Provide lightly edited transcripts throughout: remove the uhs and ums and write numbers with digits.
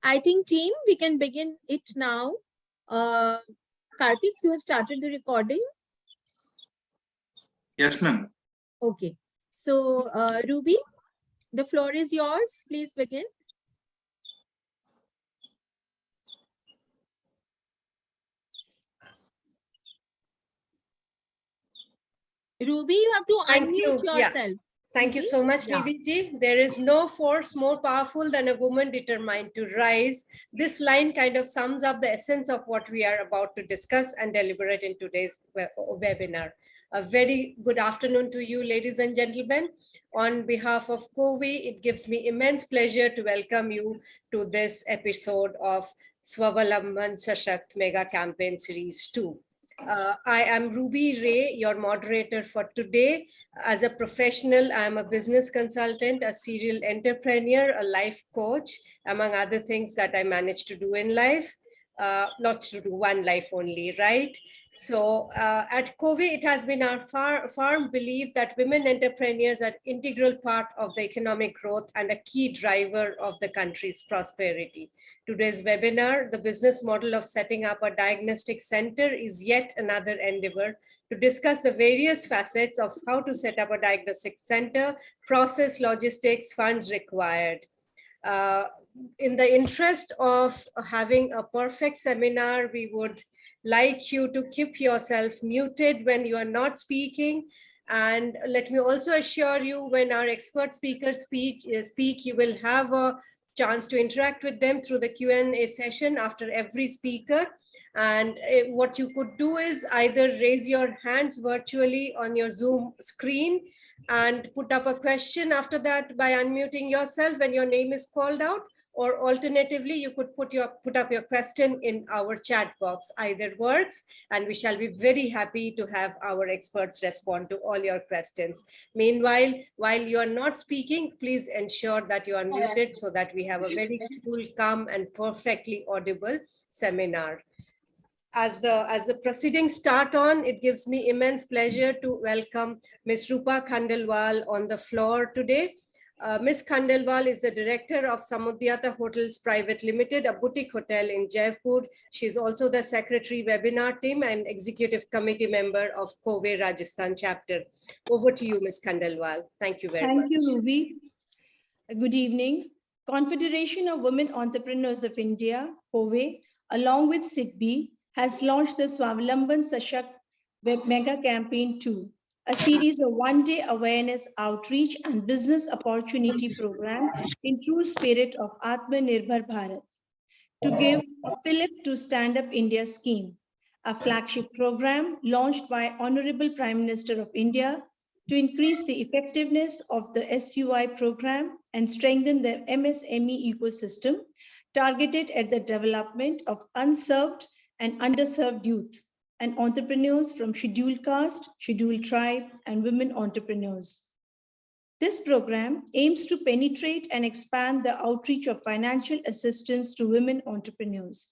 I think team, we can begin it now. Karthik, you have started the recording? Yes, ma'am. Okay. So, Ruby, the floor is yours. Please begin. Ruby, you have to unmute yourself. Yeah. Thank you so much, Nidhi ji. There is no force more powerful than a woman determined to rise. This line kind of sums up the essence of what we are about to discuss and deliberate in today's webinar. A very good afternoon to you, ladies and gentlemen. On behalf of COWE, it gives me immense pleasure to welcome you to this episode of SWAVALAMBAN SASHAKT Mega Campaign Series 2. I am Ruby Ray, your moderator for today. As a professional, I am a business consultant, a serial entrepreneur, a life coach, among other things that I managed to do in life. Not to do one life only, right? So at COWE, it has been our firm belief that women entrepreneurs are an integral part of the economic growth and a key driver of the country's prosperity. Today's webinar, the business model of setting up a diagnostic center, is yet another endeavor to discuss the various facets of how to set up a diagnostic center, process, logistics, funds required. In the interest of having a perfect seminar, we would like you to keep yourself muted when you are not speaking. And let me also assure you, when our expert speakers speak, you will have a chance to interact with them through the Q&A session after every speaker. And what you could do is either raise your hands virtually on your Zoom screen and put up a question after that by unmuting yourself when your name is called out, or alternatively, you could put up your question in our chat box. Either works, and we shall be very happy to have our experts respond to all your questions. Meanwhile, while you are not speaking, please ensure that you are muted so that we have a very cool, calm, and perfectly audible seminar. As the proceedings start on, it gives me immense pleasure to welcome Ms. Roopa Khandelwal on the floor today. Ms. Khandelwal is the director of Samudyata Hotels Private Limited, a boutique hotel in Jaipur. She is also the secretary webinar team and executive committee member of COWE Rajasthan chapter. Over to you, Ms. Khandelwal. Thank you very much. Thank you, Ruby. Good evening. Confederation of Women Entrepreneurs of India, COWE, along with SIDBI, has launched the SWAVALAMBAN SASHAKT Mega Campaign 2, a series of one-day awareness, outreach, and business opportunity program in true spirit of atmanirbharbharat, to give a fillip to Stand Up India scheme, a flagship program launched by Honorable Prime Minister of India to increase the effectiveness of the SUI program and strengthen the MSME ecosystem targeted at the development of unserved and underserved youth and entrepreneurs from scheduled caste, scheduled tribe, and women entrepreneurs. This program aims to penetrate and expand the outreach of financial assistance to women entrepreneurs.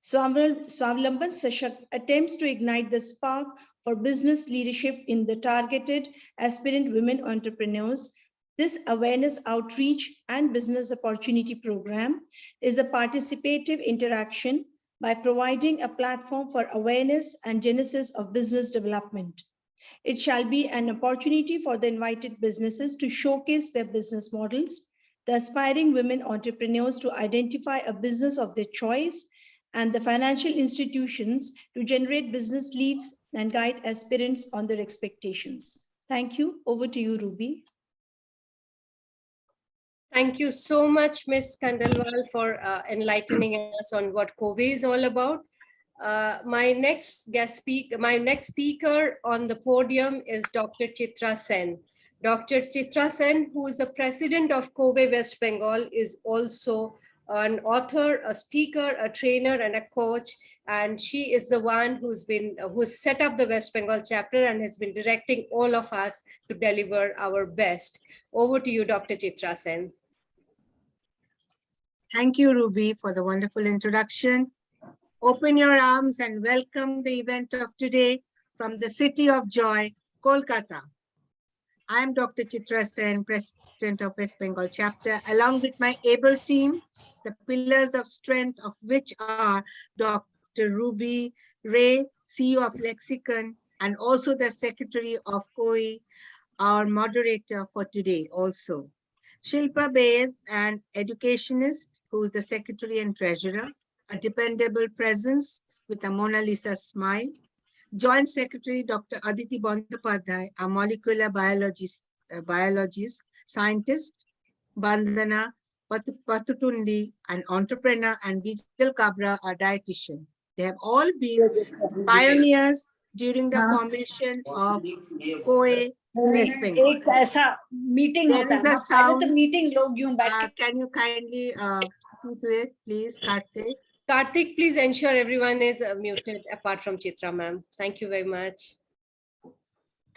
SWAVALAMBAN SASHAKT attempts to ignite the spark for business leadership in the targeted aspirant women entrepreneurs. This awareness outreach and business opportunity program is a participative interaction by providing a platform for awareness and genesis of business development. It shall be an opportunity for the invited businesses to showcase their business models, the aspiring women entrepreneurs to identify a business of their choice, and the financial institutions to generate business leads and guide aspirants on their expectations. Thank you. Over to you, Ruby. Thank you so much, Ms. Khandelwal, for enlightening us on what COWE is all about. My next speaker on the podium is Dr. Chitra Sen. Dr. Chitra Sen, who is the president of COWE West Bengal, is also an author, a speaker, a trainer, and a coach. And she is the one who's set up the West Bengal chapter and has been directing all of us to deliver our best. Over to you, Dr. Chitra Sen. Thank you, Ruby, for the wonderful introduction. Open your arms and welcome the event of today from the city of joy, Kolkata. I am Dr. Chitra Sen, President of West Bengal Chapter, along with my able team, the pillars of strength of which are Dr. Ruby Ray, CEO of Lexicon, and also the Secretary of COWE, our moderator for today also. Shilpa Baid, an educationist who is the Secretary and Treasurer, a dependable presence with a Mona Lisa smile. Joint Secretary Dr. Aditi Bandopadhyay, a molecular biologist, scientist. Bandana Patutundi, an entrepreneur, and Vijay Kabra, a dietitian. They have all been pioneers during the formation of COWE West Bengal. एक ऐसा meeting There होता is है a ना, पहले तो sound. Meeting लोग यूं बैठ के Can you kindly see to it, please, Karthik? Karthik, please ensure everyone is muted apart from Chitra ma'am. Thank you very much.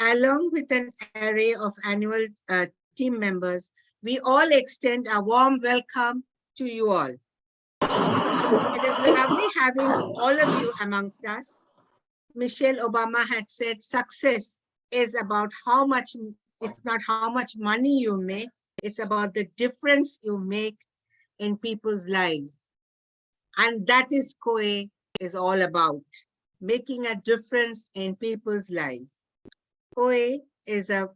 Along with an array of annual team members, we all extend a warm welcome to you all. It is lovely having all of you amongst us. Michelle Obama had said success is about how much, it's not how much money you make, it's about the difference you make in people's lives. And that is COWE is all about, making a difference in people's lives. COWE is a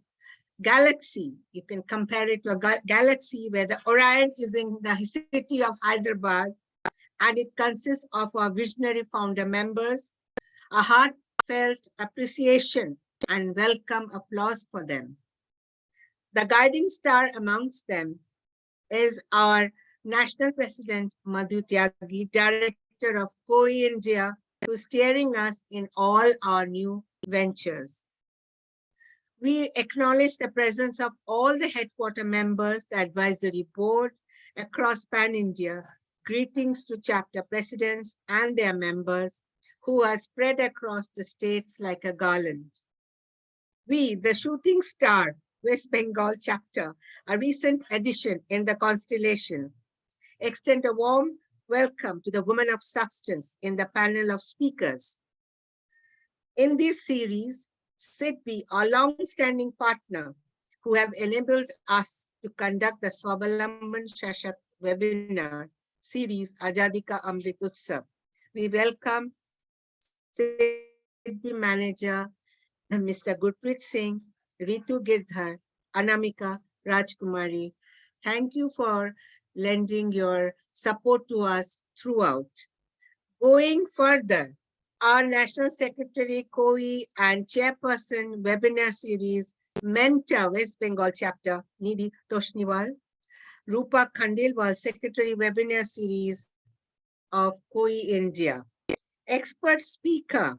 galaxy. You can compare it to a galaxy where the Orion is in the city of Hyderabad, and it consists of our visionary founder members, a heartfelt appreciation and welcome applause for them. The guiding star amongst them is our National President Madhu Tyagi, Director of COWE India, who is steering us in all our new ventures. We acknowledge the presence of all the headquarter members, the advisory board across Pan-India. Greetings to chapter presidents and their members who are spread across the states like a garland. We, the shooting star West Bengal chapter, a recent addition in the constellation, extend a warm welcome to the women of substance in the panel of speakers. In this series, SIDBI, our long-standing partner, who have enabled us to conduct the SWAVALAMBAN SASHAKT webinar series, Azadi Ka Amrit Utsav. We welcome SIDBI manager, Mr. Gurpreet Singh, Ritu Girdhar, Anamika Rajkumari. Thank you for lending your support to us throughout. Going further, our National Secretary, COWE, and Chairperson webinar series, Mentor West Bengal Chapter, Nidhi Toshniwal, Roopa Khandelwal, Secretary webinar series of COWE India. Expert speaker,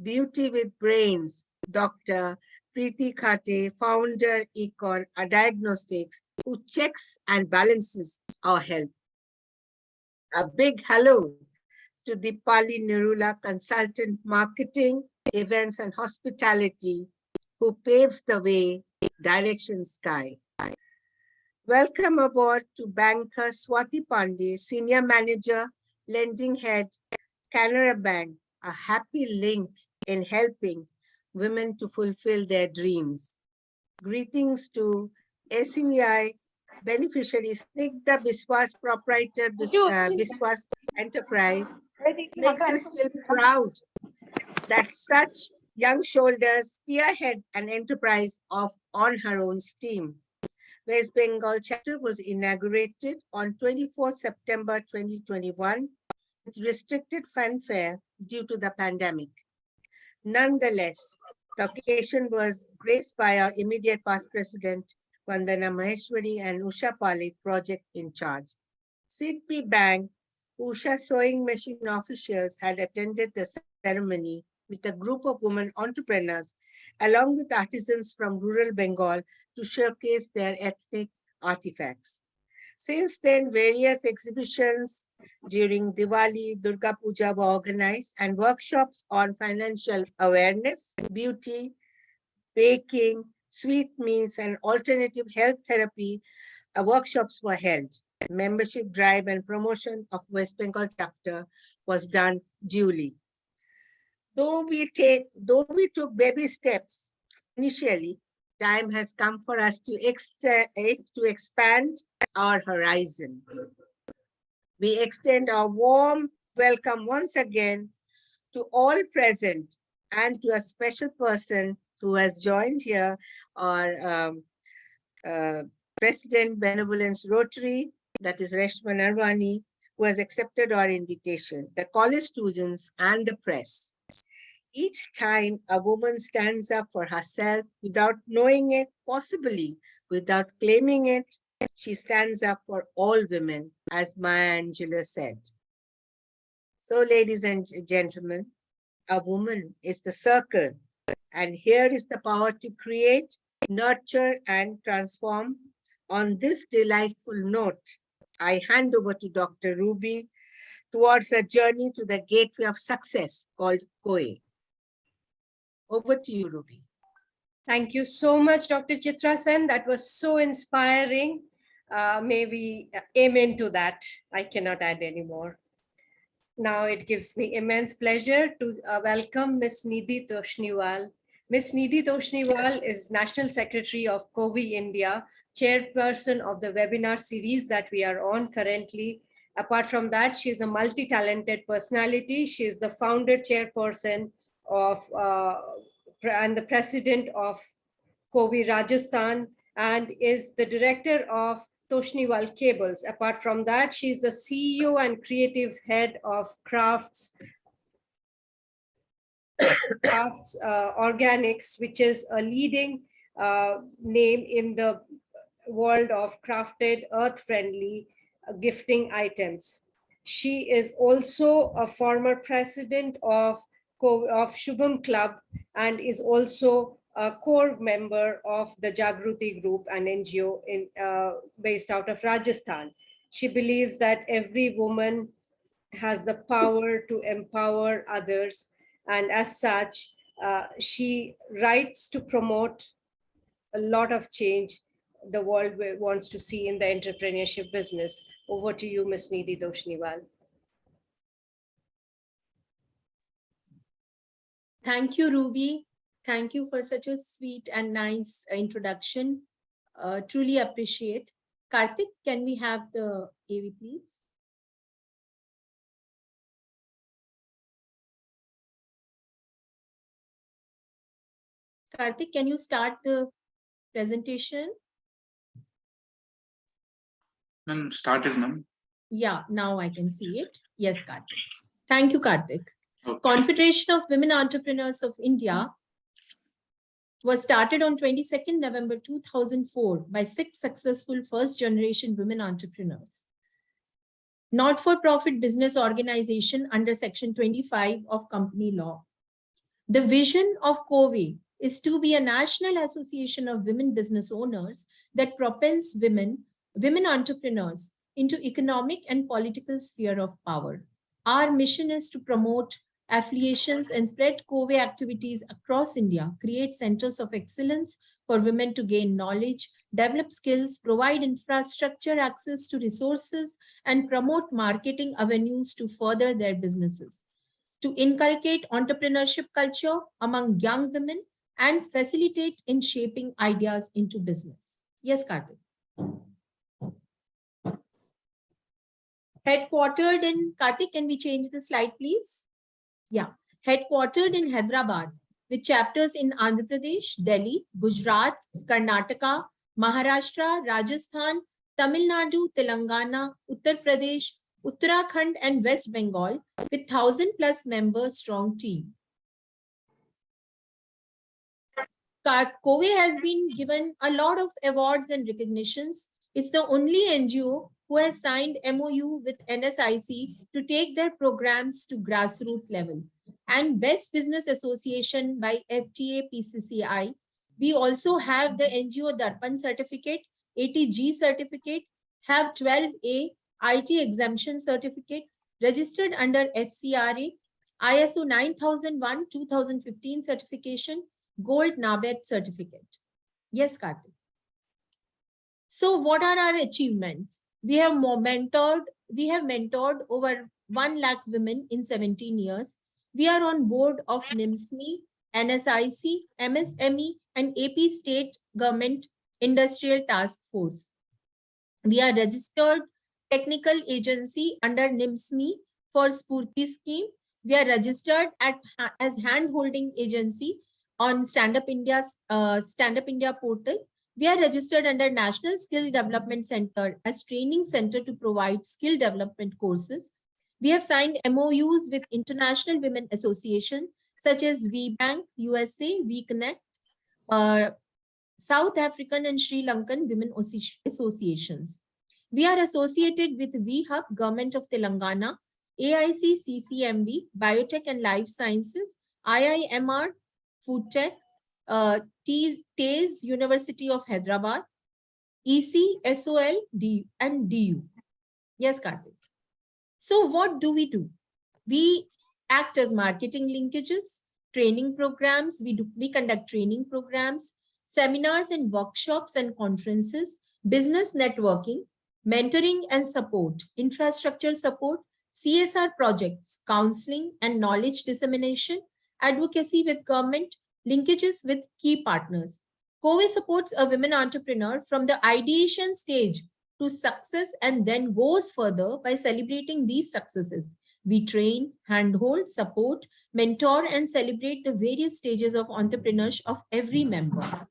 Beauty with Brains, Dr. Preeti Kathe, founder, Eon Diagnostics, who checks and balances our health. A big hello to Dipali Nirula, consultant marketing, events and hospitality, who paves the way, direction sky. Welcome aboard to banker Swati Pandey, senior manager, lending head, Canara Bank, a happy link in helping women to fulfill their dreams. Greetings to SEI beneficiaries, Snigdha Biswas, proprietor, Biswas Enterprise. Makes us feel proud that such young shoulders spearhead an enterprise on her own steam. West Bengal chapter was inaugurated on 24 September 2021 with restricted fanfare due to the pandemic. Nonetheless, the occasion was graced by our immediate past president, Vandana Maheshwari, and Usha Palit, project in charge. SIDBI Bank, Usha sewing machine officials had attended the ceremony with a group of women entrepreneurs, along with artisans from rural Bengal, to showcase their ethnic artifacts. Since then, various exhibitions during Diwali, Durga Puja were organized, and workshops on financial awareness, beauty, baking, sweet meals, and alternative health therapy workshops were held. Membership drive and promotion of West Bengal chapter was done duly. Though we took baby steps initially, time has come for us to expand our horizon. We extend our warm welcome once again to all present and to a special person who has joined here, our President Benevolence Rotary, that is Reshma Narwani, who has accepted our invitation, the college students and the press. Each time a woman stands up for herself without knowing it, possibly without claiming it, she stands up for all women, as Maya Angelou said. So, ladies and gentlemen, a woman is the circle, and here is the power to create, nurture, and transform. On this delightful note, I hand over to Dr. Ruby towards a journey to the gateway of success called COWE. Over to you, Ruby. Thank you so much, Dr. Chitra Sen. That was so inspiring. May we amen to that. I cannot add any more. Now it gives me immense pleasure to welcome Ms. Nidhi Toshniwal. Ms. Nidhi Toshniwal is National Secretary of COWE India, Chairperson of the webinar series that we are on currently. Apart from that, she is a multi-talented personality. She is the founder chairperson of and the president of COWE Rajasthan, and is the director of Toshniwal Cables. Apart from that, she is the CEO and creative head of Crafts Organics, which is a leading name in the world of crafted, earth-friendly gifting items. She is also a former president of Shubham Club and is also a core member of the Jagruti Group, an NGO based out of Rajasthan. She believes that every woman has the power to empower others, and as such, she writes to promote a lot of change the world wants to see in the entrepreneurship business. Over to you, Ms. Nidhi Toshniwal. Thank you, Ruby. Thank you for such a sweet and nice introduction. Truly appreciate. Karthik, can we have the AV, please? Karthik, can you start the presentation? Ma'am, started, ma'am. Yeah, now I can see it. Yes, Karthik. Thank you, Karthik. Okay. Confederation of Women Entrepreneurs of India was started on 22nd November 2004 by 6 successful first-generation women entrepreneurs. Not-for-profit business organization under Section 25 of Company Law. The vision of COWE is to be a national association of women business owners that propels women entrepreneurs into economic and political sphere of power. Our mission is to promote affiliations and spread COWE activities across India, create centers of excellence for women to gain knowledge, develop skills, provide infrastructure access to resources, and promote marketing avenues to further their businesses, to inculcate entrepreneurship culture among young women and facilitate in shaping ideas into business. Yes, Karthik. Headquartered in, Karthik, can we change the slide, please? Yeah, headquartered in Hyderabad with chapters in Andhra Pradesh, Delhi, Gujarat, Karnataka, Maharashtra, Rajasthan, Tamil Nadu, Telangana, Uttar Pradesh, Uttarakhand, and West Bengal with 1,000+ members strong team. COWE has been given a lot of awards and recognitions. It's the only NGO who has signed MOU with NSIC to take their programs to grassroots level, and Best Business Association by FTA PCCI. We also have the NGO Darpan certificate, 80G certificate, have 12A IT exemption certificate, registered under FCRA, ISO 9001-2015 certification, Gold NABERT certificate. Yes, Karthik. So what are our achievements? We have mentored over 1 lakh women in 17 years. We are on board of NIMSME, NSIC, MSME, and AP State Government Industrial Task Force. We are registered technical agency under NIMSMI for Spurti scheme. We are registered as hand-holding agency on Stand Up India portal. We are registered under National Skill Development Center as training center to provide skill development courses. We have signed MOUs with International Women Association such as WeBank, USA, WeConnect, South African and Sri Lankan Women Associations. We are associated with VHub, Government of Telangana, AIC CCMB, Biotech and Life Sciences, IIMR, Food Tech, TASE, University of Hyderabad, EC, SOL, and DU. Yes, Karthik. So what do? We act as marketing linkages, training programs. We conduct training programs, seminars and workshops and conferences, business networking, mentoring and support, infrastructure support, CSR projects, counseling and knowledge dissemination, advocacy with government, linkages with key partners. COWE supports a women entrepreneur from the ideation stage to success and then goes further by celebrating these successes. We train, handhold, support, mentor, and celebrate the various stages of entrepreneurship of every member.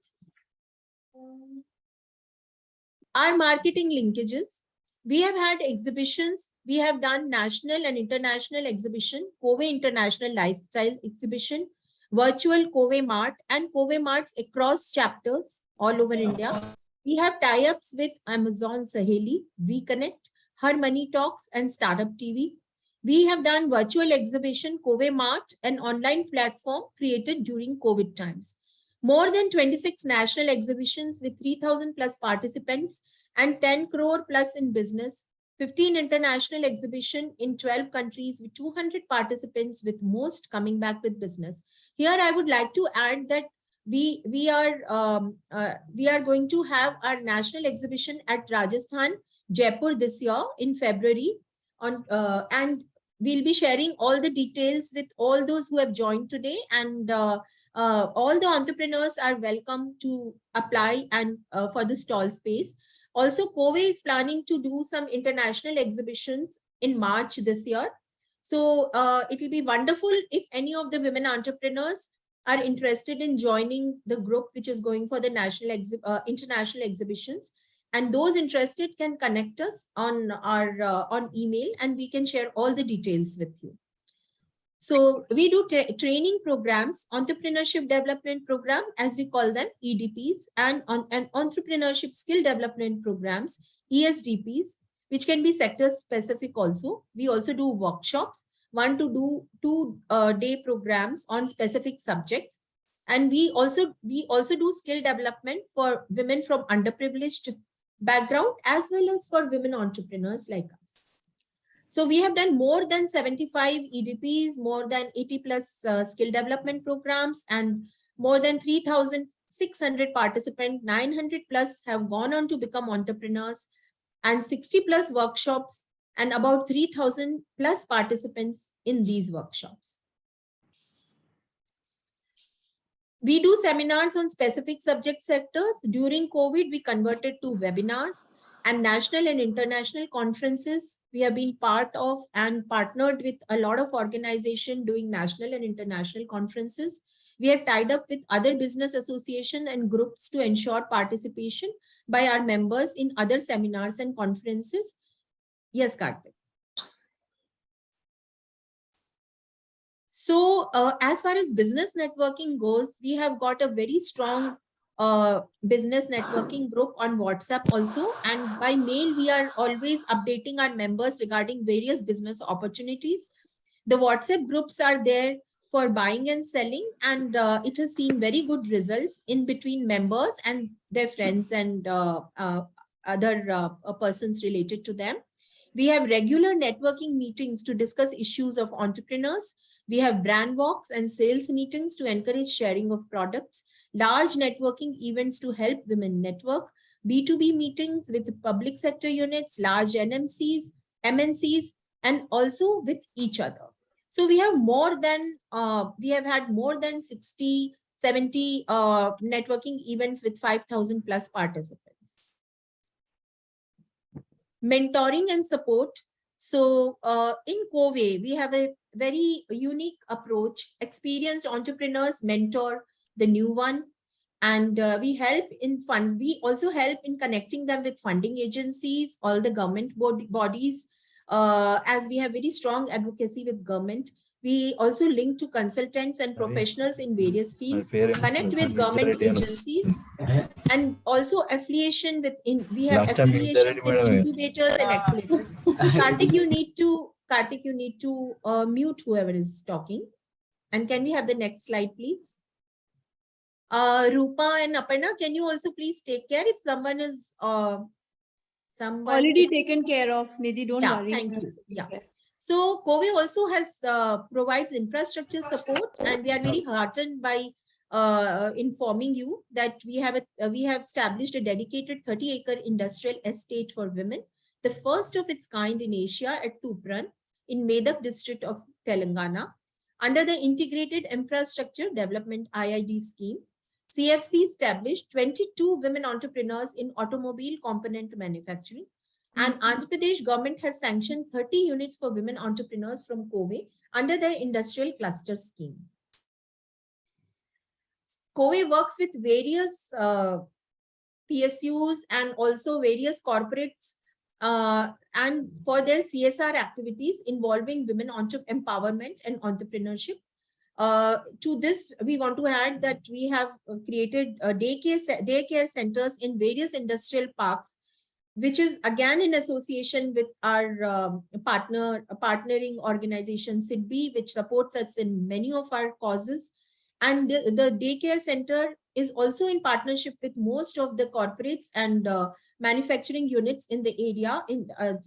Our marketing linkages. We have had exhibitions. We have done national and international exhibition, COWE International Lifestyle Exhibition, virtual COWE Mart and COWE Marts across chapters all over India. We have tie-ups with Amazon Saheli, WeConnect, Her Money Talks and Startup TV. We have done virtual exhibition, COWE Mart, an online platform created during COVID times. More than 26 national exhibitions with 3,000 plus participants and 10 crore plus in business, 15 international exhibition in 12 countries with 200 participants, with most coming back with business. Here I would like to add that we are going to have our national exhibition at Rajasthan, Jaipur this year in February, and we'll be sharing all the details with all those who have joined today, and all the entrepreneurs are welcome to apply and for the stall space. Also, COWE is planning to do some international exhibitions in March this year. So it will be wonderful if any of the women entrepreneurs are interested in joining the group which is going for the international exhibitions. And those interested can connect us on our on email, and we can share all the details with you. So we do training programs, entrepreneurship development program, as we call them, EDPs, and entrepreneurship skill development programs, ESDPs, which can be sector specific also. We also do workshops, 1 to 2 day programs on specific subjects. And we also do skill development for women from underprivileged background, as well as for women entrepreneurs like us. So we have done more than 75 EDPs, more than 80 plus skill development programs, and more than 3,600 participants, 900 plus have gone on to become entrepreneurs, and 60 plus workshops, and about 3,000 plus participants in these workshops. We do seminars on specific subject sectors. During COVID, we converted to webinars, and national and international conferences we have been part of and partnered with a lot of organizations doing national and international conferences. We have tied up with other business associations and groups to ensure participation by our members in other seminars and conferences. Yes, Karthik. So as far as business networking goes, we have got a very strong business networking group on WhatsApp also, and by mail we are always updating our members regarding various business opportunities. The WhatsApp groups are there for buying and selling, and it has seen very good results in between members and their friends and other persons related to them. We have regular networking meetings to discuss issues of entrepreneurs. We have brand walks and sales meetings to encourage sharing of products, large networking events to help women network, B2B meetings with public sector units, large NMCs, MNCs, and also with each other. So we have had more than 60 70 networking events with 5,000 plus participants. Mentoring and support. So in COWE, we have a very unique approach. Experienced entrepreneurs mentor the new one. And we help in fund. We also help in connecting them with funding agencies, all the government bodies, as we have very strong advocacy with government. We also link to consultants and professionals in various fields, connect with government agencies, and also affiliation with, we have affiliations with incubators and accelerators. Karthik, you need to mute whoever is talking. And can we have the next slide, please? Roopa and Aparna, can you also please take care if someone is already taken care of, Nidhi, don't worry. Thank you. Yeah. So COWE also has provides infrastructure support, and we are very heartened by informing you that we have established a dedicated 30-acre industrial estate for women, the first of its kind in Asia at Tupran in Medak district of Telangana, under the Integrated Infrastructure Development IID scheme. CFC established 22 women entrepreneurs in automobile component manufacturing, and Andhra Pradesh government has sanctioned 30 units for women entrepreneurs from COWE under the industrial cluster scheme. COWE works with various PSUs and also various corporates and for their CSR activities involving women empowerment and entrepreneurship. To this, we want to add that we have created daycare centers in various industrial parks, which is again in association with our partnering organization SIDBI, which supports us in many of our causes. And the daycare center is also in partnership with most of the corporates and manufacturing units in the area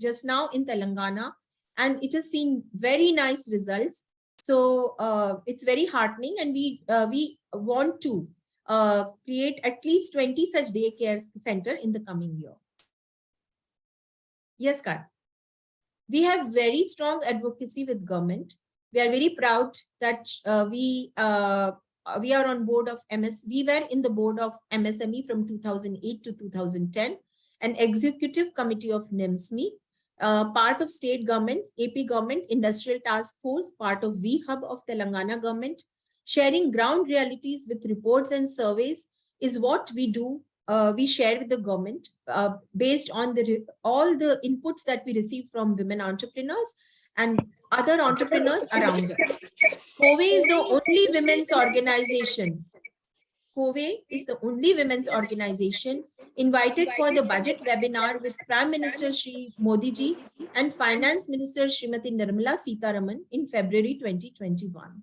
just now in Telangana, and it has seen very nice results. So it's very heartening, and we want to create at least 20 such daycare center in the coming year. Yes, Karth. We have very strong advocacy with government. We are very proud that we are on board of we were in the board of MSME from 2008 to 2010, an executive committee of NIMSME, part of state governments, AP government, industrial task force, part of V-Hub of Telangana government. Sharing ground realities with reports and surveys is what we do. We share with the government based on all the inputs that we receive from women entrepreneurs and other entrepreneurs around us. COWE is the only women's organization. COWE is the only women's organization invited for the budget webinar with Prime Minister Shri Modi ji and Finance Minister Srimati Nirmala Sitharaman in February 2021.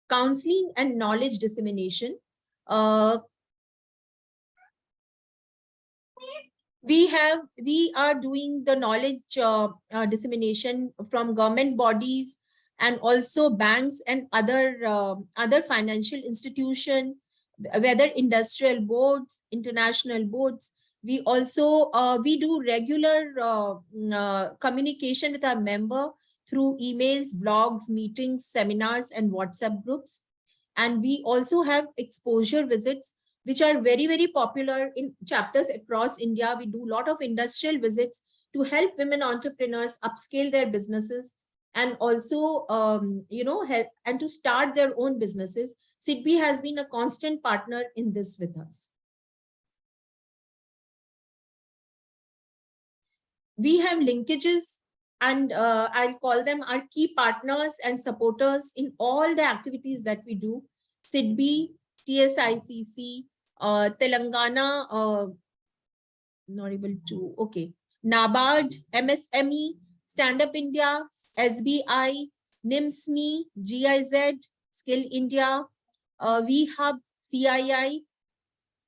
Counseling and knowledge dissemination. We are doing the knowledge dissemination from government bodies and also banks and other financial institutions, whether industrial boards, international boards. We also we do regular communication with our member through emails, blogs, meetings, seminars, and WhatsApp groups. And we also have exposure visits, which are very, very popular in chapters across India. We do a lot of industrial visits to help women entrepreneurs upscale their businesses and also, help and to start their own businesses. SIDBI has been a constant partner in this with us. We have linkages, and I'll call them our key partners and supporters in all the activities that we do. SIDBI, TSICC, Telangana, not able to, okay. NABARD, MSME, Stand Up India, SBI, NIMSME, GIZ, Skill India, V-Hub, CII,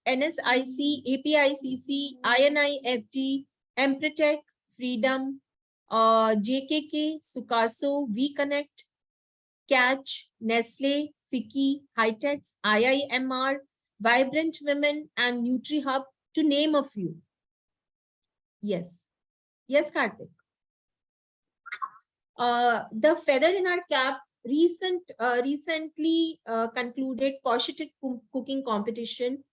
NSIC, APICC, INIFT, Empretech, Freedom, JKK, Sukaso, VConnect, Catch, Nestle, FICCI, Hightex, IIMR, Vibrant Women, and NutriHub, to name a few. Yes. Yes, Karthik. The feather in our cap recently concluded Positive Cooking Competition.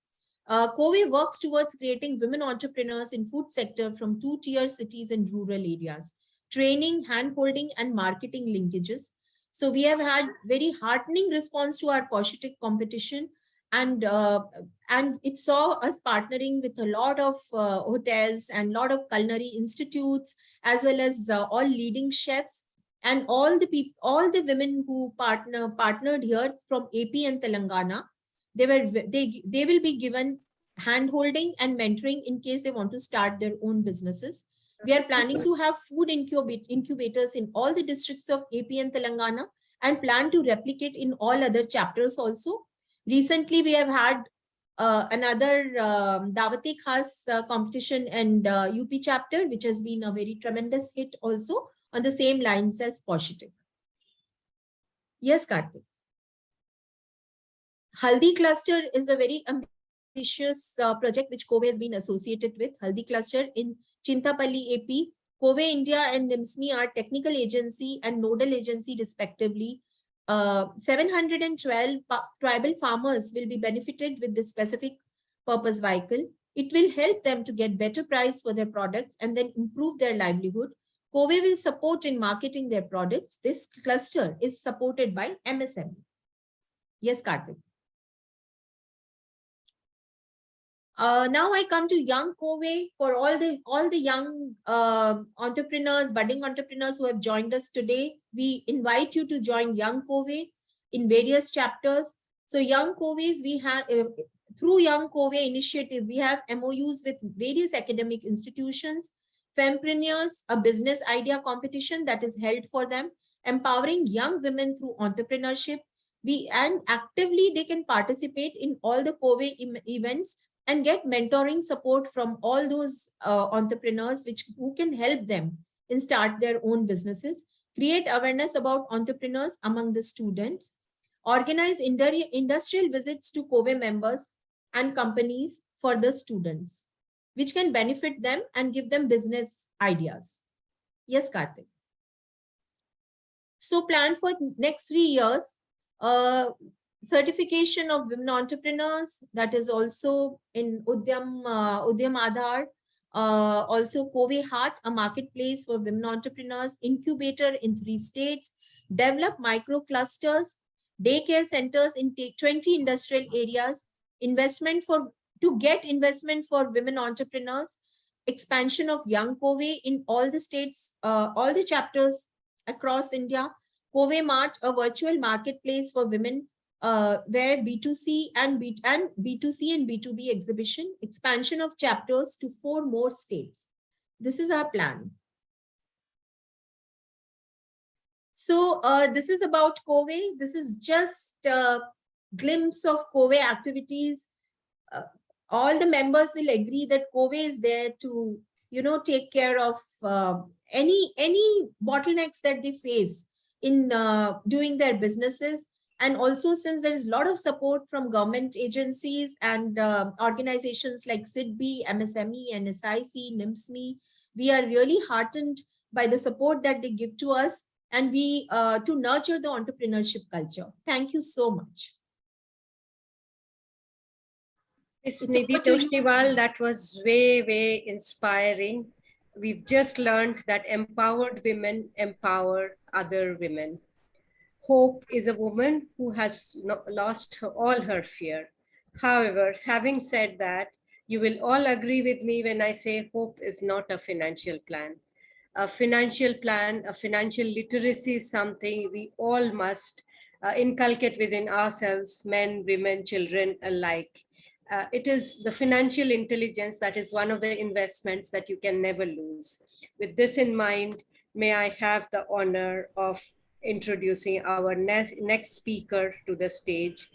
COWE works towards creating women entrepreneurs in food sector from two-tier cities and rural areas, training, hand-holding, and marketing linkages. So we have had very heartening response to our Positive competition, and it saw us partnering with a lot of hotels and lot of culinary institutes, as well as all leading chefs and all the women who partnered here from AP and Telangana. They will be given hand-holding and mentoring in case they want to start their own businesses. We are planning to have food incubators in all the districts of AP and Telangana, and plan to replicate in all other chapters also. Recently, we have had another Dawati Khas competition and UP chapter, which has been a very tremendous hit also on the same lines as Positive. Yes, Karthik. Haldi Cluster is a very ambitious project which COWE has been associated with. Haldi Cluster in Chintapalli, AP. COWE India and NIMSMI are technical agency and nodal agency respectively. 712 tribal farmers will be benefited with this specific purpose vehicle. It will help them to get better price for their products and then improve their livelihood. COWE will support in marketing their products. This cluster is supported by MSME. Yes, Karthik. Now I come to Young COWE. For all the young entrepreneurs, budding entrepreneurs who have joined us today, we invite you to join Young COWE in various chapters. So Young COWEs, we have through Young COWE initiative, we have MOUs with various academic institutions, Fempreneurs, a business idea competition that is held for them, empowering young women through entrepreneurship. And actively they can participate in all the COWE events and get mentoring support from all those entrepreneurs who can help them in start their own businesses, create awareness about entrepreneurs among the students, organize industrial visits to COWE members and companies for the students, which can benefit them and give them business ideas. Yes, Karthik. So plan for next 3 years, certification of women entrepreneurs, that is also in Udyam Aadhar, also COWE Heart, a marketplace for women entrepreneurs, incubator in 3 states, develop micro clusters, daycare centers in 20 industrial areas, to get investment for women entrepreneurs, expansion of Young COWE in all the states, all the chapters across India, COWE Mart, a virtual marketplace for women, where B2C and B2B exhibition, expansion of chapters to 4 more states. This is our plan. So this is about COWE. This is just a glimpse of COWE activities. All the members will agree that COWE is there to, take care of any bottlenecks that they face in doing their businesses. And also, since there is a lot of support from government agencies and organizations like SIDBI, MSME, NSIC, NIMSME, we are really heartened by the support that they give to us, and we to nurture the entrepreneurship culture. Thank you so much. Miss Nidhi Toshniwal, that was way inspiring. We've just learned that empowered women empower other women. Hope is a woman who has lost all her fear. However, having said that, you will all agree with me when I say hope is not a financial plan. A financial plan, a financial literacy is something we all must inculcate within ourselves, men, women, children alike. It is the financial intelligence that is one of the investments that you can never lose. With this in mind, may I have the honor of introducing our next speaker to the stage,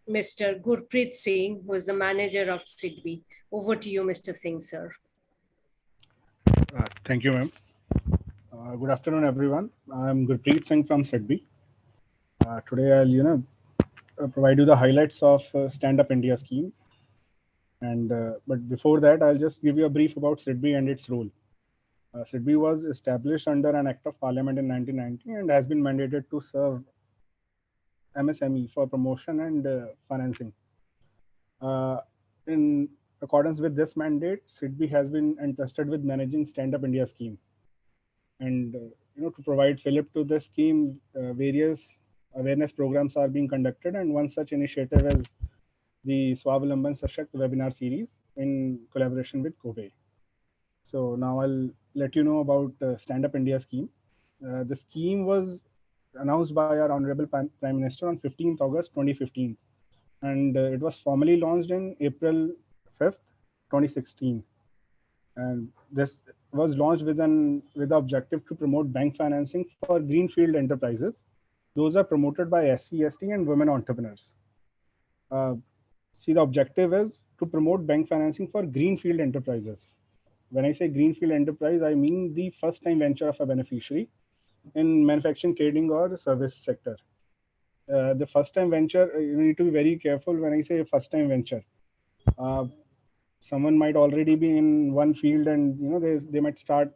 Mr. Gurpreet Singh, who is the manager of SIDBI. Over to you, Mr. Singh, sir. Thank you, ma'am. Good afternoon, everyone. I'm Gurpreet Singh from SIDBI. Today, I'll provide you the highlights of Stand Up India scheme. And but before that, I'll just give you a brief about SIDBI and its role. SIDBI was established under an Act of Parliament in 1990 and has been mandated to serve MSME for promotion and financing. In accordance with this mandate, SIDBI has been entrusted with managing Stand Up India scheme. And to provide fillip to this scheme, various awareness programs are being conducted, and one such initiative is the SWAVALAMBAN SASHAKT Webinar Series in collaboration with COWE. So now I'll let you know about Stand Up India scheme. The scheme was announced by our Honorable Prime Minister on 15th August 2015, and it was formally launched in April 5th, 2016. And this was launched with the objective to promote bank financing for greenfield enterprises. Those are promoted by SC, ST, and women entrepreneurs. See, the objective is to promote bank financing for greenfield enterprises. When I say greenfield enterprise, I mean the first-time venture of a beneficiary in manufacturing, trading, or service sector. The first-time venture, you need to be very careful when I say first-time venture. Someone might already be in one field, and they might start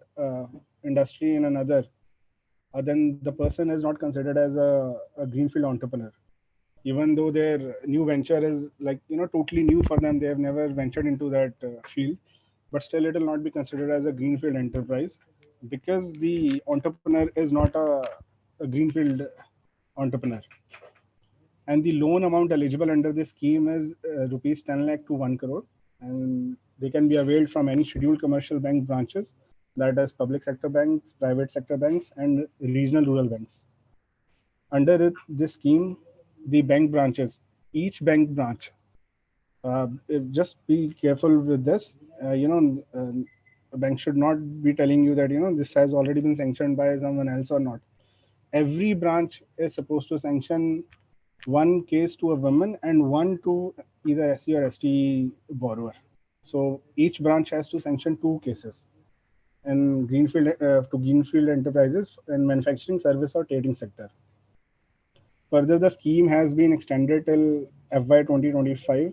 industry in another. Then the person is not considered as a greenfield entrepreneur, even though their new venture is totally new for them. They have never ventured into that field, but still it will not be considered as a greenfield enterprise because the entrepreneur is not a greenfield entrepreneur. And the loan amount eligible under this scheme is rupees 10 lakh to 1 crore. And they can be availed from any scheduled commercial bank branches, that is public sector banks, private sector banks, and regional rural banks. Under this scheme, the bank branches, each bank branch, just be careful with this. A bank should not be telling you that this has already been sanctioned by someone else or not. Every branch is supposed to sanction one case to a woman and one to either SC or ST borrower. So each branch has to sanction 2 cases in greenfield enterprises in manufacturing, service, or trading sector. Further, the scheme has been extended till FY 2025.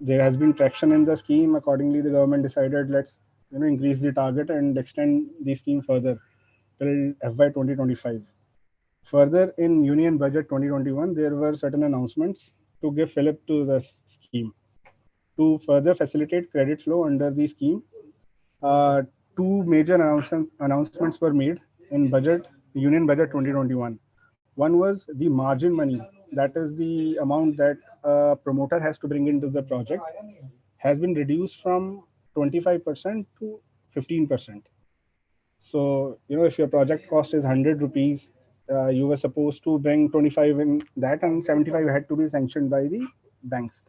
There has been traction in the scheme. Accordingly, the government decided let's increase the target and extend the scheme further till FY 2025. Further, in Union Budget 2021, there were certain announcements to give fillip to the scheme. To further facilitate credit flow under the scheme, 2 major announcements were made in Union Budget 2021. One was the margin money, that is the amount that a promoter has to bring into the project, has been reduced from 25% to 15%. So, if your project cost is 100 rupees, you were supposed to bring 25 in that, and 75 had to be sanctioned by the banks.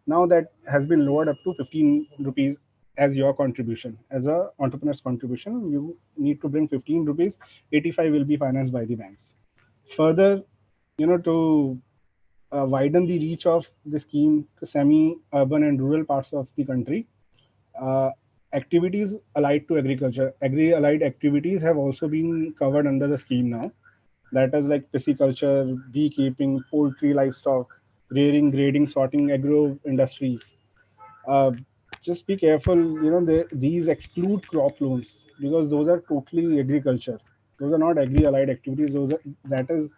Now that has been lowered up to 15 rupees as your contribution. As a entrepreneur's contribution, you need to bring 15 rupees, 85 will be financed by the banks. Further, to widen the reach of the scheme to semi-urban and rural parts of the country, activities allied to agriculture, agri-allied activities have also been covered under the scheme now. That is like pisciculture, beekeeping, poultry, livestock, rearing, grading, sorting, agro industries. Just be careful, these exclude crop loans because those are totally agriculture. Those are not agri-allied activities. That is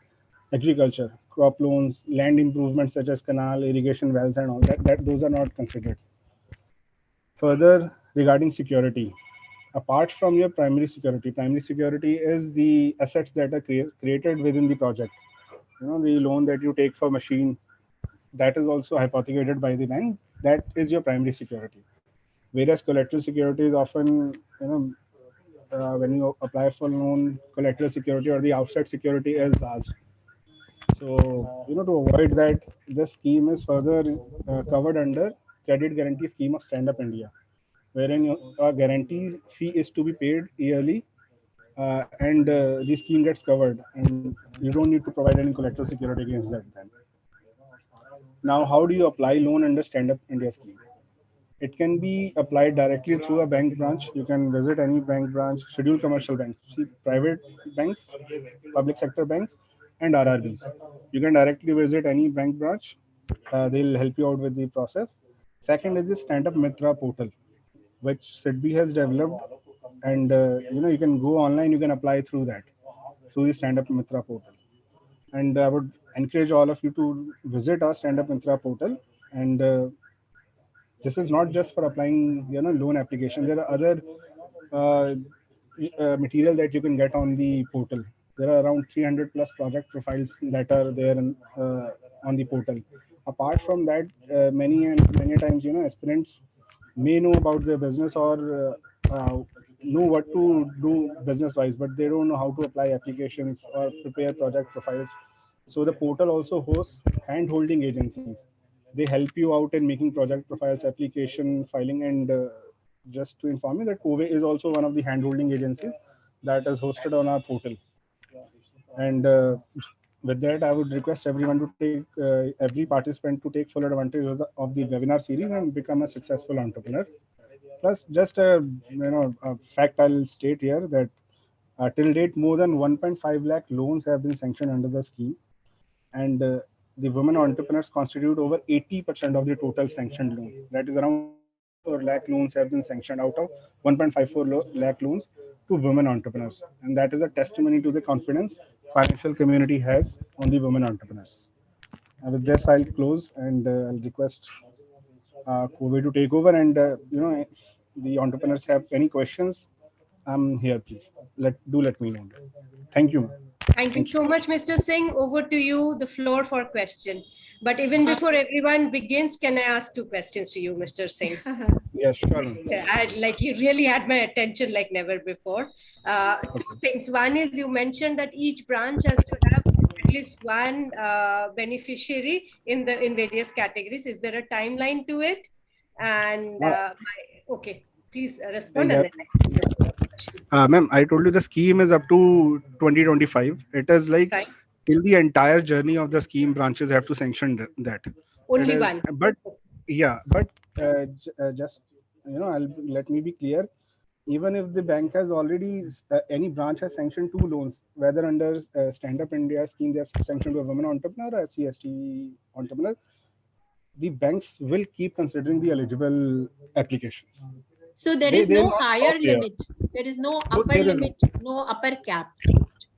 agriculture. Crop loans, land improvements such as canal, irrigation wells, and all that those are not considered. Further, regarding security, apart from your primary security is the assets that are created within the project. The loan that you take for machine, that is also hypothecated by the bank. That is your primary security. Whereas collateral security is often, when you apply for loan, collateral security or the outside security is asked. So, to avoid that, this scheme is further covered under Credit Guarantee Scheme of Stand Up India, wherein a guarantee fee is to be paid yearly, and the scheme gets covered, and you don't need to provide any collateral security against that then. Now, how do you apply loan under Stand Up India scheme? It can be applied directly through a bank branch. You can visit any bank branch, scheduled commercial banks, private banks, public sector banks, and RRBs. You can directly visit any bank branch. They'll help you out with the process. Second is the Stand Up Mitra portal, which SIDBI has developed, and you can go online, you can apply through that, through the Stand Up Mitra portal. And I would encourage all of you to visit our Stand Up Mitra portal. And this is not just for applying, loan application. There are other uh, material that you can get on the portal. There are around 300 plus project profiles that are there on the portal. Apart from that, many times, aspirants may know about their business or know what to do business wise, but they don't know how to apply applications or prepare project profiles. So the portal also hosts hand holding agencies. They help you out in making project profiles, application filing, and just to inform you that COWE is also one of the hand holding agencies that is hosted on our portal. And with that, I would request everyone to take every participant to take full advantage of the webinar series and become a successful entrepreneur. Plus, just a fact I'll state here that till date, more than 1.5 lakh loans have been sanctioned under the scheme, and the women entrepreneurs constitute over 80% of the total sanctioned loan. That is around 1.54 lakh loans have been sanctioned out of 1.54 lakh loans to women entrepreneurs, and that is a testimony to the confidence financial community has on the women entrepreneurs. And with this, I'll close and I'll request COWE to take over. And if the entrepreneurs have any questions, I'm here. Please let me know. Thank you. Thank you so much, Mr. Singh. Over to you, the floor for question. But even before everyone begins, can I ask two questions to you, Mr. Singh? Yes, sure. You really had my attention like never before. Two things. One is you mentioned that each branch has to have at least one beneficiary in various categories. Is there a timeline to it? And okay, please respond. Yeah. Ma'am, I told you the scheme is up to 2025. It is like till the entire journey of the scheme, branches have to sanction that. Only one. But just let me be clear. Even if the bank has already any branch has sanctioned 2 loans, whether under Stand Up India scheme they have sanctioned to a women entrepreneur or a SC/ST entrepreneur, the banks will keep considering the eligible applications. So there is no higher limit. There is no upper limit, no upper cap.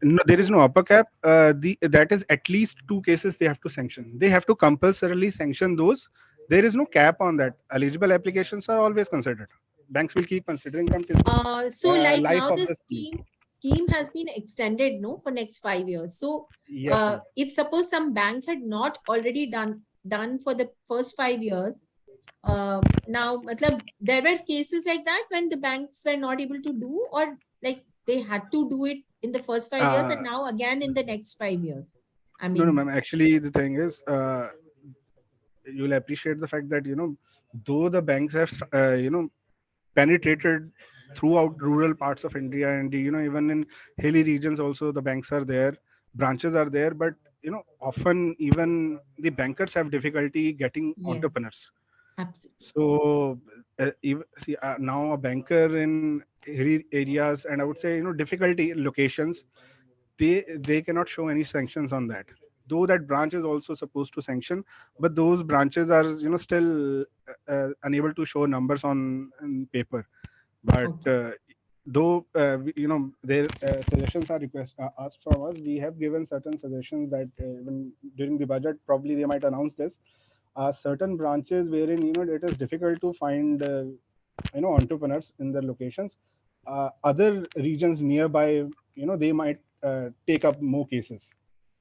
No, there is no upper cap. That is at least 2 cases they have to sanction. They have to compulsorily sanction those. There is no cap on that. Eligible applications are always considered. Banks will keep considering them till so like now the scheme has been extended, no, for next 5 years. So yes, if suppose some bank had not already done for the first 5 years, now there were cases like that when the banks were not able to do, or like they had to do it in the first 5 years and now again in the next 5 years. I mean, no, ma'am. Actually, the thing is, you'll appreciate the fact that though the banks have penetrated throughout rural parts of India, and even in hilly regions also the banks are there, branches are there, but often even the bankers have difficulty getting entrepreneurs. Absolutely. So now a banker in hilly areas, and I would say difficulty locations, they cannot show any sanctions on that, though that branch is also supposed to sanction, but those branches are still unable to show numbers on paper. But though their suggestions are asked from us, we have given certain suggestions that even during the budget probably they might announce this. Certain branches wherein it is difficult to find entrepreneurs in their locations, other regions nearby they might take up more cases,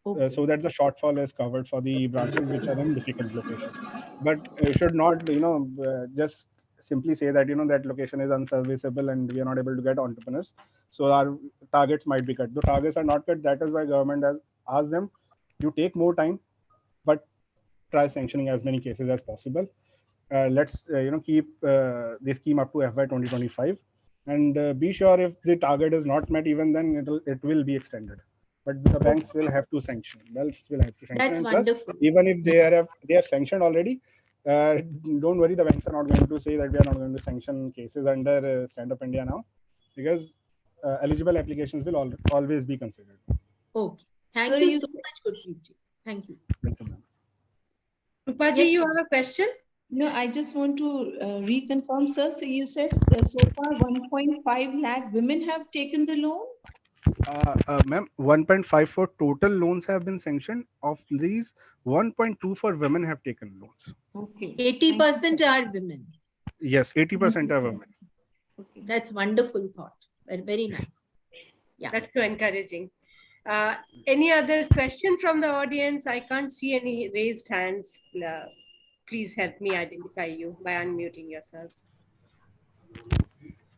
so that the shortfall is covered for the branches which are in difficult locations. But should not just simply say that that location is unserviceable and we are not able to get entrepreneurs, so our targets might be cut. The targets are not cut. That is why government has asked them, you take more time, but try sanctioning as many cases as possible. Let's keep the scheme up to FY 2025, and be sure if the target is not met, even then it will be extended. But the banks will have to sanction. That's wonderful. Even if they have sanctioned already, don't worry, the banks are not going to say that we are not going to sanction cases under Stand Up India now, because eligible applications will always be considered. Okay. Thank you so much, Gurpreet ji. Thank you. Roopa ji, you have a question? No, I just want to reconfirm, sir. So you said so far 1.5 lakh women have taken the loan? Ma'am, 1.54 total loans have been sanctioned. Of these, 1.24 women have taken loans. Okay. 80% are women. Yes, 80% are women. Okay. That's wonderful thought. Very, very nice. Yeah. That's so encouraging. Any other question from the audience? I can't see any raised hands. Please help me identify you by unmuting yourself.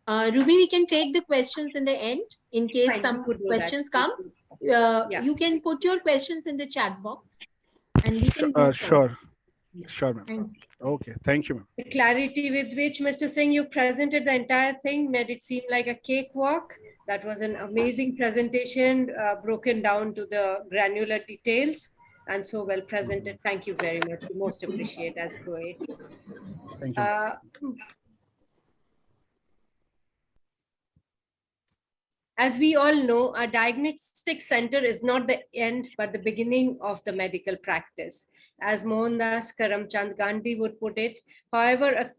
Ruby, we can take the questions in the end in case Fine, some you could do questions that. come. Yeah. You can put your questions in the chat box and we can move Sure. forward. Sure, ma'am. Thank you. Okay, thank you, ma'am. The clarity with which Mr. Singh, you presented the entire thing made it seem like a cakewalk. That was an amazing presentation, broken down to the granular details and so well presented. Thank you very much. We most appreciate as COWE. Thank you. As we all know, a diagnostic center is not the end, but the beginning of the medical practice. As Mohandas Karamchand Gandhi would put it, however, a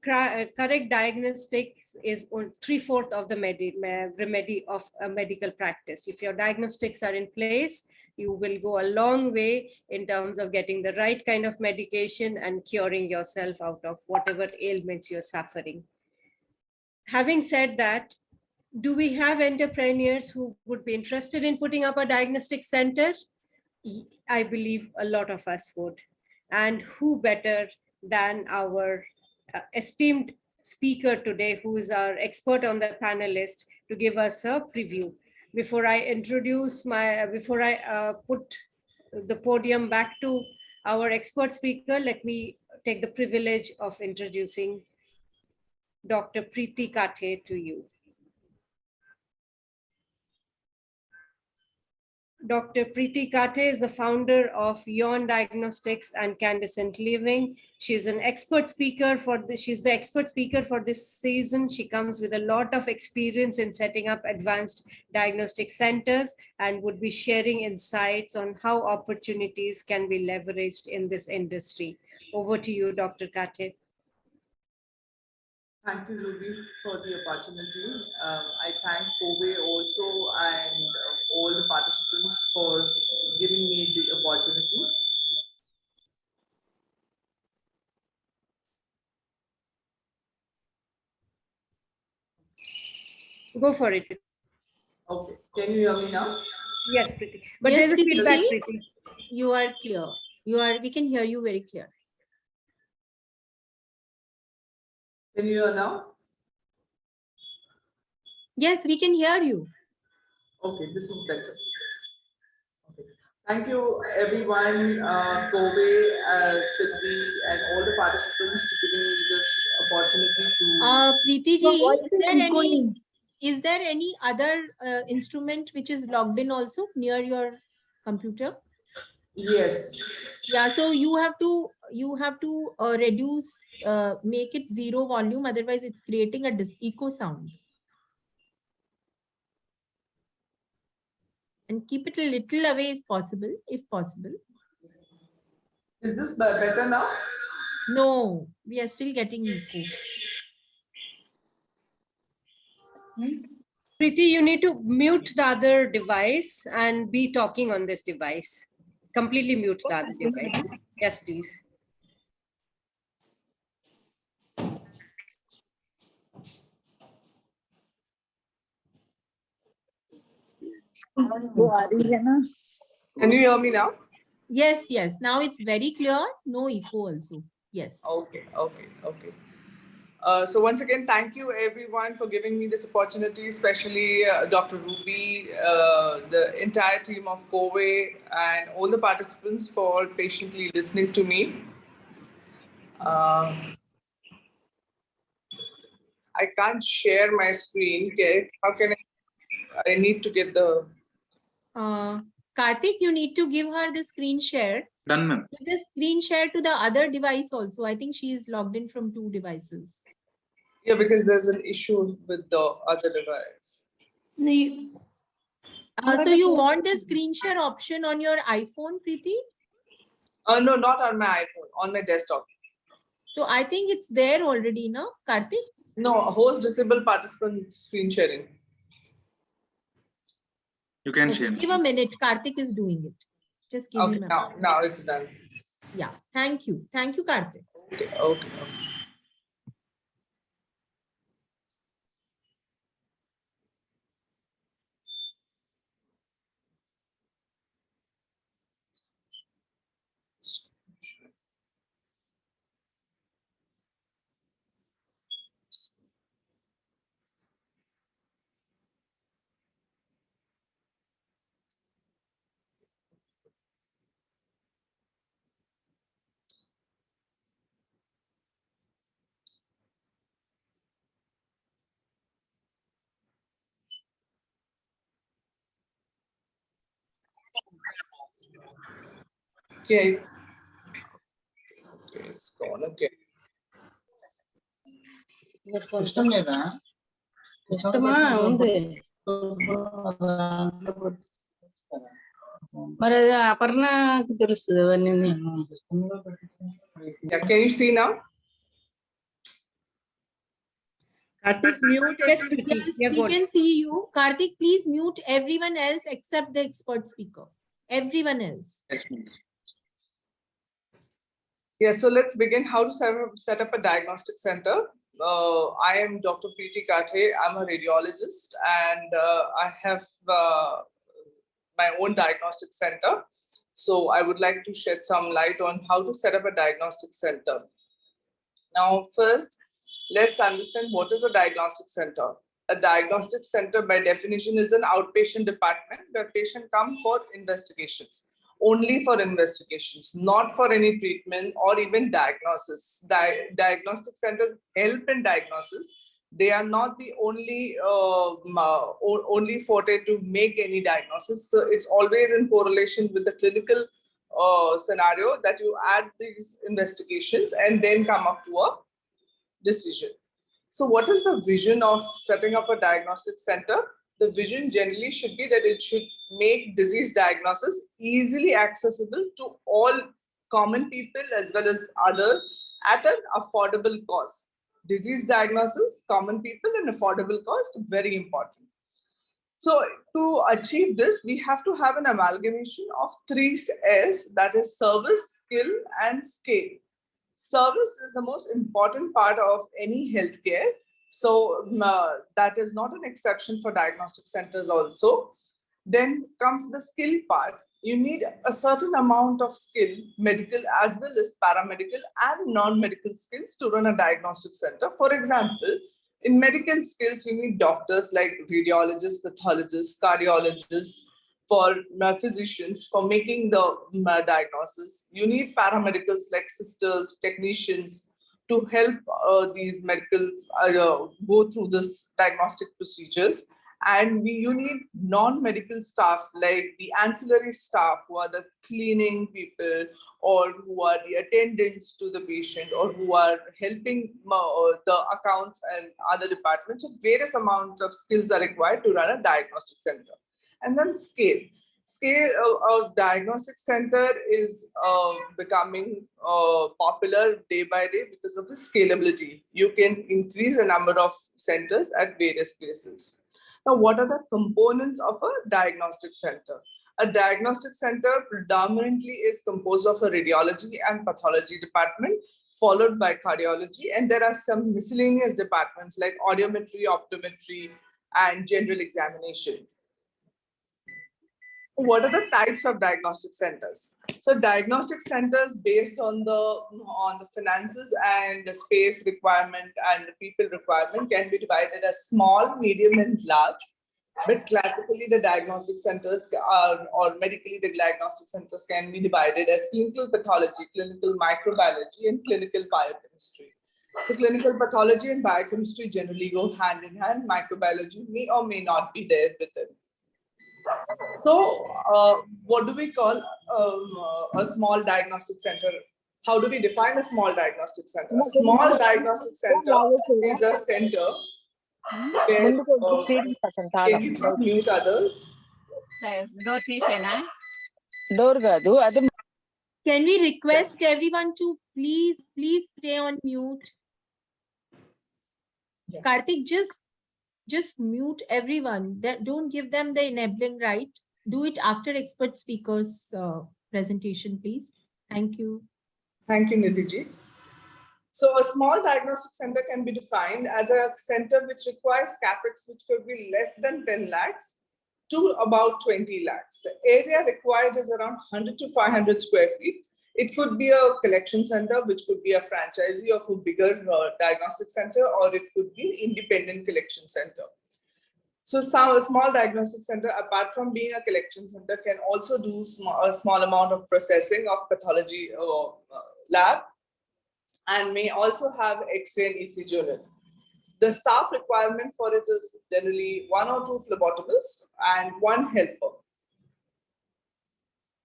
correct diagnostics is 3/4 of the remedy of a medical practice. If your diagnostics are in place, you will go a long way in terms of getting the right kind of medication and curing yourself out of whatever ailments you're suffering. Having said that, do we have entrepreneurs who would be interested in putting up a diagnostic center? I believe a lot of us would. And who better than our esteemed speaker today, who is our expert on the panelist, to give us a preview. Before I put the podium back to our expert speaker, let me take the privilege of introducing Dr. Preeti Kathe to you. Dr. Preeti Kathe is the founder of Eon Diagnostics and Candescent Living. She's an expert speaker she's the expert speaker for this season. She comes with a lot of experience in setting up advanced diagnostic centers and would be sharing insights on how opportunities can be leveraged in this industry. Over to you, Dr. Kathe. Thank you, Ruby, for the opportunity. I thank COWE also and all the participants for giving me the opportunity. Go for it. Okay, can you hear me now? Yes, Preeti. But Yes, there's a feedback, Preeti. You are clear. We can hear you very clear. Can you hear now? Yes, we can hear you. Okay, this is better. Okay. Thank you, everyone, COWE, SIDBI, and all the participants to giving me this opportunity to. Preeti ji, is there any other instrument which is logged in also near your computer? Yes. Yeah, so you have to reduce, make it 0 volume, otherwise it's creating a echo sound. And keep it a little away if possible, Is this better now? No, we are still getting echo. Preeti, you need to mute the other device and be talking on this device. Completely mute the other device. Yes, please. Can you hear me now? Yes, yes. Now it's very clear. No echo also. Yes. Okay. So once again, thank you everyone for giving me this opportunity, especially Dr. Ruby, the entire team of COWE, and all the participants for patiently listening to me. I can't share my screen. How can I need to get the... Karthik, you need to give her the screen share. Done, ma'am. Give the screen share to the other device also. I think she is logged in from 2 devices. Yeah, because there's an issue with the other device. So you want the screen share option on your iPhone, Preeti? No, not on my iPhone, on my desktop. So I think it's there already, no, Karthik? No, host disable participant screen sharing. You can Okay, share. give a minute. Karthik is doing it. Just give Okay, him a now it's done. Yeah, thank you. Thank you, Karthik. Okay. Okay. Okay, it's gone. Okay. మరి అపర్ణకు తెలుస్తుంది అవన్నీ. Yeah, can you see now? Karthik, mute. Yes, we can see you. Karthik, please mute everyone else except the expert speaker. Everyone else. Yeah, so let's begin. How to set up a diagnostic center. I am Dr. Preeti Kathe. I'm a radiologist and I have my own diagnostic center. So I would like to shed some light on how to set up a diagnostic center. Now, first, let's understand what is a diagnostic center. A diagnostic center, by definition, is an outpatient department where patients come for investigations. Only for investigations, not for any treatment or even diagnosis. Diagnostic centers help in diagnosis. They are not the only forte to make any diagnosis. So it's always in correlation with the clinical scenario that you add these investigations and then come up to a decision. So what is the vision of setting up a diagnostic center? The vision generally should be that it should make disease diagnosis easily accessible to all common people as well as others at an affordable cost. Disease diagnosis, common people, and affordable cost, very important. So to achieve this, we have to have an amalgamation of 3 S, that is service, skill, and scale. Service is the most important part of any healthcare. So that is not an exception for diagnostic centers also. Then comes the skill part. You need a certain amount of skill, medical as well as paramedical and non-medical skills to run a diagnostic center. For example, in medical skills, you need doctors like radiologists, pathologists, cardiologists, for physicians for making the diagnosis. You need paramedicals like sisters, technicians to help these medicals go through this diagnostic procedures. And you need non-medical staff like the ancillary staff who are the cleaning people or who are the attendants to the patient or who are helping the accounts and other departments. So various amounts of skills are required to run a diagnostic center. And then scale. Scale of diagnostic center is becoming popular day by day because of its scalability. You can increase the number of centers at various places. Now, what are the components of a diagnostic center? A diagnostic center predominantly is composed of a radiology and pathology department, followed by cardiology, and there are some miscellaneous departments like audiometry, optometry, and general examination. What are the types of diagnostic centers? So diagnostic centers, based on the finances and the space requirement and the people requirement, can be divided as small, medium, and large. But classically, the diagnostic centers or medically, the diagnostic centers can be divided as clinical pathology, clinical microbiology, and clinical biochemistry. So clinical pathology and biochemistry generally go hand in hand. Microbiology may or may not be there with it. So what do we call a small diagnostic center? How do we define a small diagnostic center? A small diagnostic center is a center where can you please mute others? Door కాదు అది Can we request everyone to please stay on mute? Yeah. Karthik, just mute everyone. Don't give them the enabling right. Do it after expert speakers presentation, please. Thank you. Thank you, Nidhi ji. So a small diagnostic center can be defined as a center which requires capex which could be less than 10 lakhs to about 20 lakhs. The area required is around 100 to 500 square feet. It could be a collection center, which could be a franchisee of a bigger diagnostic center, or it could be an independent collection center. So a small diagnostic center, apart from being a collection center, can also do a small amount of processing of pathology lab, and may also have X-ray and ECG unit. The staff requirement for it is generally 1 or 2 phlebotomists and 1 helper.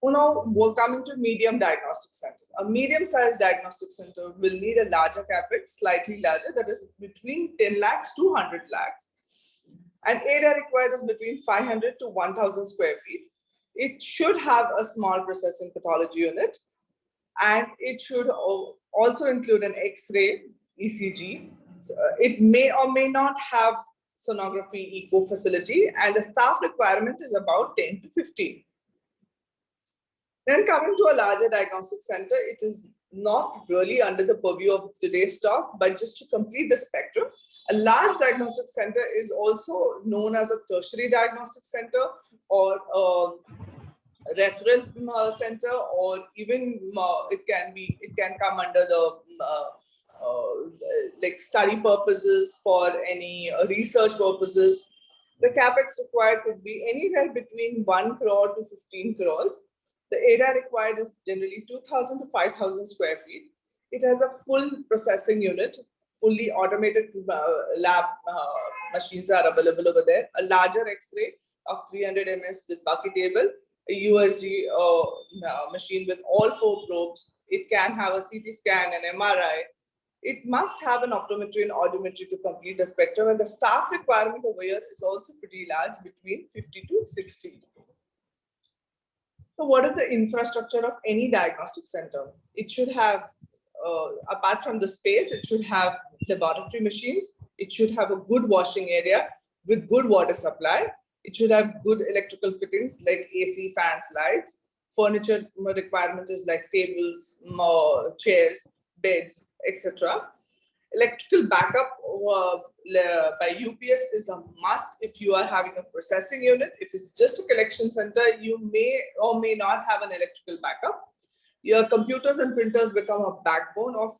Now, we're coming to medium diagnostic centers. A medium-sized diagnostic center will need a larger capex, slightly larger, that is between 10 lakhs to 100 lakhs. And area required is between 500 to 1,000 square feet. It should have a small processing pathology unit, and it should also include an X-ray, ECG. It may or may not have sonography echo facility, and the staff requirement is about 10 to 15. Then coming to a larger diagnostic center, it is not really under the purview of today's talk, but just to complete the spectrum, a large diagnostic center is also known as a tertiary diagnostic center, or a referral center, or even it can come under the like study purposes, for any research purposes. The capex required could be anywhere between 1 crore to 15 crores. The area required is generally 2,000 to 5,000 square feet. It has a full processing unit, fully automated lab machines are available over there, a larger X-ray of 300 ms with bucket table, a USG machine with all 4 probes. It can have a CT scan, an MRI. It must have an optometry and audiometry to complete the spectrum, and the staff requirement over here is also pretty large, between 50 to 60. So what is the infrastructure of any diagnostic center? It should have, apart from the space, it should have laboratory machines. It should have a good washing area with good water supply. It should have good electrical fittings like AC, fans, lights. Furniture requirement is like tables, chairs, beds, etc. Electrical backup by UPS is a must if you are having a processing unit. If it's just a collection center, you may or may not have an electrical backup. Your computers and printers become a backbone of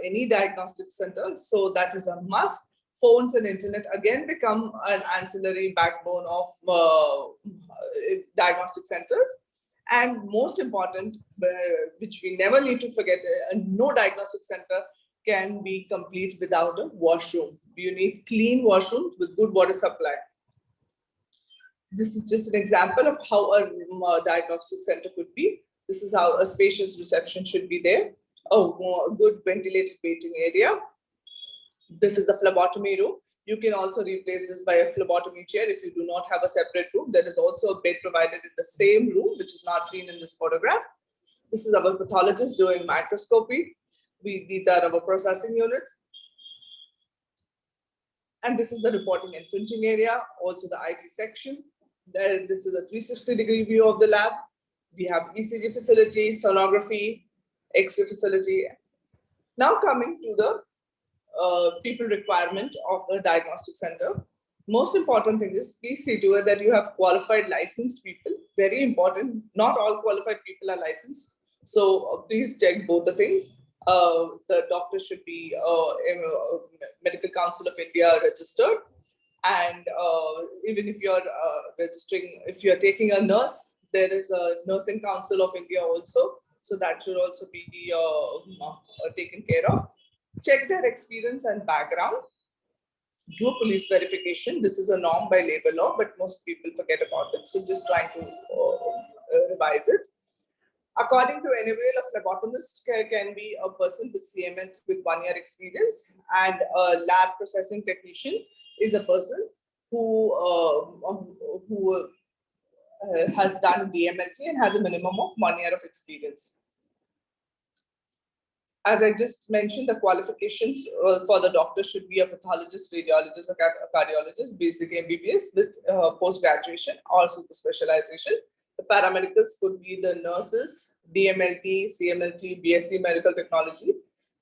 any diagnostic center, so that is a must. Phones and internet again become an ancillary backbone of diagnostic centers. And most important, which we never need to forget, no diagnostic center can be complete without a washroom. You need clean washrooms with good water supply. This is just an example of how a diagnostic center could be. This is how a spacious reception should be there. A good ventilated waiting area. This is the phlebotomy room. You can also replace this by a phlebotomy chair if you do not have a separate room. There is also a bed provided in the same room, which is not seen in this photograph. This is our pathologist doing microscopy. These are our processing units. And this is the reporting and printing area, also the IT section. This is a 360-degree view of the lab. We have ECG facility, sonography, X-ray facility. Now coming to the people requirement of a diagnostic center. Most important thing is, please see to it that you have qualified licensed people. Very important. Not all qualified people are licensed. So please check both the things. The doctor should be Medical Council of India registered, and even if you're registering, if you're taking a nurse, there is a Nursing Council of India also, so that should also be taken care of. Check their experience and background. Do a police verification. This is a norm by labor law, but most people forget about it, so just trying to revise it. According to NABL, a phlebotomist can be a person with CMT with 1 year experience, and a lab processing technician is a person who has done DMLT and has a minimum of 1 year of experience. As I just mentioned, the qualifications for the doctor should be a pathologist, radiologist, or cardiologist, basic MBBS with post-graduation or super specialization. The paramedicals could be the nurses, DMLT, CMLT, BSc Medical Technology.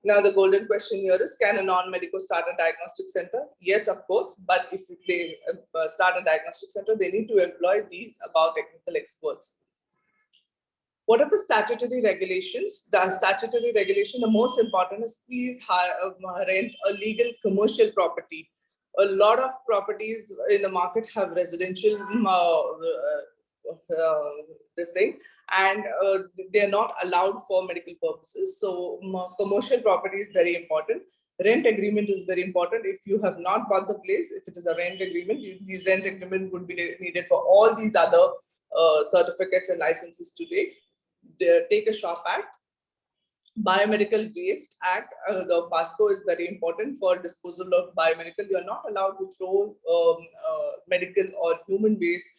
Now, the golden question here is, can a non-medical start a diagnostic center? Yes, of course, but if they start a diagnostic center, they need to employ these above technical experts. What are the statutory regulations? The statutory regulation, the most important is please rent a legal commercial property. A lot of properties in the market have residential this thing, and they're not allowed for medical purposes. So commercial property is very important. Rent agreement is very important. If you have not bought the place, if it is a rent agreement, these rent agreement would be needed for all these other certificates and licenses today. Take a shop act. Biomedical Waste Act, the PASCO is very important for disposal of biomedical. You are not allowed to throw medical or human waste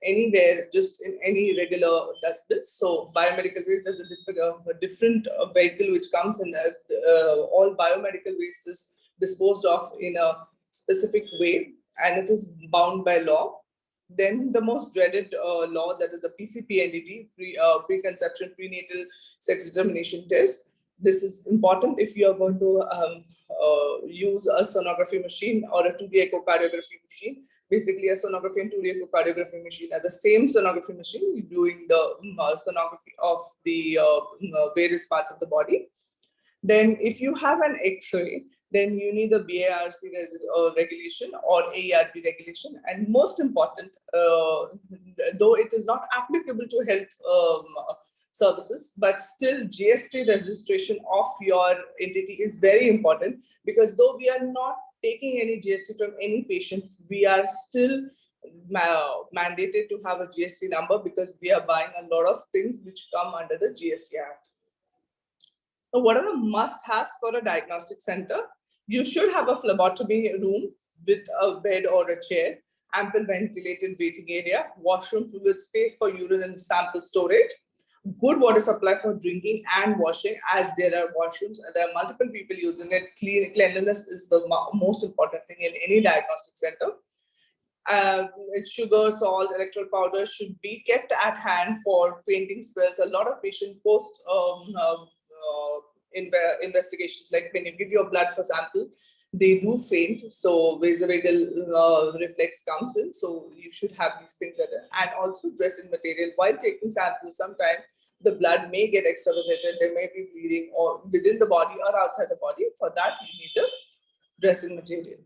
anywhere, just in any regular dustbins. So biomedical waste, there's a different vehicle which comes in. All biomedical waste is disposed of in a specific way, and it is bound by law. Then the most dreaded law, that is the PCP-NDT, preconception prenatal sex determination test. This is important if you are going to use a sonography machine or a 2D echocardiography machine. Basically, a sonography and 2D echocardiography machine are the same sonography machine doing the sonography of the various parts of the body. Then if you have an X-ray, then you need a BARC regulation or AERB regulation. And most important, though it is not applicable to health services, but still GST registration of your entity is very important, because though we are not taking any GST from any patient, we are still mandated to have a GST number, because we are buying a lot of things which come under the GST Act. So what are the must-haves for a diagnostic center? You should have a phlebotomy room with a bed or a chair, ample ventilated waiting area, washroom with space for urine and sample storage, good water supply for drinking and washing, as there are washrooms and there are multiple people using it. Cleanliness is the most important thing in any diagnostic center. Sugar, salt, electrolyte powder should be kept at hand for fainting spells. A lot of patients post investigations, like when you give your blood for sample, they do faint. So vasovagal reflex comes in. So you should have these things there. And also dressing material. While taking samples, sometimes the blood may get extravasated. There may be bleeding or within the body or outside the body. For that, you need the dressing material.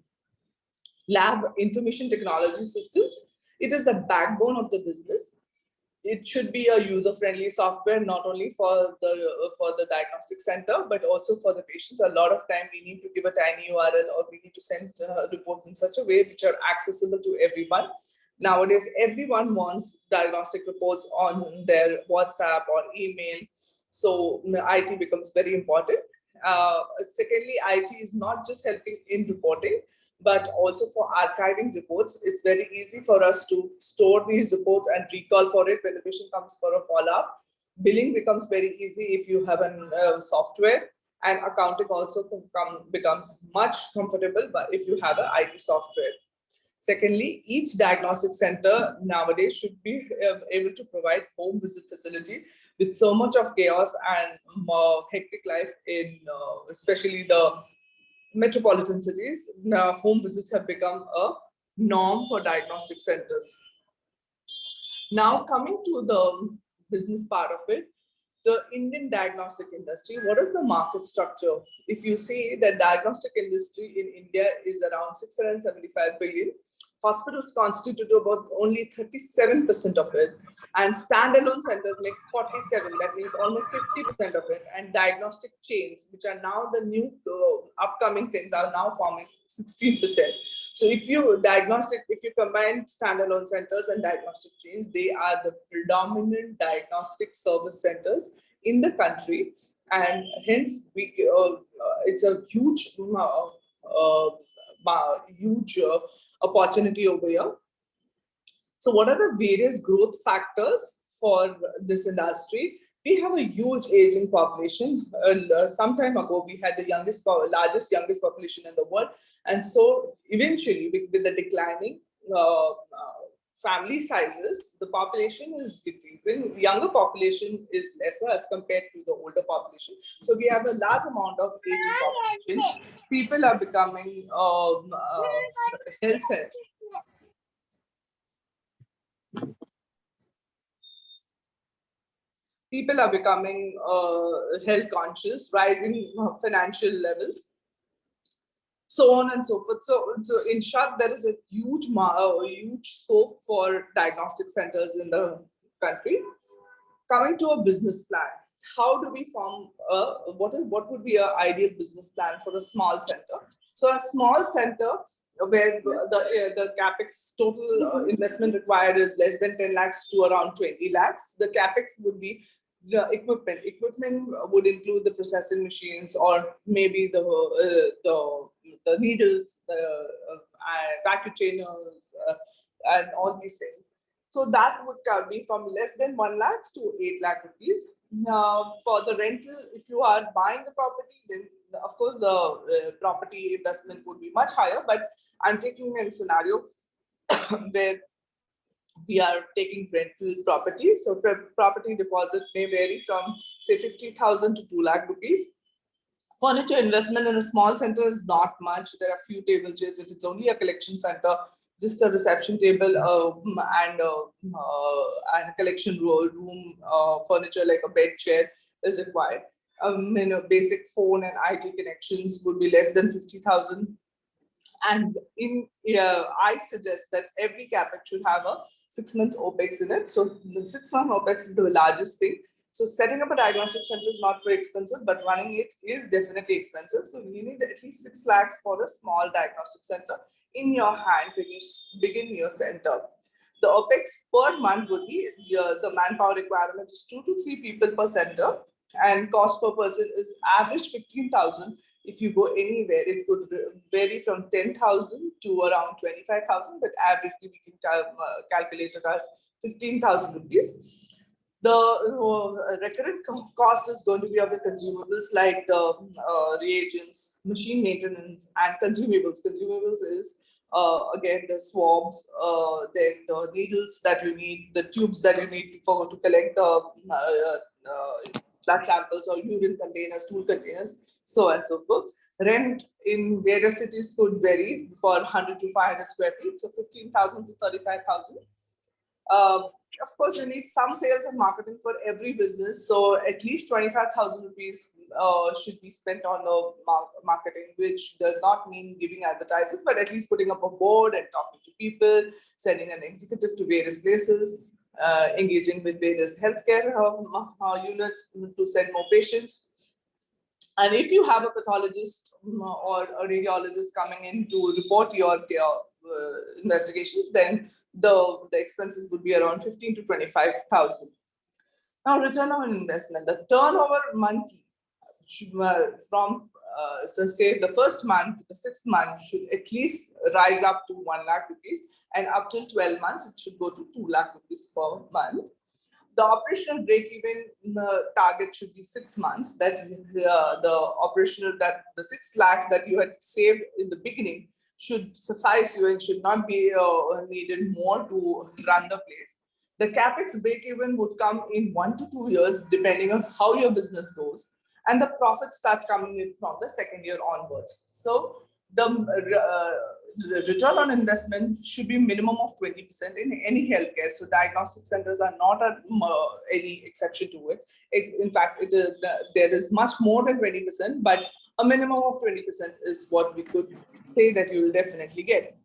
Lab information technology systems. It is the backbone of the business. It should be a user-friendly software, not only for the diagnostic center, but also for the patients. A lot of time we need to give a tiny URL, or we need to send reports in such a way which are accessible to everyone. Nowadays, everyone wants diagnostic reports on their WhatsApp or email. So IT becomes very important. Secondly, IT is not just helping in reporting, but also for archiving reports. It's very easy for us to store these reports and recall for it when the patient comes for a follow-up. Billing becomes very easy if you have a software, and accounting also becomes much comfortable if you have an IT software. Secondly, each diagnostic center nowadays should be able to provide home visit facility. With so much of chaos and hectic life in especially the metropolitan cities, now home visits have become a norm for diagnostic centers. Now coming to the business part of it, the Indian diagnostic industry, what is the market structure? If you see the diagnostic industry in India is around 675 billion, hospitals constitute about only 37% of it, and standalone centers make 47, that means almost 50% of it, and diagnostic chains, which are now the new upcoming things, are now forming 16%. So if you combine standalone centers and diagnostic chains, they are the predominant diagnostic service centers in the country, and hence it's a huge opportunity over here. So what are the various growth factors for this industry? We have a huge aging population. Some time ago, we had the largest population in the world. And so eventually, with the declining family sizes, the population is decreasing. Younger population is lesser as compared to the older population. So we have a large amount of aging population. People are becoming health centered. People are becoming health conscious, rising financial levels, so on and so forth. So in short, there is a huge scope for diagnostic centers in the country. Coming to a business plan, how do we form what would be an ideal business plan for a small center? So a small center where the capex total investment required is less than 10 lakhs to around 20 lakhs. The capex would be the equipment. Equipment would include the processing machines, or maybe the needles, the vacuum trainers, and all these things. So that would be from less than 1 lakh to 8 lakh rupees. For the rental, if you are buying the property, then of course the property investment would be much higher. But I'm taking a scenario where we are taking rental properties. So property deposit may vary from say 50,000 to 2 lakh rupees. Furniture investment in a small center is not much. There are few table chairs. If it's only a collection center, just a reception table and a collection room furniture like a bed, chair is required. Basic phone and IT connections would be less than 50,000. And I suggest that every capex should have a 6 months OPEX in it. So the 6 month OPEX is the largest thing. So setting up a diagnostic center is not very expensive, but running it is definitely expensive. So you need at least 6 lakhs for a small diagnostic center in your hand when you begin your center. The OPEX per month would be the manpower requirement is 2 to 3 people per center, and cost per person is average 15,000. If you go anywhere, it could vary from 10,000 to around 25,000, but averagely we can calculate it as 15,000 rupees. The recurrent cost is going to be of the consumables like the reagents, machine maintenance, and consumables. Consumables is again the swabs, then the needles that you need, the tubes that you need to collect the blood samples or urine containers, stool containers, so on and so forth. Rent in various cities could vary for 100 to 500 square feet, so 15,000 to 35,000. Of course, you need some sales and marketing for every business, so at least 25,000 rupees should be spent on the marketing, which does not mean giving advertisers, but at least putting up a board and talking to people, sending an executive to various places, engaging with various healthcare units to send more patients. And if you have a pathologist or a radiologist coming in to report your investigations, then the expenses would be around 15 to 25,000. Now, return on investment. The turnover monthly should, from so say the first month to the 6th month should at least rise up to 1 lakh rupees, and up till 12 months it should go to 2 lakh rupees per month. The operational break-even target should be 6 months. That the 6 lakhs that you had saved in the beginning should suffice you and should not be needed more to run the place. The capex break-even would come in 1 to 2 years, depending on how your business goes, and the profit starts coming in from the 2nd year onwards. So the return on investment should be minimum of 20% in any healthcare. So diagnostic centers are not any exception to it. In fact, there is much more than 20%, but a minimum of 20% is what we could say that you will definitely get.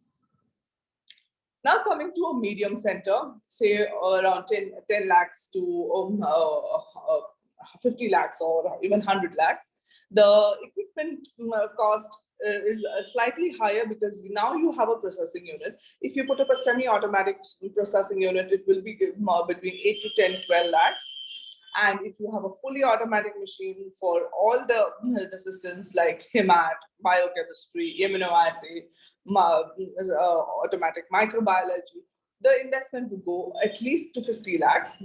Now coming to a medium center, say around 10 lakhs to 50 lakhs or even 100 lakhs, the equipment cost is slightly higher because now you have a processing unit. If you put up a semi-automatic processing unit, it will be between 8 to 10, 12 lakhs. And if you have a fully automatic machine for all the systems like HEMAT, biochemistry, immunoassay, automatic microbiology, the investment would go at least to 50 lakhs.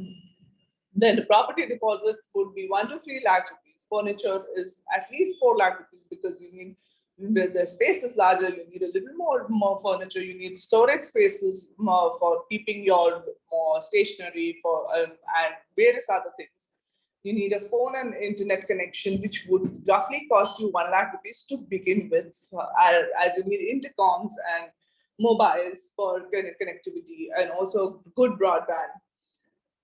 Then the property deposit would be 1 to 3 lakh rupees. Furniture is at least 4 lakh rupees because you need, the space is larger, you need a little more furniture, you need storage spaces more for keeping your more stationery for and various other things. You need a phone and internet connection, which would roughly cost you 1 lakh rupees to begin with, as you need intercoms and mobiles for connectivity and also good broadband.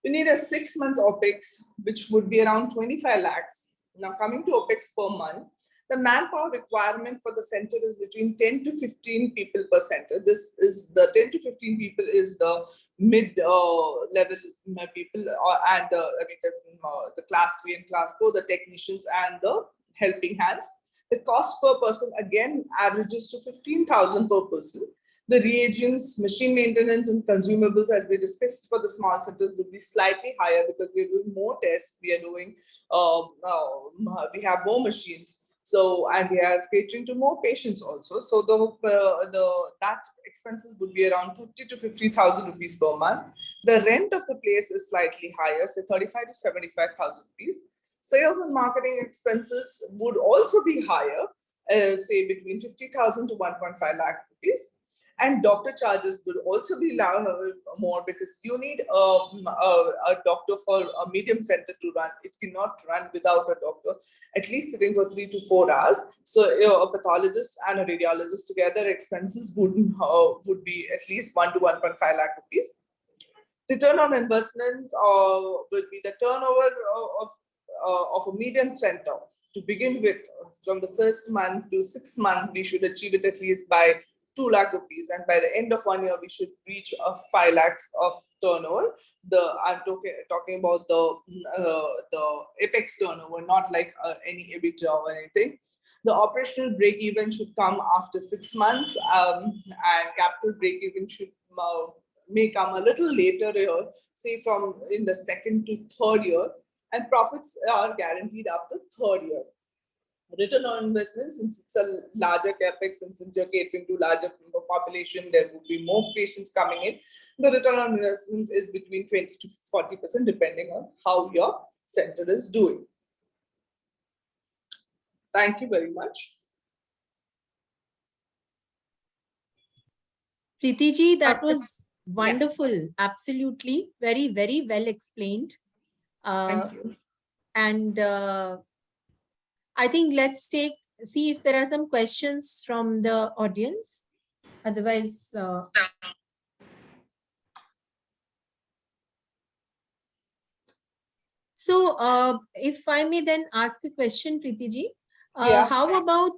You need a 6 months OPEX, which would be around 25 lakhs. Now coming to OPEX per month, the manpower requirement for the center is between 10 to 15 people per center. This is the 10 to 15 people is the mid-level people, and the class 3 and class 4, the technicians and the helping hands. The cost per person again averages to 15,000 per person. The reagents, machine maintenance, and consumables, as we discussed for the small centers, would be slightly higher because we're doing more tests. We are doing, we have more machines. So, and we are catering to more patients also. So that expenses would be around 30 to 50,000 rupees per month. The rent of the place is slightly higher, so 35 to 75,000 rupees. Sales and marketing expenses would also be higher, say between 50,000 to 1.5 lakh rupees. And doctor charges would also be more because you need a doctor for a medium center to run. It cannot run without a doctor, at least sitting for 3 to 4 hours. So a pathologist and a radiologist together, expenses would be at least 1 to 1.5 lakh rupees. Return on investment would be the turnover of a medium center. To begin with, from the first month to 6th month, we should achieve it at least by 2 lakh rupees, and by the end of 1 year, we should reach 5 lakhs of turnover. I'm talking about the apex turnover, not like any EBITDA or anything. The operational break-even should come after 6 months, and capital break-even should may come a little later here, say from in the 2nd to 3rd year, and profits are guaranteed after 3rd year. Return on investment, since it's a larger capex and since you're catering to larger population, there will be more patients coming in. The return on investment is between 20 to 40%, depending on how your center is doing. Thank you very much. Preeti ji, that was wonderful. Absolutely. Very, very well explained. Thank you. And I think let's see if there are some questions from the audience. Otherwise, so if I may then ask a question, Preeti ji, how about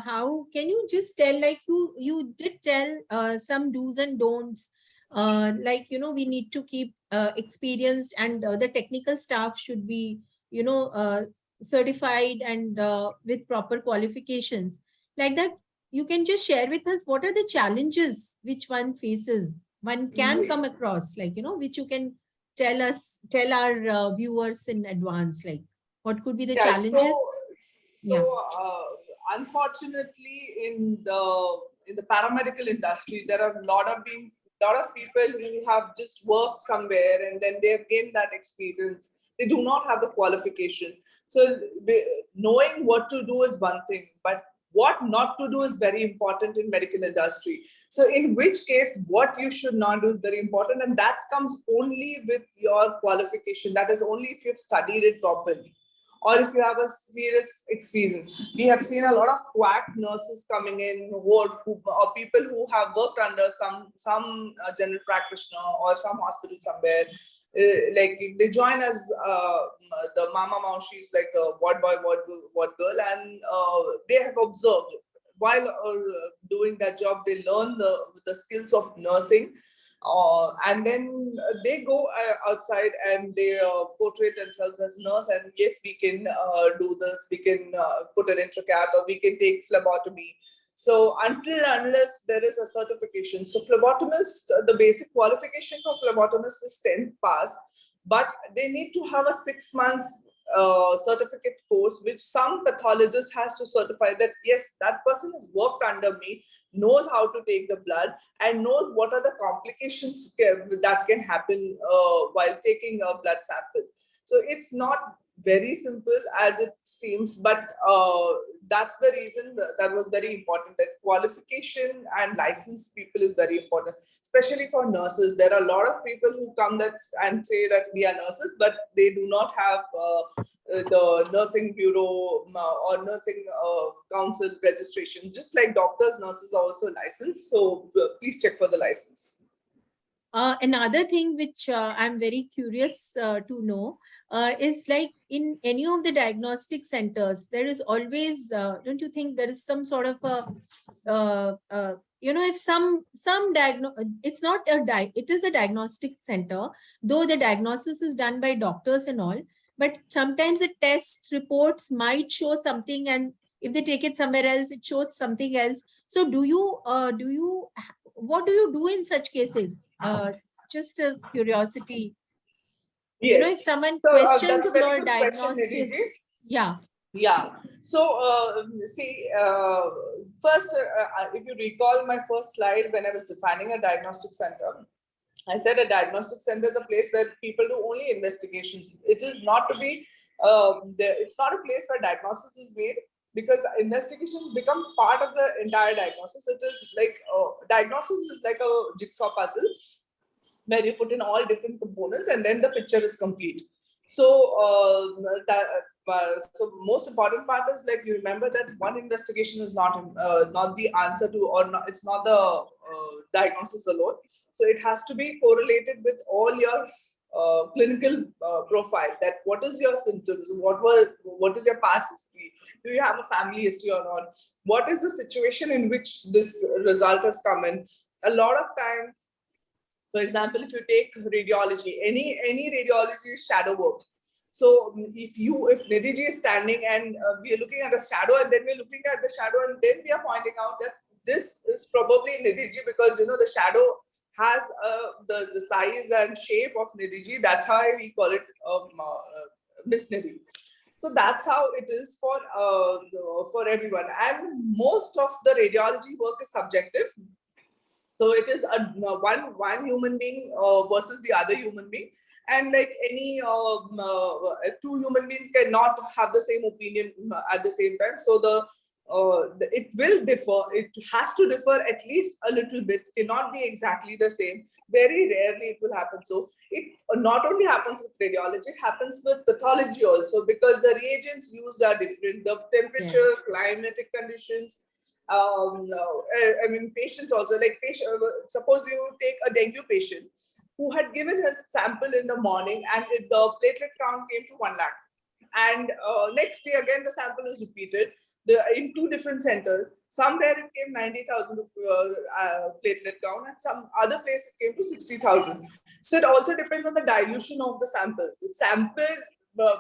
how can you just tell, like you did tell some do's and don'ts, like we need to keep experienced, and the technical staff should be certified and with proper qualifications, like that. You can just share with us what are the challenges which one faces, one can come across, like which you can tell our viewers in advance, like what could be the challenges. Unfortunately, in the paramedical industry, there are a lot of people who have just worked somewhere and then they have gained that experience. They do not have the qualification. So knowing what to do is one thing, but what not to do is very important in medical industry. So in which case, what you should not do is very important, and that comes only with your qualification. That is only if you've studied it properly, or if you have a serious experience. We have seen a lot of quack nurses coming in, or people who have worked under some general practitioner or some hospital somewhere. Like they join as the mama maushis, like what boy, what girl, and they have observed while doing that job, they learn the skills of nursing. And then they go outside and they portray themselves as nurse, and yes, we can do this, we can put an intracat, or we can take phlebotomy. So unless there is a certification, so phlebotomist, the basic qualification for phlebotomist is 10th pass, but they need to have a 6 months certificate course, which some pathologist has to certify that yes, that person has worked under me, knows how to take the blood, and knows what are the complications that can happen while taking a blood sample. So it's not very simple as it seems, but that's the reason that was very important, that qualification and licensed people is very important, especially for nurses. There are a lot of people who come and say that we are nurses, but they do not have the nursing bureau or nursing council registration. Just like doctors, nurses are also licensed. So please check for the license. Another thing which I'm very curious to know is like in any of the diagnostic centers, there is always, don't you think there is some sort of a, if some it's not it is a diagnostic center, though the diagnosis is done by doctors and all, but sometimes the test reports might show something, and if they take it somewhere else, it shows something else. So what do you do in such cases? Just a curiosity. Yes. If someone So, questions that's a very your good question, diagnosis. Nidhi ji. Yeah. Yeah. So, see, first, if you recall my first slide when I was defining a diagnostic center, I said a diagnostic center is a place where people do only investigations. It is not to be, it's not a place where diagnosis is made, because investigations become part of the entire diagnosis. It is like, diagnosis is like a jigsaw puzzle where you put in all different components and then the picture is complete. So, so most important part is, like, you remember that one investigation is not the answer to, or not, it's not the diagnosis alone. So it has to be correlated with all your clinical profile. That what is your symptoms? What is your past history? Do you have a family history or not? What is the situation in which this result has come in? A lot of time, for example, if you take radiology, any radiology is shadow work. So if Nidhi ji is standing and we are looking at the shadow, and then we're looking at the shadow, and then we are pointing out that this is probably Nidhi ji, because the shadow has the size and shape of Nidhi ji. That's how we call it Miss Nidhi. So that's how it is for everyone. And most of the radiology work is subjective. So it is one human being versus the other human being, and like any two human beings cannot have the same opinion at the same time. So it will differ. It has to differ at least a little bit. Cannot be exactly the same. Very rarely it will happen. So it not only happens with radiology, it happens with pathology also, because the reagents used are different. The temperature, climatic conditions. I mean, patients also, like suppose you take a dengue patient who had given his sample in the morning and the platelet count came to 1 lakh. And next day again, the sample is repeated in two different centers. Somewhere it came 90,000 platelet count, and some other place it came to 60,000. So it also depends on the dilution of the sample.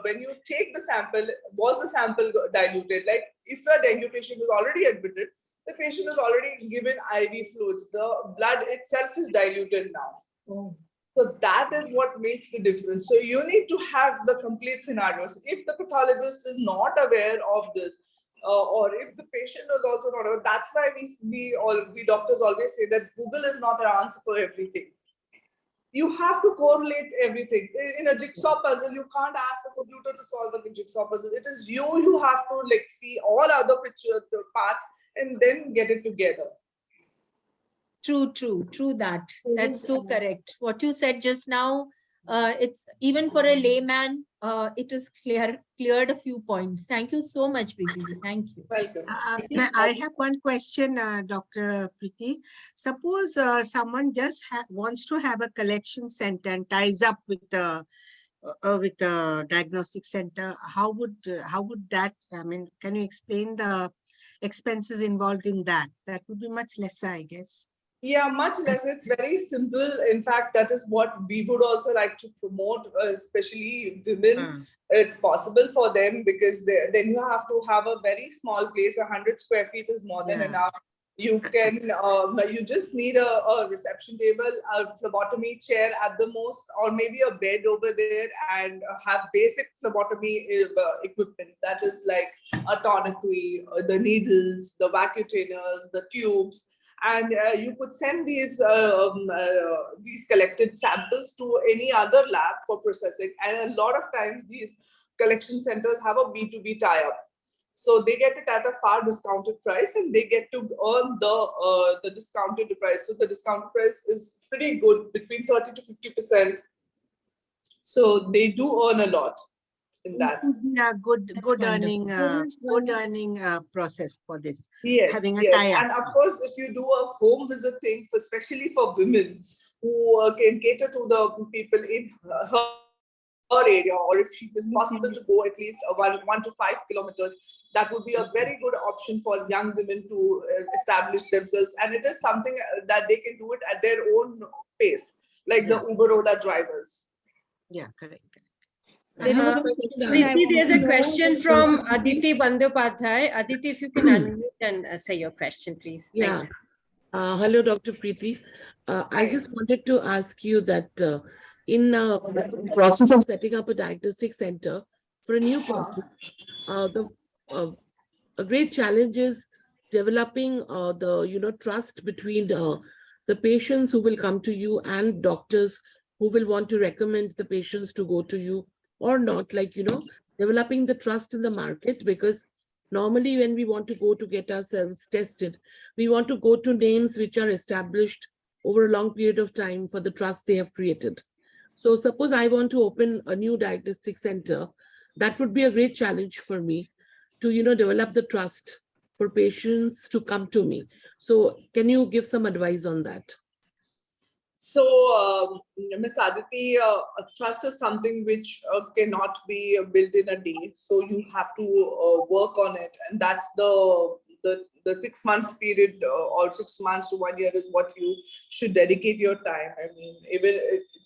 When you take the sample, was the sample diluted? Like if a dengue patient is already admitted, the patient is already given IV fluids. The blood itself is diluted now. Oh. So that is what makes the difference. So you need to have the complete scenarios. If the pathologist is not aware of this, or if the patient is also not aware, that's why we doctors always say that Google is not an answer for everything. You have to correlate everything. In a jigsaw puzzle, you can't ask the computer to solve a jigsaw puzzle. It is you have to like see all other parts and then get it together. True that. That's so correct. What you said just now, it's even for a layman, it is cleared a few points. Thank you so much, Preeti. Thank you. Welcome. I have one question, Dr. Preeti. Suppose someone just wants to have a collection center and ties up with the diagnostic center. How would that? I mean, can you explain the expenses involved in that? That would be much lesser, I guess. Yeah, much less. It's very simple. In fact, that is what we would also like to promote, especially women. It's possible for them because then you have to have a very small place. 100 square feet is more than enough. You can, you just need a reception table, a phlebotomy chair at the most, or maybe a bed over there, and have basic phlebotomy equipment. That is like a tourniquet, the needles, the vacuum trainers, the tubes. and you could send these collected samples to any other lab for processing. And a lot of times these collection centers have a B2B tie-up. So they get it at a far discounted price, and they get to earn the discounted price. So the discounted price is pretty good, between 30 to 50%. So they do earn a lot in that. Yeah, good earning process for this. Yes, having a yes. tie-up. And of course, if you do a home visit thing, especially for women who can cater to the people in her area, or if she is possible to go at least 1 to 5 kilometers, that would be a very good option for young women to establish themselves. And it is something that they can do it at their own pace, like the Uber Ola drivers. Yeah, correct. Preeti, there's a question from Aditi Bandyopadhyay. Aditi, if you can unmute and say your question, please. Yeah. Hello, Dr. Preeti. I just wanted to ask you that in the process of setting up a diagnostic center for a new person, a great challenge is developing the trust between the patients who will come to you and doctors who will want to recommend the patients to go to you or not, like, developing the trust in the market, because normally when we want to go to get ourselves tested, we want to go to names which are established over a long period of time for the trust they have created. So suppose I want to open a new diagnostic center, that would be a great challenge for me to, develop the trust for patients to come to me. So can you give some advice on that? So, Ms. Aditi, trust is something which cannot be built in a day. So you have to work on it, and that's the 6 months period, or 6 months to 1 year is what you should dedicate your time. I mean, even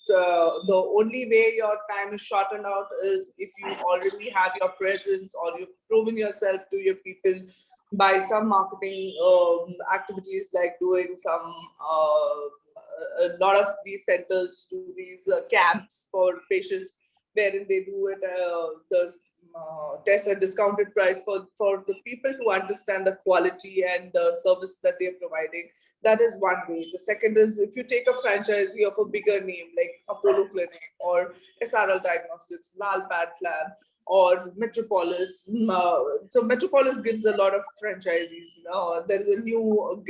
the only way your time is shortened out is if you already have your presence, or you've proven yourself to your people by some marketing activities, like doing some a lot of these centers do these camps for patients, wherein they do it the test at discounted price for the people to understand the quality and the service that they're providing. That is one way. The second is, if you take a franchisee of a bigger name like Apollo Clinic or SRL Diagnostics, Lal Path Lab, or Metropolis. So Metropolis gives a lot of franchisees. There is a new,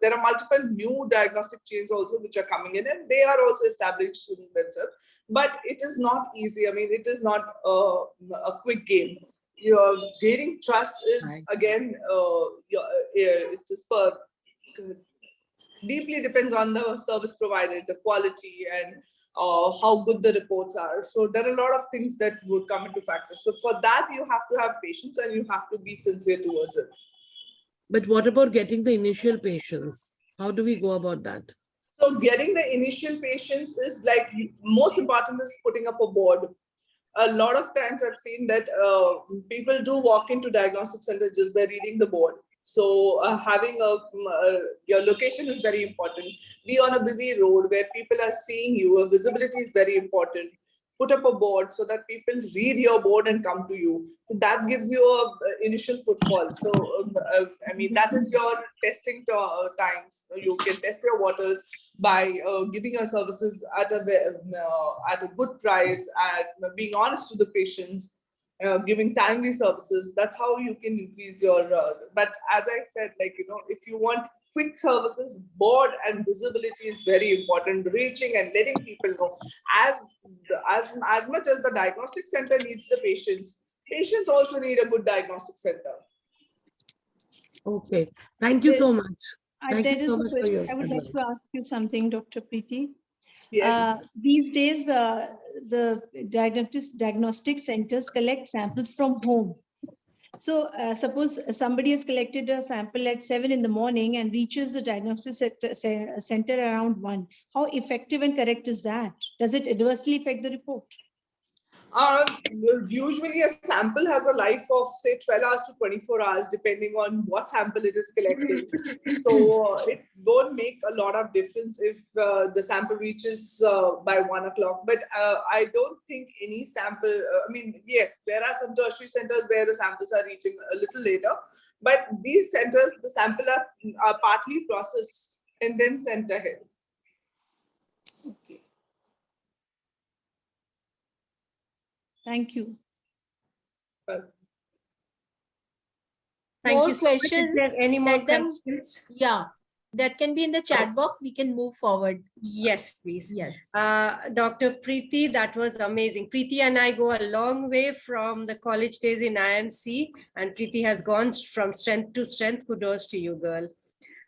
there are multiple new diagnostic chains also which are coming in, and they are also established in themselves. But it is not easy. I mean, it is not a quick game. Your gaining trust is again, it is deeply depends on the service provided, the quality, and how good the reports are. So there are a lot of things that would come into factor. So for that, you have to have patience and you have to be sincere towards it. But what about getting the initial patients? How do we go about that? So getting the initial patients is like, most important is putting up a board. A lot of times I've seen that people do walk into diagnostic centers just by reading the board. So having your location is very important. Be on a busy road where people are seeing you. Visibility is very important. Put up a board so that people read your board and come to you. So that gives you an initial footfall. So, I mean, that is your testing times. You can test your waters by giving your services at a good price, at being honest to the patients, giving timely services. That's how you can increase your, but as I said, like, if you want quick services, board and visibility is very important. Reaching and letting people know, as much as the diagnostic center needs the patients also need a good diagnostic center. Okay, thank you so much. Thank There you is so a much for question. your I would like to ask you something, Dr. Preeti. Yes. These days, the diagnostic centers collect samples from home. So suppose somebody has collected a sample at 7 in the morning and reaches the diagnostic center around 1. How effective and correct is that? Does it adversely affect the report? Usually a sample has a life of say 12 hours to 24 hours, depending on what sample it is collecting. So it won't make a lot of difference if the sample reaches by 1 o'clock. But I don't think any sample, I mean, yes, there are some tertiary centers where the samples are reaching a little later, but these centers, the sample are partly processed and then sent ahead. Okay. Thank you. Well, Thank More you so much. Is there questions? any more Let them- questions? Yeah, that can be in the chat box. We can move forward. Yes, please. Yes. Dr. Preeti, that was amazing. Preeti and I go a long way from the college days in IMC, and Preeti has gone from strength to strength. Kudos to you, girl.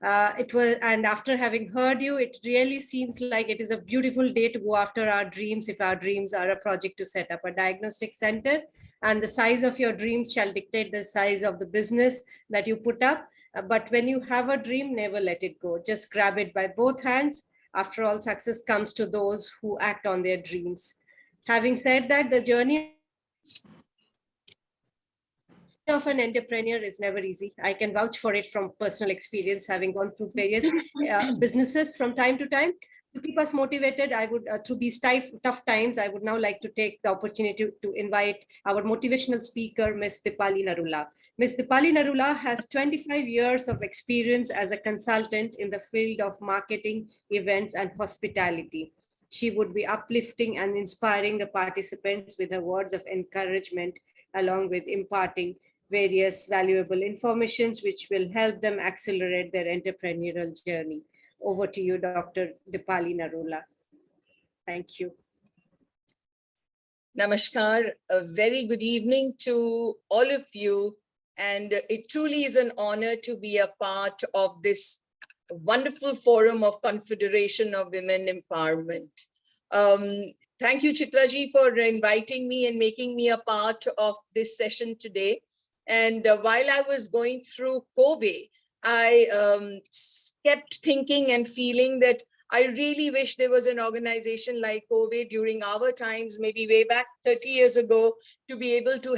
And after having heard you, it really seems like it is a beautiful day to go after our dreams, if our dreams are a project to set up a diagnostic center, and the size of your dreams shall dictate the size of the business that you put up. But when you have a dream, never let it go. Just grab it by both hands. After all, success comes to those who act on their dreams. Having said that, the journey of an entrepreneur is never easy. I can vouch for it from personal experience, having gone through various businesses from time to time. To keep us motivated, I would, through these tough times, I would now like to take the opportunity to invite our motivational speaker, Ms. Dipali Narula. Ms. Dipali Narula has 25 years of experience as a consultant in the field of marketing, events, and hospitality. She would be uplifting and inspiring the participants with her words of encouragement, along with imparting various valuable informations which will help them accelerate their entrepreneurial journey. Over to you, Dr. Dipali Narula. Thank you. Namaskar. A very good evening to all of you. And it truly is an honor to be a part of this wonderful forum of Confederation of Women Empowerment. Thank you, Chitra ji, for inviting me and making me a part of this session today. And while I was going through COWE, I kept thinking and feeling that I really wish there was an organization like COWE during our times, maybe way back 30 years ago, to be able to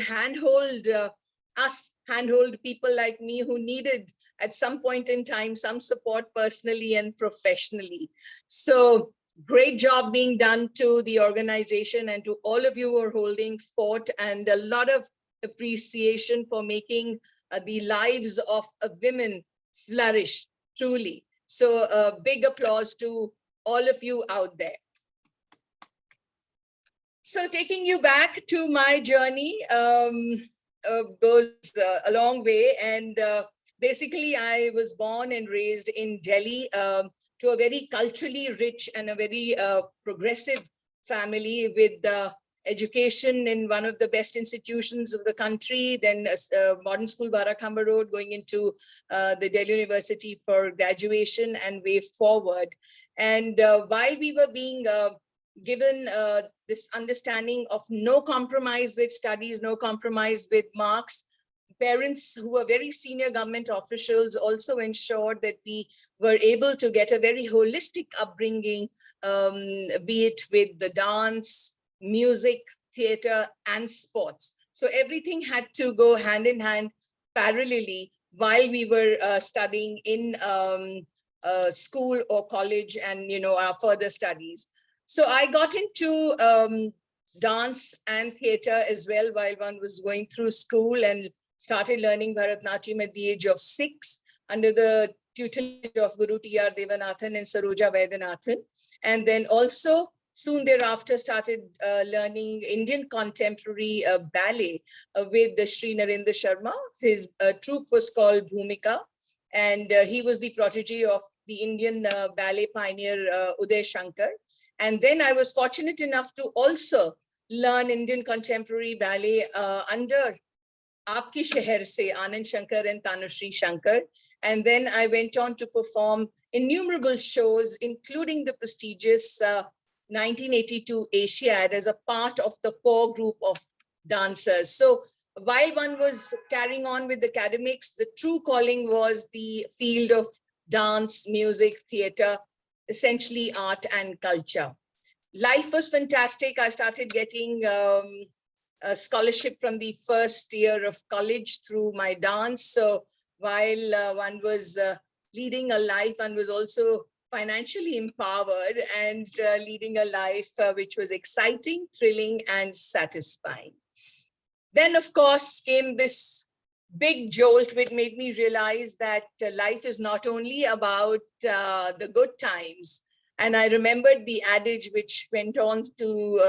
handhold people like me who needed at some point in time some support personally and professionally. So great job being done to the organization and to all of you who are holding fort, and a lot of appreciation for making the lives of women flourish, truly. So a big applause to all of you out there. So taking you back to my journey goes a long way. And basically, I was born and raised in Delhi to a very culturally rich and a very progressive family with education in one of the best institutions of the country, then modern school, Barakhamba Road, going into the Delhi University for graduation and way forward. And while we were being given this understanding of no compromise with studies, no compromise with marks, parents who were very senior government officials also ensured that we were able to get a very holistic upbringing, be it with the dance, music, theater, and sports. So everything had to go hand in hand parallelly while we were studying in school or college and, you know, our further studies. So I got into dance and theater as well while one was going through school, and started learning Bharatnatyam at the age of 6 under the tutelage of Guru T.R. Devanathan and Saroja Vaidyanathan. And then also soon thereafter started learning Indian contemporary ballet with Shri Narendra Sharma. His troupe was called Bhumika, and he was the protege of the Indian ballet pioneer Uday Shankar. And then I was fortunate enough to also learn Indian contemporary ballet under Aapki Sheher Se, Anand Shankar and Tanushree Shankar. And then I went on to perform innumerable shows, including the prestigious 1982 Asiad as a part of the core group of dancers. So while one was carrying on with academics, the true calling was the field of dance, music, theater, essentially art and culture. Life was fantastic. I started getting a scholarship from the first year of college through my dance. So while one was leading a life, one was also financially empowered and leading a life which was exciting, thrilling, and satisfying. Then, of course, came this big jolt which made me realize that life is not only about the good times. And I remembered the adage which went on to,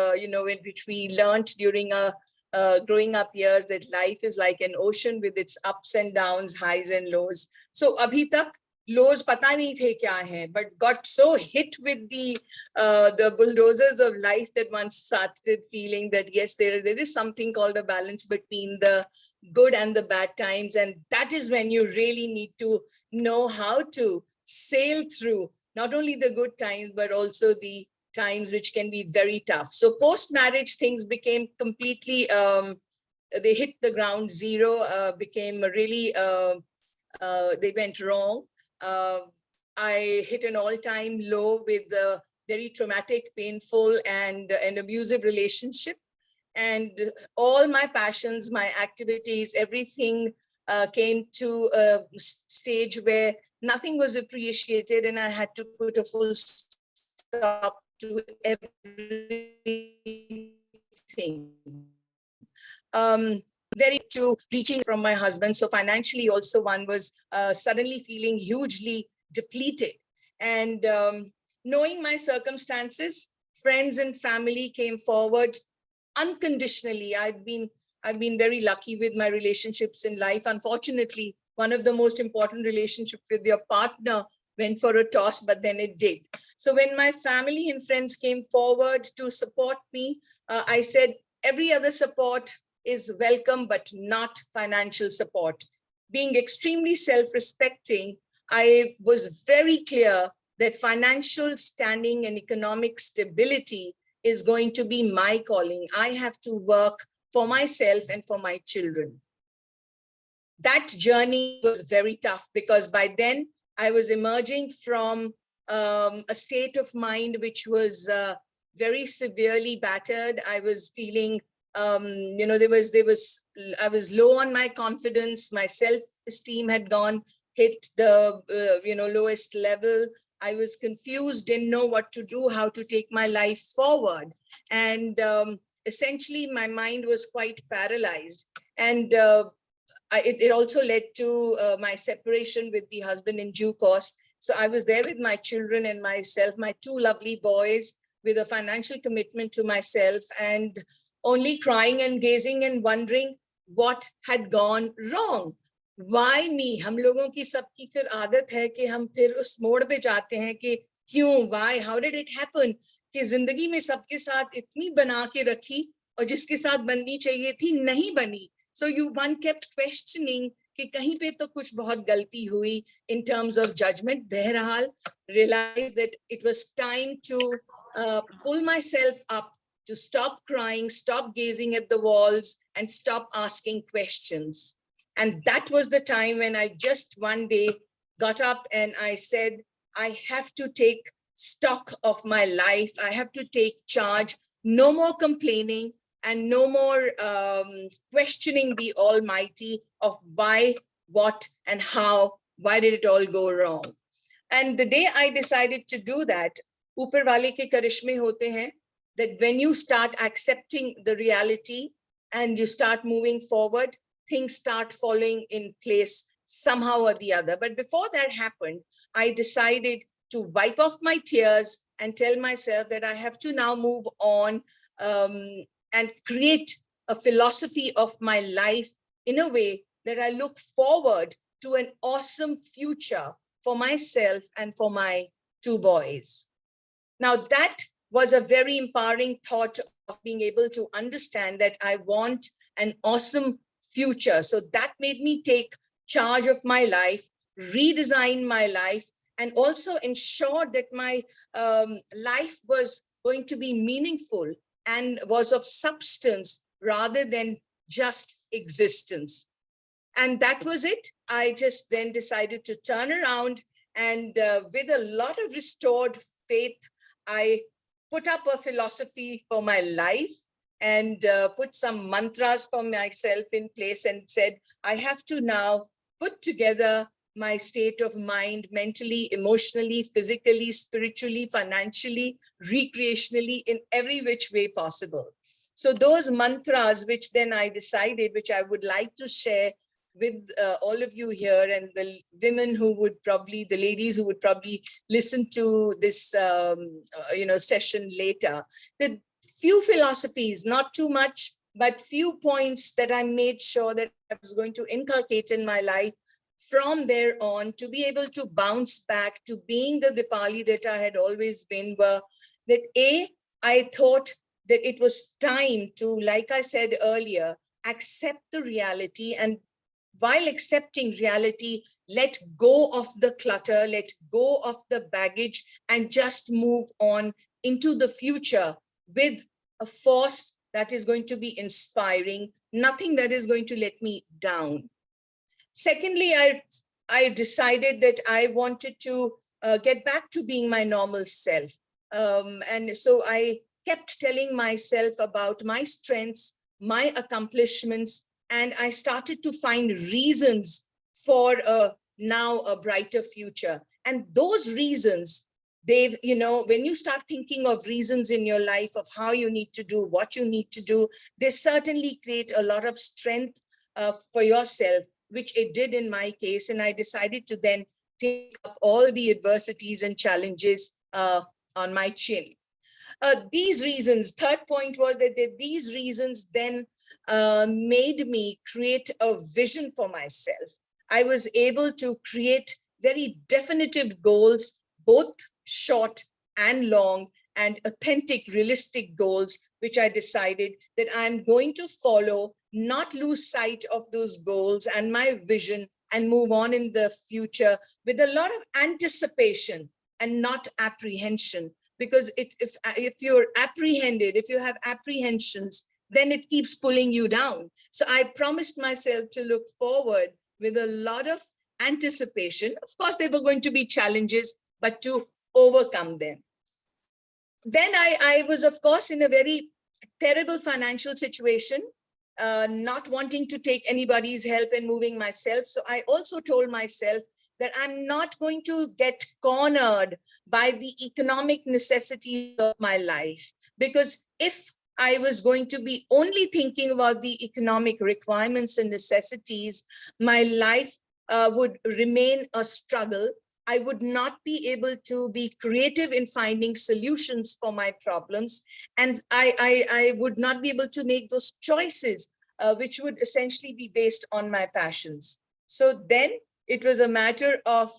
which we learned during growing up years, that life is like an ocean with its ups and downs, highs and lows. So abhi tak lows pata nahi the kya hai, but got so hit with the bulldozers of life that one started feeling that yes, there is something called a balance between the good and the bad times. And that is when you really need to know how to sail through not only the good times, but also the times which can be very tough. So post-marriage things became completely, they hit the ground zero, became really, they went wrong. I hit an all-time low with a very traumatic, painful, and an abusive relationship. And all my passions, my activities, everything came to a stage where nothing was appreciated, and I had to put a full stop to everything. Very to reaching from my husband. So financially also one was suddenly feeling hugely depleted. And knowing my circumstances, friends and family came forward unconditionally. I've been very lucky with my relationships in life. Unfortunately, one of the most important relationships with your partner went for a toss, but then it did. So when my family and friends came forward to support me, I said every other support is welcome, but not financial support. Being extremely self-respecting, I was very clear that financial standing and economic stability is going to be my calling. I have to work for myself and for my children. That journey was very tough because by then I was emerging from a state of mind which was very severely battered. I was feeling, I was low on my confidence. My self-esteem had hit the lowest level. I was confused, didn't know what to do, how to take my life forward. And essentially my mind was quite paralyzed. And it also led to my separation with the husband in due course. So I was there with my children and myself, my two lovely boys, with a financial commitment to myself, and only crying and gazing and wondering what had gone wrong. Why me? हम लोगों की सबकी फिर आदत है कि हम फिर उस मोड़ पे जाते हैं कि क्यों, why, how did it happen? कि जिंदगी में सबके साथ इतनी बना के रखी और जिसके साथ बननी चाहिए थी नहीं बनी. So one kept questioning कि कहीं पे तो कुछ बहुत गलती हुई in terms of judgment. बहरहाल realized that it was time to pull myself up, to stop crying, stop gazing at the walls, and stop asking questions. And that was the time when I just one day got up and I said, I have to take stock of my life. I have to take charge. No more complaining and no more questioning the Almighty of why, what, and how, why did it all go wrong? And the day I decided to do that, ऊपर वाले के करिश्मे होते हैं, that when you start accepting the reality and you start moving forward, things start falling in place somehow or the other. But before that happened, I decided to wipe off my tears and tell myself that I have to now move on and create a philosophy of my life in a way that I look forward to an awesome future for myself and for my two boys. Now that was a very empowering thought of being able to understand that I want an awesome future. So that made me take charge of my life, redesign my life, and also ensure that my life was going to be meaningful and was of substance rather than just existence. And that was it. I just then decided to turn around, and with a lot of restored faith, I put up a philosophy for my life. and put some mantras for myself in place and said, I have to now put together my state of mind mentally, emotionally, physically, spiritually, financially, recreationally, in every which way possible. So those mantras, which then I decided, which I would like to share with all of you here, and the women who would probably, the ladies who would probably listen to this session later, the few philosophies, not too much, but few points that I made sure that I was going to inculcate in my life from there on, to be able to bounce back to being the Dipali that I had always been, were that I thought that it was time to, like I said earlier, accept the reality, and while accepting reality, let go of the clutter, let go of the baggage, and just move on into the future with a force that is going to be inspiring, nothing that is going to let me down. Secondly, I decided that I wanted to get back to being my normal self. And so I kept telling myself about my strengths, my accomplishments, and I started to find reasons for now a brighter future. And those reasons, when you start thinking of reasons in your life of how you need to do, what you need to do, they certainly create a lot of strength for yourself, which it did in my case. And I decided to then take up all the adversities and challenges on my chin. These reasons, third point was that these reasons then made me create a vision for myself. I was able to create very definitive goals, both short and long, and authentic, realistic goals, which I decided that I'm going to follow, not lose sight of those goals and my vision, and move on in the future with a lot of anticipation and not apprehension. Because if you're apprehended, if you have apprehensions, then it keeps pulling you down. So I promised myself to look forward with a lot of anticipation. Of course, there were going to be challenges, but to overcome them. Then I was, of course, in a very terrible financial situation, not wanting to take anybody's help and moving myself. So I also told myself that I'm not going to get cornered by the economic necessities of my life. Because if I was going to be only thinking about the economic requirements and necessities, my life would remain a struggle. I would not be able to be creative in finding solutions for my problems. And I would not be able to make those choices, which would essentially be based on my passions. So then it was a matter of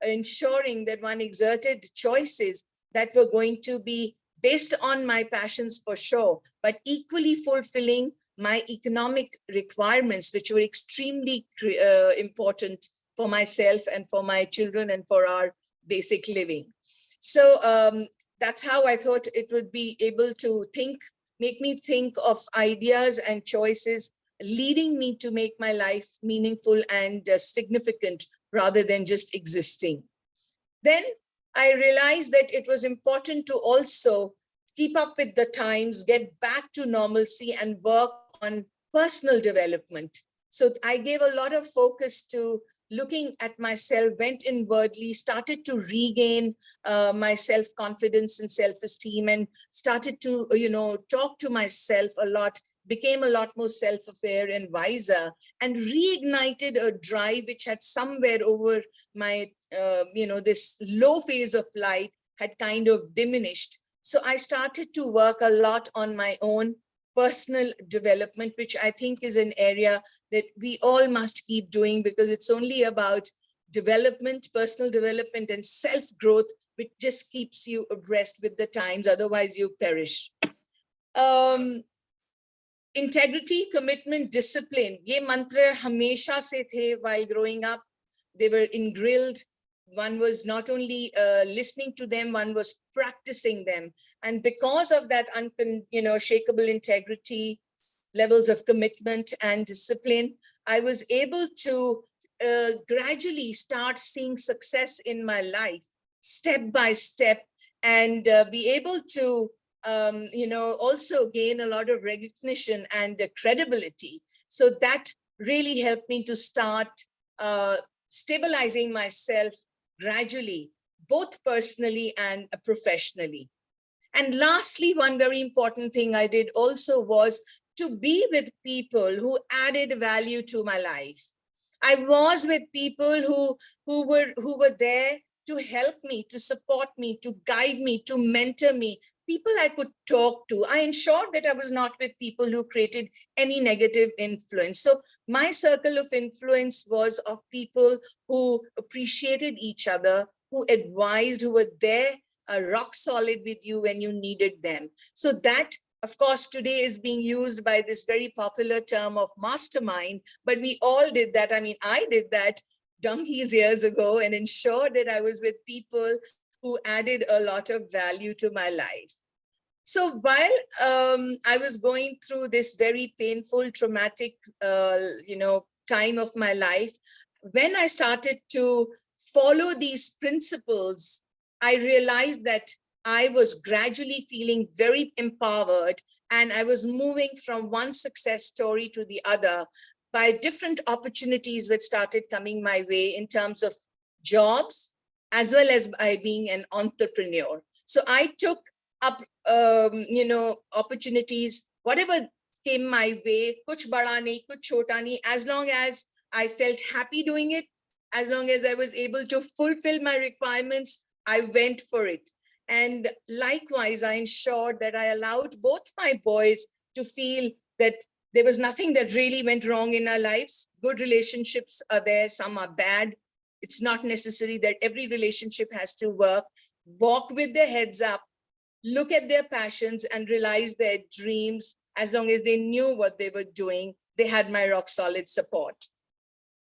ensuring that one exerted choices that were going to be based on my passions for sure, but equally fulfilling my economic requirements, which were extremely important for myself and for my children and for our basic living. So that's how I thought it would be able to make me think of ideas and choices leading me to make my life meaningful and significant rather than just existing. Then I realized that it was important to also keep up with the times, get back to normalcy, and work on personal development. So I gave a lot of focus to looking at myself, went inwardly, started to regain my self-confidence and self-esteem, and started to, talk to myself a lot, became a lot more self-aware and wiser, and reignited a drive which had somewhere over my, this low phase of life had kind of diminished. So I started to work a lot on my own personal development, which I think is an area that we all must keep doing, because it's only about development, personal development, and self-growth, which just keeps you abreast with the times. Otherwise, you perish. Integrity, commitment, discipline. Ye mantra hamesha se the while growing up. They were ingrained. One was not only listening to them, one was practicing them. And because of that unshakable integrity, levels of commitment and discipline, I was able to gradually start seeing success in my life, step by step, and be able to also gain a lot of recognition and credibility. So that really helped me to start stabilizing myself gradually, both personally and professionally. And lastly, one very important thing I did also was to be with people who added value to my life. I was with people who were there to help me, to support me, to guide me, to mentor me, people I could talk to. I ensured that I was not with people who created any negative influence. So my circle of influence was of people who appreciated each other, who advised, who were there rock solid with you when you needed them. So that, of course, today is being used by this very popular term of mastermind, but we all did that. I mean, I did that donkeys years ago and ensured that I was with people who added a lot of value to my life. So while I was going through this very painful, traumatic, time of my life, when I started to follow these principles, I realized that I was gradually feeling very empowered, and I was moving from one success story to the other by different opportunities which started coming my way in terms of jobs, as well as by being an entrepreneur. So I took up, opportunities, whatever came my way, kuch bada nahi, kuch chota nahi, as long as I felt happy doing it, as long as I was able to fulfill my requirements, I went for it. And likewise, I ensured that I allowed both my boys to feel that there was nothing that really went wrong in our lives. Good relationships are there, some are bad. It's not necessary that every relationship has to work. Walk with their heads up, look at their passions and realize their dreams. As long as they knew what they were doing, they had my rock solid support.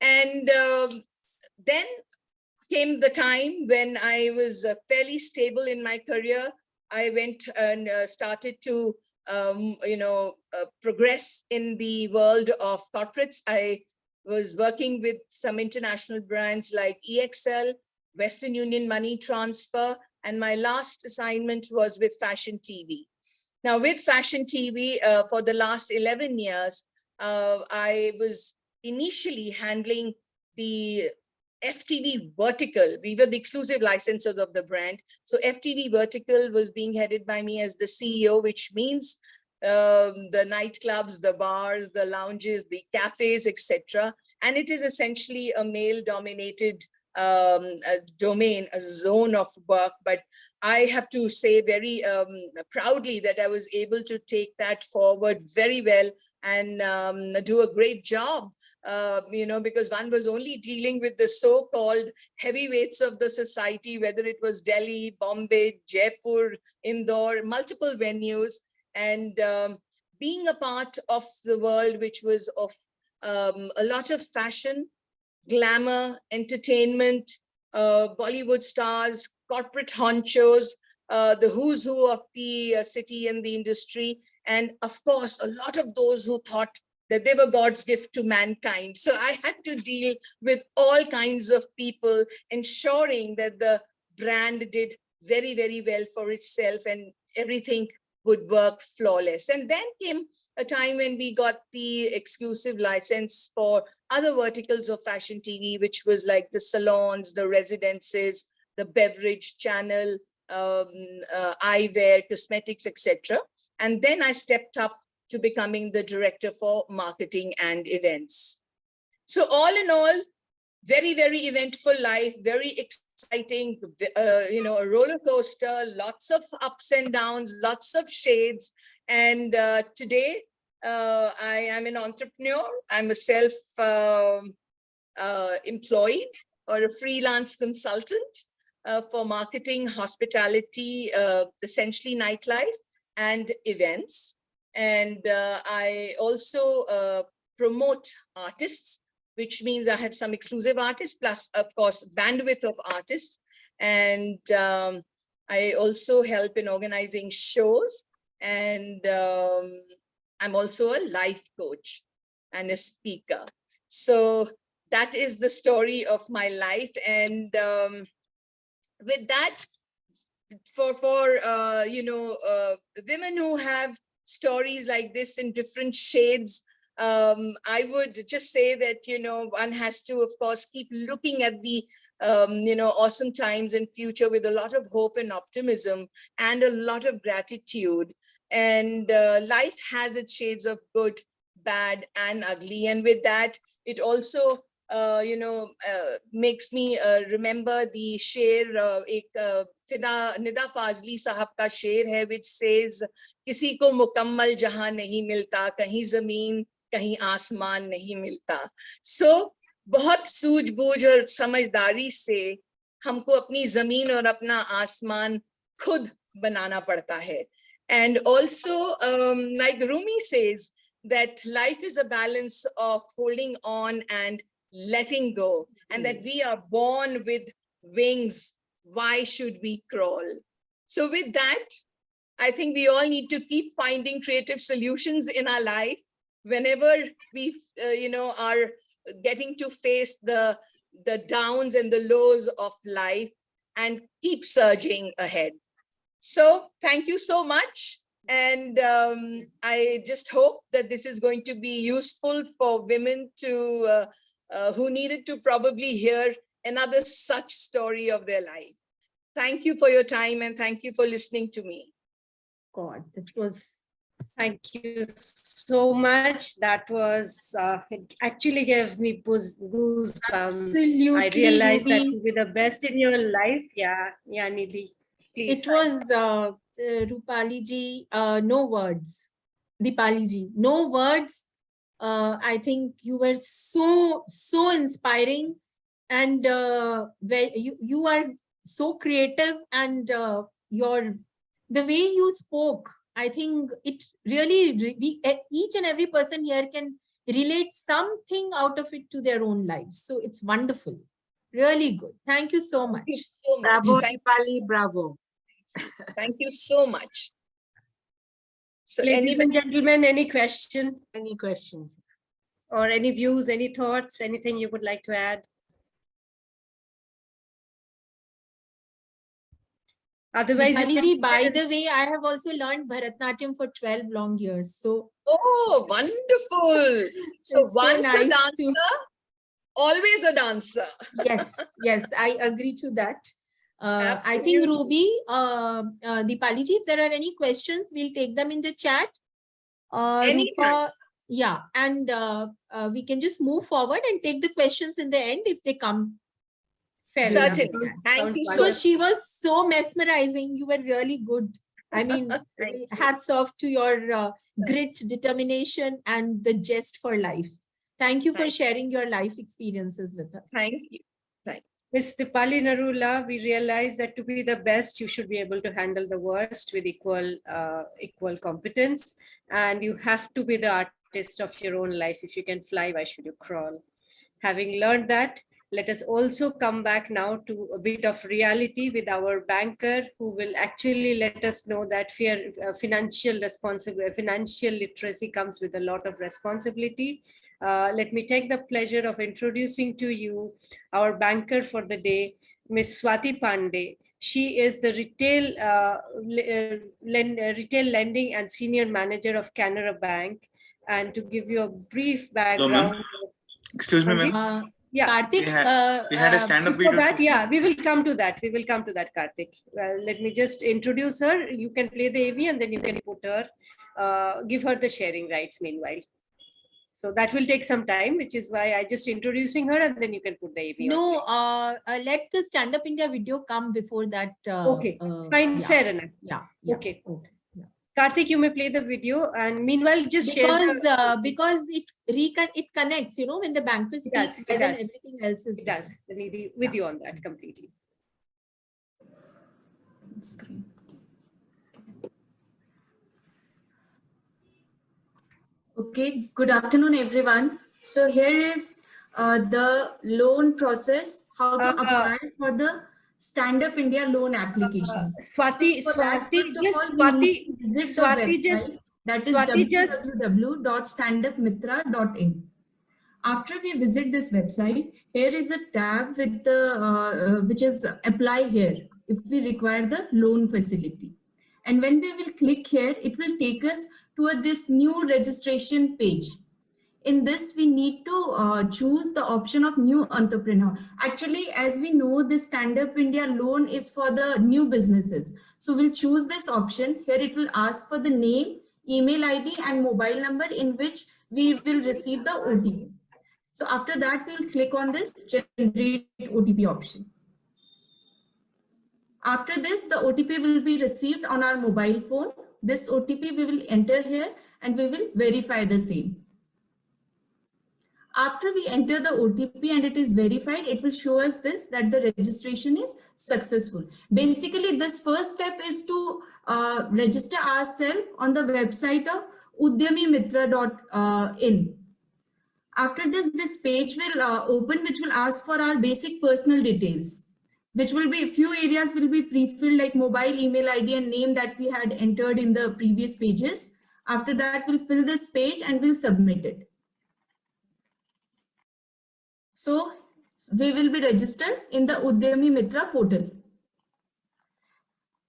And then came the time when I was fairly stable in my career. I went and started to, progress in the world of corporates. I was working with some international brands like EXL, Western Union Money Transfer, and my last assignment was with Fashion TV. Now, with Fashion TV, for the last 11 years, I was initially handling the FTV vertical. We were the exclusive licensors of the brand. So FTV vertical was being headed by me as the CEO, which means the nightclubs, the bars, the lounges, the cafes, etc. And it is essentially a male-dominated domain, a zone of work. But I have to say very proudly that I was able to take that forward very well and do a great job. Because one was only dealing with the so-called heavyweights of the society, whether it was Delhi, Bombay, Jaipur, Indore, multiple venues, and being a part of the world which was of a lot of fashion, glamour, entertainment, Bollywood stars, corporate honchos, the who's who of the city and the industry, and of course, a lot of those who thought that they were God's gift to mankind. So I had to deal with all kinds of people, ensuring that the brand did very, very well for itself and everything would work flawless. And then came a time when we got the exclusive license for other verticals of Fashion TV, which was like the salons, the residences, the beverage channel, eyewear, cosmetics, etc. And then I stepped up to becoming the director for marketing and events. So all in all, very, very eventful life, very exciting, a roller coaster, lots of ups and downs, lots of shades. And today, I am an entrepreneur. I'm a self-employed or a freelance consultant for marketing, hospitality, essentially nightlife and events. And I also promote artists, which means I have some exclusive artists, plus, of course, bandwidth of artists. And I also help in organizing shows. And I'm also a life coach and a speaker. So that is the story of my life. And with that, women who have stories like this in different shades, I would just say that, one has to, of course, keep looking at the, awesome times in future with a lot of hope and optimism and a lot of gratitude. And life has its shades of good, bad, and ugly. And with that, it also, makes me remember the sher, Nida Fazli sahab ka sher hai, which says, "Kisi ko mukammal jahan nahi milta, kahin zameen, kahin आसमान नहीं मिलता." So बहुत सूझबूझ और समझदारी से हमको अपनी जमीन और अपना आसमान खुद बनाना पड़ता है. And also, like Rumi says, that life is a balance of holding on and letting go, and that we are born with wings. Why should we crawl? So with that, I think we all need to keep finding creative solutions in our life whenever we, are getting to face the downs and the lows of life, and keep surging ahead. So thank you so much. And I just hope that this is going to be useful for women to who needed to probably hear another such story of their life. Thank you for your time, and thank you for listening to me. God, this was. Thank you so much. That was, it actually gave me goosebumps. Absolutely, I realized that Ruby. to be the best in your life. Yeah, Nidhi, please. It was Rupali ji, no words. Dipali ji, no words. I think you were so inspiring, and you are so creative, and the way you spoke, I think it really, each and every person here can relate something out of it to their own lives. So it's wonderful, really good. Thank you so much. Thank you so much. Bravo, Dipali, bravo. Thank you so much. So Ladies and gentlemen, any question? Any questions? Or any views, any thoughts, anything you would like to add? Otherwise, Ji, by the way, I have also learned Bharatnatyam for 12 long years. So, oh, wonderful. So once nice a dancer, always a dancer. Yes, I agree to that. I think Ruby, Dipali ji, if there are any questions, we'll take them in the chat. Rupa, yeah, and we can just move forward and take the questions in the end if they come. Certainly. Thank you so much. She was so mesmerizing. You were really good. I mean, hats off to your grit, determination, and the zest for life. Thank you for sharing your life experiences with us. Thank you. Ms. Dipali Narula, we realize that to be the best, you should be able to handle the worst with equal competence. And you have to be the artist of your own life. If you can fly, why should you crawl? Having learned that, let us also come back now to a bit of reality with our banker, who will actually let us know that financial literacy comes with a lot of responsibility. Let me take the pleasure of introducing to you our banker for the day, Ms. Swati Pandey. She is the retail lending and senior manager of Canara Bank. And to give you a brief background. Excuse me, ma'am. Yeah, Karthik, we had a stand-up video. Yeah, we will come to that. Karthik. Let me just introduce her. You can play the AV and then you can put her, give her the sharing rights meanwhile. So that will take some time, which is why I just introducing her, and then you can put the AV. No, let the Stand Up India video come before that. Okay, fine, yeah. fair enough. Yeah. Okay. Karthik, you may play the video, and meanwhile, just because share. it connects. You know, when the bankers speak, then everything else is. It does. Nidhi, with you on that completely. Screen. Okay, good afternoon, everyone. So here is the loan process, how to apply for the Stand Up India loan application. Swati, that is www.standupmitra.in. After we visit this website, here is a tab with the which is apply here. if we require the loan facility. And when we will click here, it will take us to this new registration page. In this, we need to choose the option of new entrepreneur. Actually, as we know, this Stand Up India loan is for the new businesses. So we'll choose this option. Here it will ask for the name, email ID and mobile number in which we will receive the OTP. So after that, we'll click on this generate OTP option. After this, the OTP will be received on our mobile phone. This OTP we will enter here and we will verify the same. After we enter the OTP and it is verified, it will show us this, that the registration is successful. Basically, this first step is to register ourselves on the website of udyamimitra.in. After this, this page will open, which will ask for our basic personal details, which will be, few areas will be pre-filled like mobile, email ID and name that we had entered in the previous pages. After that, we'll fill this page and we'll submit it. So we will be registered in the Udyami Mitra portal.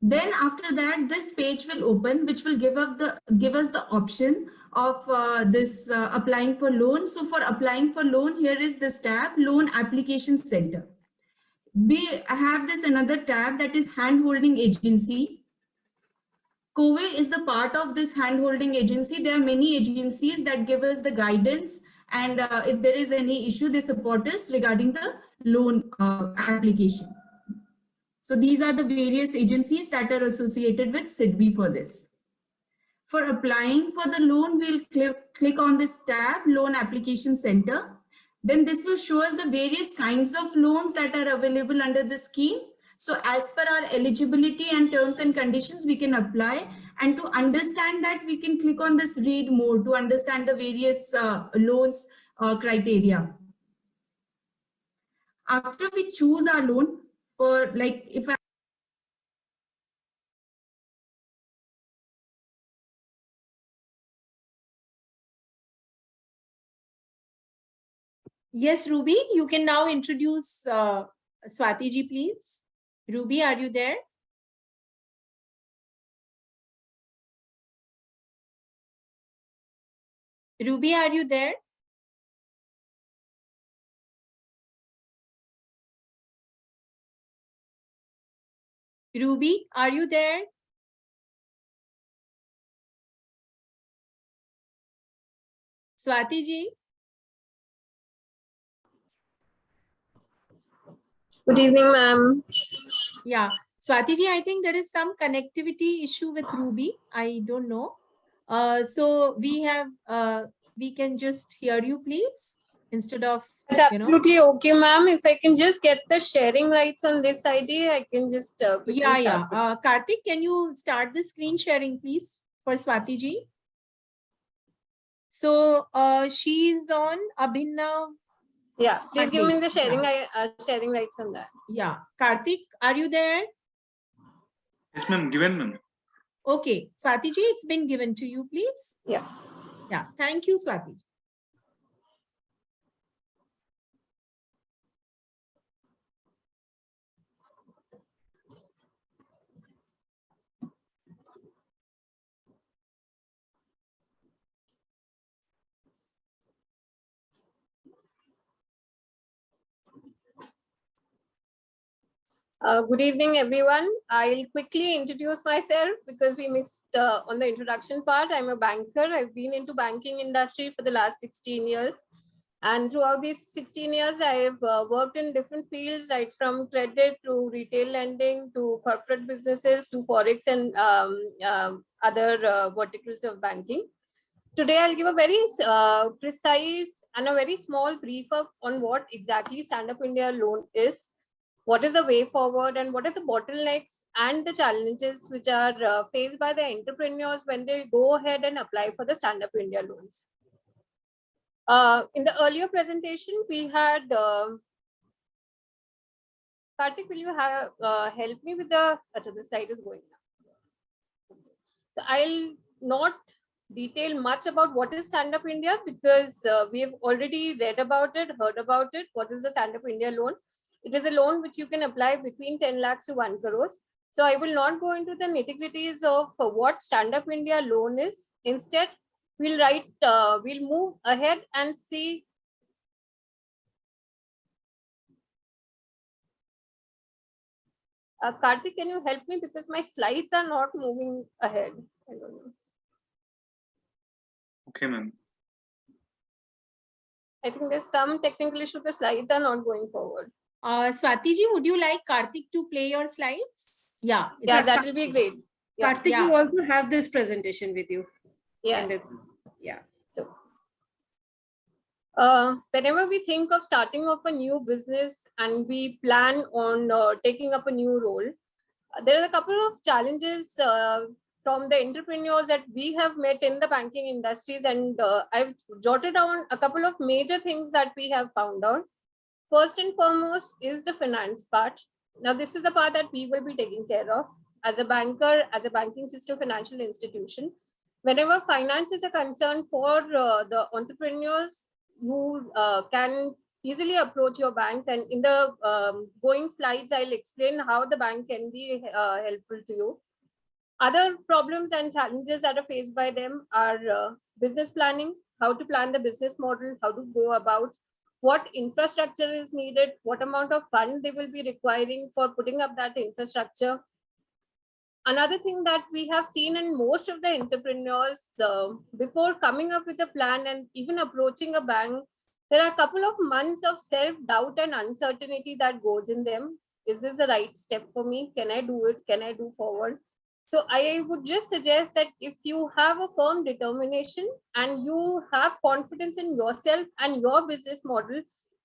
Then after that, this page will open, which will give us the option of applying for loan. So for applying for loan, here is this tab, Loan Application Center. We have this another tab that is Handholding Agency. COWE is the part of this handholding agency. There are many agencies that give us the guidance, and if there is any issue, they support us regarding the loan application. So these are the various agencies that are associated with SIDBI for this. For applying for the loan, we'll click on this tab, Loan Application Center. Then this will show us the various kinds of loans that are available under the scheme. So as per our eligibility and terms and conditions, we can apply. And to understand that, we can click on this read more to understand the various loans criteria. After we choose our loan, for like if I Yes, Ruby, you can now introduce Swati ji, please. Ruby, are you there? Ruby, are you there? Ruby, are you there? Swati ji? Good evening, ma'am. Yeah, Swati ji, I think there is some connectivity issue with Ruby. I don't know. So we can just hear you, please, instead of. It's absolutely okay, ma'am. If I can just get the sharing rights on this ID, I can just quickly start. Karthik, can you start the screen sharing, please, for Swati ji? So she's on Abhinav. Yeah, please give me the sharing rights on that. Yeah, Karthik, are you there? Yes, ma'am. Given, ma'am. Okay, Swati ji, it's been given to you, please. Yeah. Yeah, thank you, Swati. Good evening, everyone. I'll quickly introduce myself because we missed on the introduction part. I'm a banker. I've been into banking industry for the last 16 years. And throughout these 16 years, I've worked in different fields, right from credit to retail lending to corporate businesses to Forex and other verticals of banking. Today, I'll give a very precise and a very small brief on what exactly Stand Up India loan is, what is the way forward, and what are the bottlenecks and the challenges which are faced by the entrepreneurs when they go ahead and apply for the Stand Up India loans. In the earlier presentation, we had, Karthik, will you have help me with the slide is going now. So I'll not detail much about what is Stand Up India because we have already read about it, heard about it, what is the Stand Up India loan. It is a loan which you can apply between 10 lakhs to 1 crore. So I will not go into the nitty-gritties of what Stand Up India loan is. Instead, we'll move ahead and see. Karthik, can you help me, because my slides are not moving ahead? I don't know. Okay, ma'am. I think there's some technical issue. The slides are not going forward. Swati ji, would you like Karthik to play your slides? Yeah. Yeah, that will be great. Yeah. Karthik, you also have this presentation with you. Yeah. Yeah. So, whenever we think of starting off a new business and we plan on taking up a new role, there are a couple of challenges from the entrepreneurs that we have met in the banking industries, and I've jotted down a couple of major things that we have found out. First and foremost is the finance part. Now, this is the part that we will be taking care of as a banker, as a banking system financial institution. Whenever finance is a concern for the entrepreneurs, who can easily approach your banks, and in the going slides, I'll explain how the bank can be helpful to you. Other problems and challenges that are faced by them are business planning, how to plan the business model, how to go about, what infrastructure is needed, what amount of fund they will be requiring for putting up that infrastructure. Another thing that we have seen in most of the entrepreneurs, before coming up with a plan and even approaching a bank, there are a couple of months of self-doubt and uncertainty that goes in them. Is this the right step for me? Can I do it? Can I do forward? So I would just suggest that if you have a firm determination and you have confidence in yourself and your business model,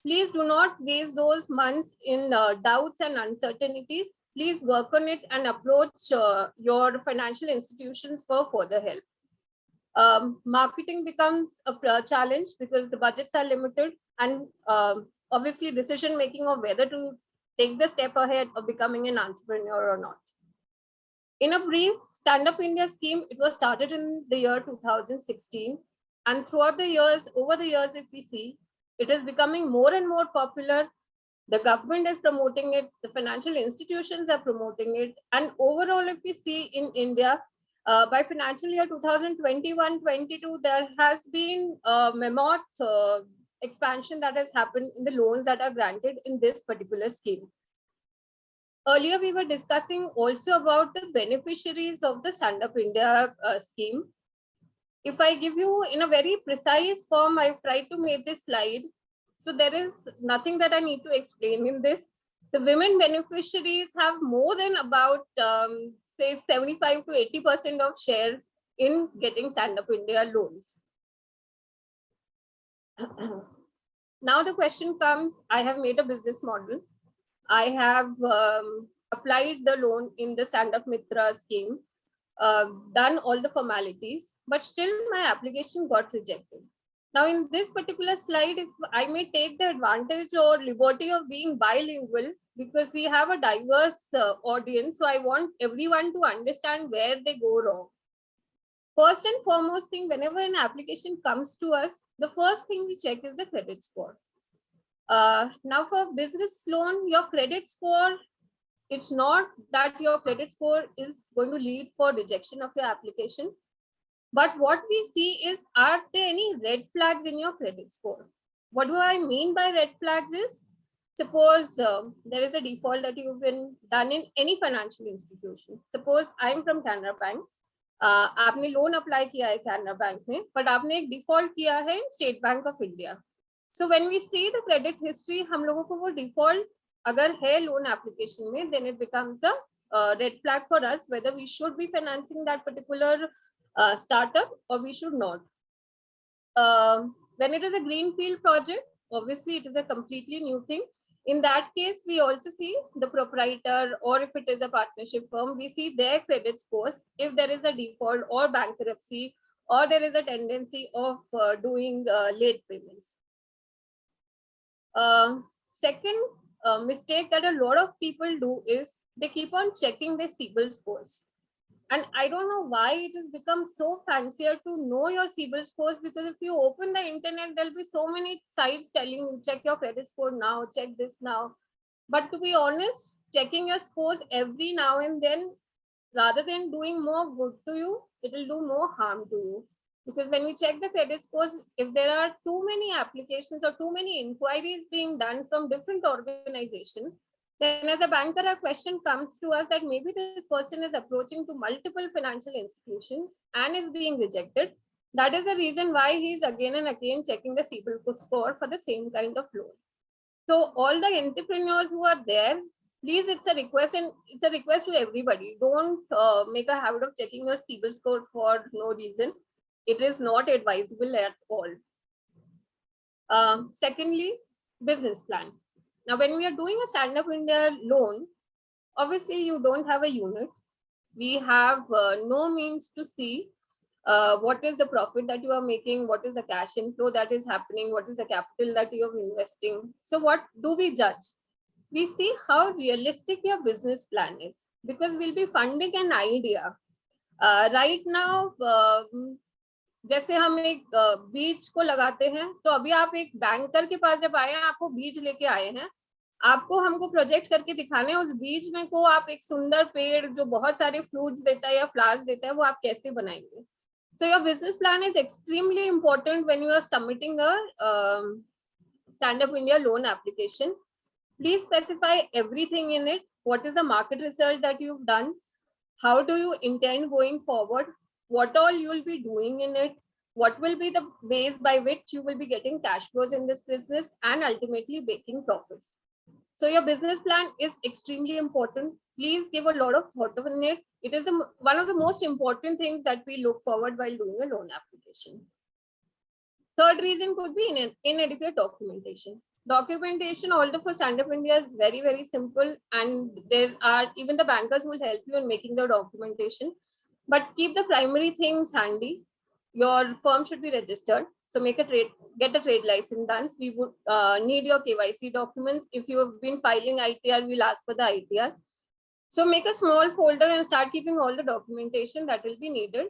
please do not waste those months in doubts and uncertainties. Please work on it and approach your financial institutions for further help. Marketing becomes a challenge because the budgets are limited, and obviously decision making of whether to take the step ahead of becoming an entrepreneur or not. In a brief, Stand Up India scheme, it was started in the year 2016, and throughout the years, over the years, if we see, it is becoming more and more popular. The government is promoting it, the financial institutions are promoting it, and overall, if we see in India, by financial year 2021-22, there has been a mammoth expansion that has happened in the loans that are granted in this particular scheme. Earlier, we were discussing also about the beneficiaries of the Stand Up India scheme. If I give you in a very precise form, I've tried to make this slide. So there is nothing that I need to explain in this. The women beneficiaries have more than about, say, 75 to 80% of share in getting Stand Up India loans. Now the question comes, I have made a business model. I have applied the loan in the Stand Up Mitra scheme, done all the formalities, but still my application got rejected. Now in this particular slide, if I may take the advantage or liberty of being bilingual, because we have a diverse audience, so I want everyone to understand where they go wrong. First and foremost thing, whenever an application comes to us, the first thing we check is the credit score. Now for business loan, your credit score, it's not that your credit score is going to lead for rejection of your application. But what we see is, are there any red flags in your credit score? What do I mean by red flags is, suppose there is a default that you've been done in any financial institution. Suppose I'm from Canara Bank. आपने loan apply किया है Canara bank में, but आपने एक default किया है इन state bank of India. So when we see the credit history, हम लोगों को वो default अगर है loan application में, then it becomes a red flag for us whether we should be financing that particular startup or we should not. When it is a greenfield project, obviously it is a completely new thing. In that case, we also see the proprietor, or if it is a partnership firm, we see their credit scores. If there is a default or bankruptcy, or there is a tendency of doing late payments. Second mistake that a lot of people do is they keep on checking their CIBIL scores. And I don't know why it has become so fancier to know your CIBIL scores, because if you open the internet, there'll be so many sites telling you, check your credit score now, check this now. But to be honest, checking your scores every now and then, rather than doing more good to you, it will do more harm to you. Because when we check the credit scores, if there are too many applications or too many inquiries being done from different organizations, then as a banker, a question comes to us that maybe this person is approaching to multiple financial institutions and is being rejected. That is the reason why he's again and again checking the CIBIL score for the same kind of loan. So all the entrepreneurs who are there, please, it's a request, and it's a request to everybody. Don't make a habit of checking your CIBIL score for no reason. It is not advisable at all. Secondly, business plan. Now, when we are doing a Stand Up India loan, obviously you don't have a unit. We have no means to see what is the profit that you are making, what is the cash inflow that is happening, what is the capital that you are investing. So what do we judge? We see how realistic your business plan is, because we'll be funding an idea. Right now, जैसे हम एक बीज को लगाते हैं, तो अभी आप एक बैंकर के पास जब आए हैं, आपको बीज लेके आए हैं, आपको हमको प्रोजेक्ट करके दिखाने हैं उस बीज में को आप एक सुंदर पेड़ जो बहुत सारे फ्रूट्स देता है या फ्लावर्स देता है, वो आप कैसे बनाएंगे. So your business plan is extremely important when you are submitting a Stand Up India loan application. Please specify everything in it. What is the market research that you've done? How do you intend going forward? What all you will be doing in it? What will be the ways by which you will be getting cash flows in this business and ultimately making profits? So your business plan is extremely important. Please give a lot of thought in it. It is one of the most important things that we look forward while doing a loan application. Third reason could be inadequate documentation. Documentation, although for Stand Up India, is very, very simple, and there are even the bankers who will help you in making the documentation. But keep the primary things handy. Your firm should be registered. So make a trade, get a trade license done. We would need your KYC documents. If you have been filing ITR, we'll ask for the ITR. So make a small folder and start keeping all the documentation that will be needed.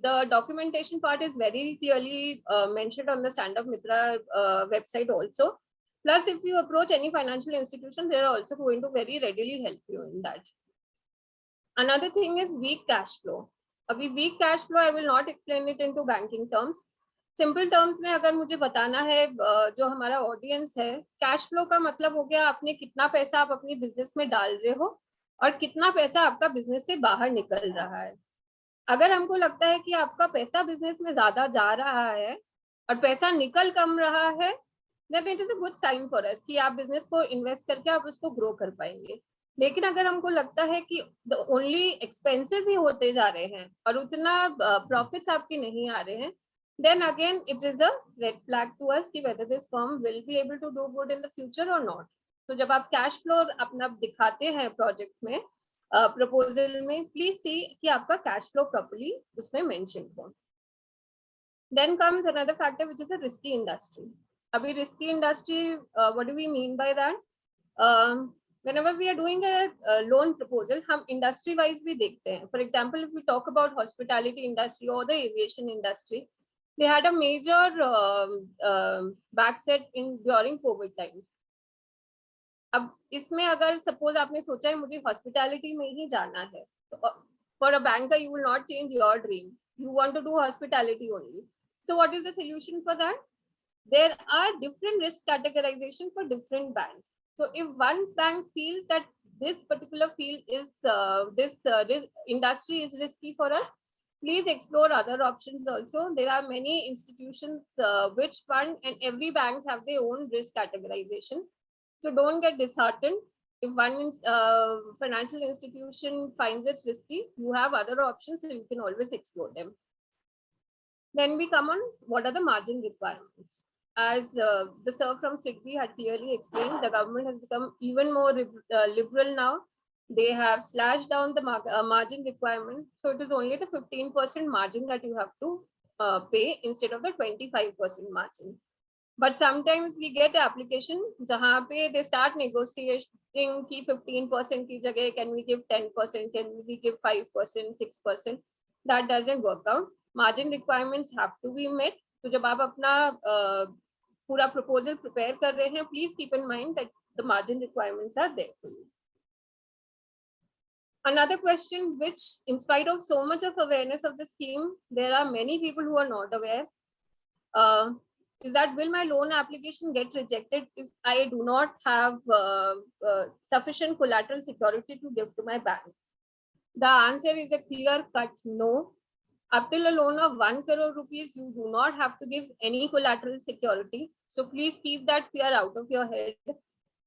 The documentation part is very clearly mentioned on the Stand Up Mitra website also. Plus, if you approach any financial institution, they are also going to very readily help you in that. Another thing is weak cash flow. अभी weak cash flow, I will not explain it into banking terms. Simple terms में अगर मुझे बताना है, जो हमारा audience है, cash flow का मतलब हो गया आपने कितना पैसा आप अपनी बिजनेस में डाल रहे हो और कितना पैसा आपका बिजनेस से बाहर निकल रहा है. अगर हमको लगता है कि आपका पैसा बिजनेस में ज्यादा जा रहा है और पैसा निकल कम रहा है, then it is a good sign for us कि आप बिजनेस को इन्वेस्ट करके आप उसको ग्रो कर पाएंगे. लेकिन अगर हमको लगता है कि ओनली एक्सपेंसेस ही होते जा रहे हैं और उतना प्रॉफिट्स आपके नहीं आ रहे हैं, then again it is a red flag to us कि whether this firm will be able to do good in the future or not. तो जब आप कैश फ्लो अपना दिखाते हैं प्रोजेक्ट में, प्रपोजल में, प्लीज सी कि आपका कैश फ्लो प्रॉपर्ली उसमें मेंशन हो. Then comes another factor which is a risky industry. अभी risky industry, what do we mean by that? Whenever we are doing a loan proposal, हम industry wise भी देखते हैं. For example, if we talk about hospitality industry or the aviation industry, they had a major backset in during COVID times. अब इसमें अगर suppose आपने सोचा है मुझे hospitality में ही जाना है, for a banker you will not change your dream. You want to do hospitality only. So what is the solution for that? There are different risk categorization for different banks. So if one bank feels that this particular field is this industry is risky for us, please explore other options also. There are many institutions which fund, and every bank have their own risk categorization. So don't get disheartened. If one financial institution finds it risky, you have other options, so you can always explore them. Then we come on what are the margin requirements. As the sir from SIDBI had clearly explained, the government has become even more liberal now. They have slashed down the margin requirement. So it is only the 15% margin that you have to pay instead of the 25% margin. But sometimes we get application jahan pe they start negotiating ki 15% ki jagah can we give 10%, can we give 5%, 6%. That doesn't work out. Margin requirements have to be met. So जब आप अपना पूरा proposal prepare कर रहे हैं, please keep in mind that the margin requirements are there for you. Another question, which in spite of so much of awareness of the scheme, there are many people who are not aware, is that will my loan application get rejected if I do not have sufficient collateral security to give to my bank? The answer is a clear-cut no. Up till a loan of 1 crore rupees, you do not have to give any collateral security. So please keep that fear out of your head.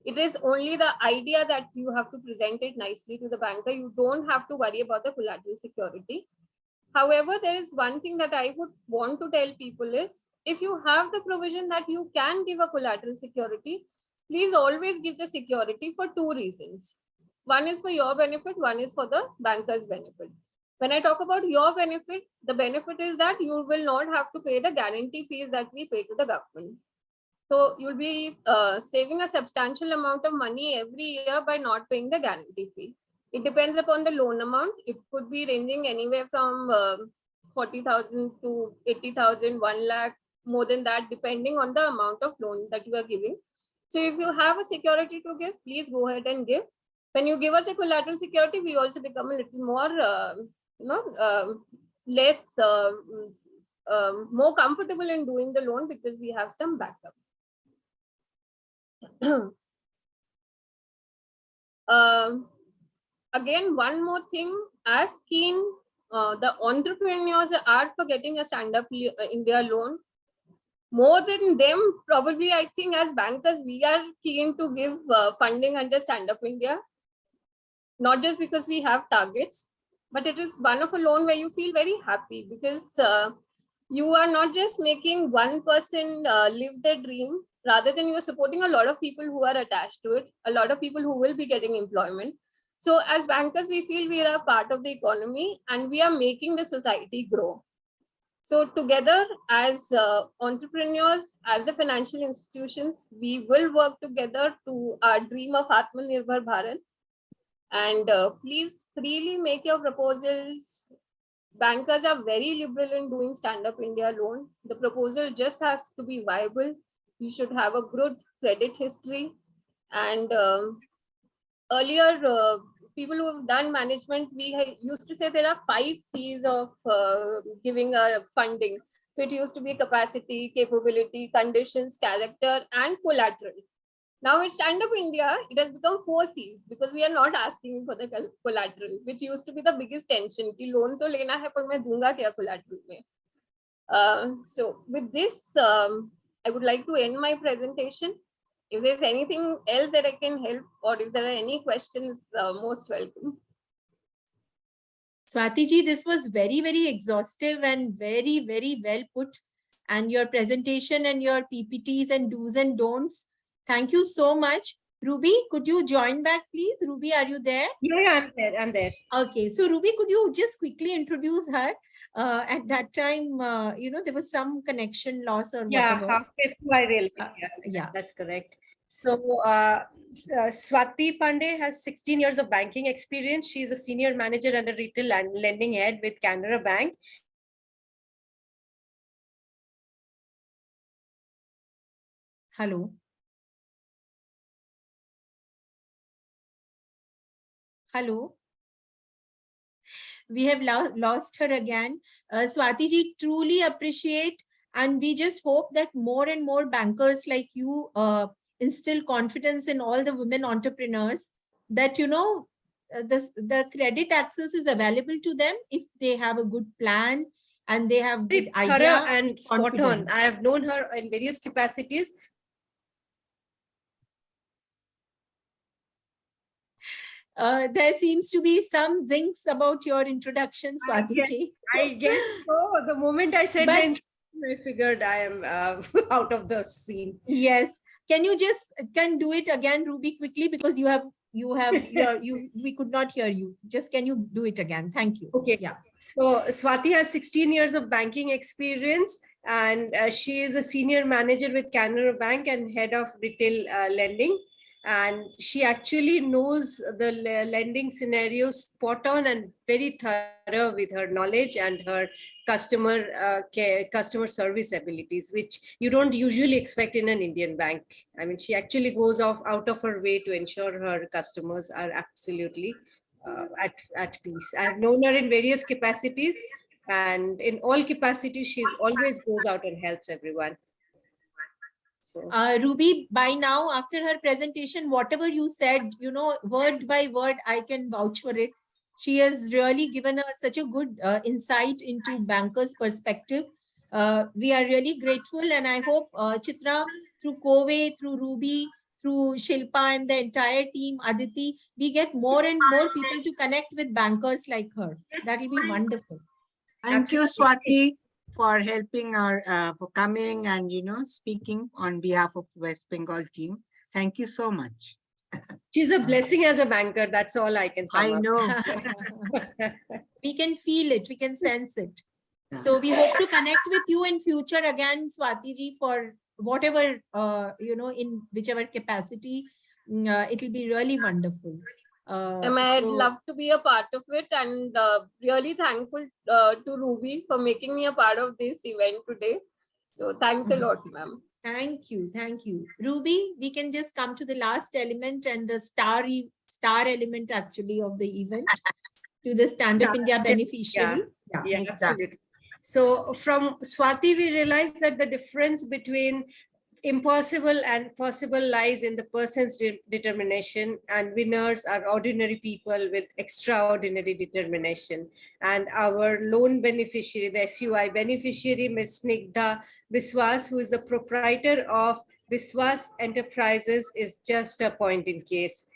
It is only the idea that you have to present it nicely to the banker. You don't have to worry about the collateral security. However, there is one thing that I would want to tell people is, if you have the provision that you can give a collateral security, please always give the security for two reasons. One is for your benefit, one is for the banker's benefit. When I talk about your benefit, the benefit is that you will not have to pay the guarantee fees that we pay to the government. So you'll be saving a substantial amount of money every year by not paying the guarantee fee. It depends upon the loan amount. It could be ranging anywhere from 40,000 to 80,000, 1 lakh, more than that, depending on the amount of loan that you are giving. So if you have a security to give, please go ahead and give. When you give us a collateral security, we also become a little more, more comfortable in doing the loan because we have some backup. Again, one more thing, as keen the entrepreneurs are for getting a Stand Up India loan. More than them, probably I think as bankers, we are keen to give funding under Stand Up India. Not just because we have targets, but it is one of a loan where you feel very happy because you are not just making one person live their dream, rather than you are supporting a lot of people who are attached to it, a lot of people who will be getting employment. So as bankers, we feel we are a part of the economy and we are making the society grow. So together as entrepreneurs, as the financial institutions, we will work together to our dream of atmanirbharbharat. And please freely make your proposals. Bankers are very liberal in doing Stand Up India loan. The proposal just has to be viable. You should have a good credit history. And earlier, people who have done management, we used to say there are 5 C's of giving funding. So it used to be capacity, capability, conditions, character, and collateral. Now with Stand Up India, it has become 4 C's because we are not asking for the collateral, which used to be the biggest tension. Ki loan to lena hai, par main dunga kya collateral mein? So with this, I would like to end my presentation. If there's anything else that I can help, or if there are any questions, most welcome. Swati ji, this was very, very exhaustive and very, very well put. And your presentation and your PPTs and do's and don'ts. Thank you so much. Ruby, could you join back, please? Ruby, are you there? Yeah, I'm there. Okay, so Ruby, could you just quickly introduce her? At that time, there was some connection loss or whatever. Yeah, halfway through I realized. Yeah, that's correct. So Swati Pandey has 16 years of banking experience. She is a senior manager and a retail lending head with Canara Bank. Hello. Hello. We have lost her again. Swati ji, truly appreciate, and we just hope that more and more bankers like you instill confidence in all the women entrepreneurs that, the credit access is available to them if they have a good plan and they have good idea and spot on. I have known her in various capacities. There seems to be some zincs about your introduction, Swati ji. I guess so. The moment I said I figured I am out of the scene. Yes. Can you do it again, Ruby, quickly, because we could not hear you. Just can you do it again? Thank you. Okay. Yeah. So Swati has 16 years of banking experience, and she is a senior manager with Canara Bank and head of retail lending. And she actually knows the lending scenario spot on and very thorough with her knowledge and her customer service abilities, which you don't usually expect in an Indian bank. I mean, she actually goes out of her way to ensure her customers are absolutely at peace. I've known her in various capacities, and in all capacities, she's always goes out and helps everyone. So, Ruby, by now, after her presentation, whatever you said, you know, word by word, I can vouch for it. She has really given us such a good insight into bankers' perspective. We are really grateful, and I hope Chitra, through COWE, through Ruby, through Shilpa and the entire team, Aditi, we get more and more people to connect with bankers like her. That will be wonderful. Thank you, Swati, for helping our, for coming and, you know, speaking on behalf of West Bengal team. Thank you so much. She's a blessing as a banker. That's all I can say. I know. We can feel it. We can sense it. So we hope to connect with you in future again, Swati ji, for whatever, you know, in whichever capacity. It will be really wonderful. I'd love to be a part of it, and really thankful to Ruby for making me a part of this event today. So thanks a lot, ma'am. Thank you. Thank you. Ruby, we can just come to the last element and the star element actually of the event, to the Stand Up India beneficiary. Yeah, absolutely. So from Swati, we realized that the difference between impossible and possible lies in the person's determination, and winners are ordinary people with extraordinary determination. And our loan beneficiary, the SUI beneficiary, Ms. Snigdha Biswas, who is the proprietor of Biswas Enterprises, is just a point in case.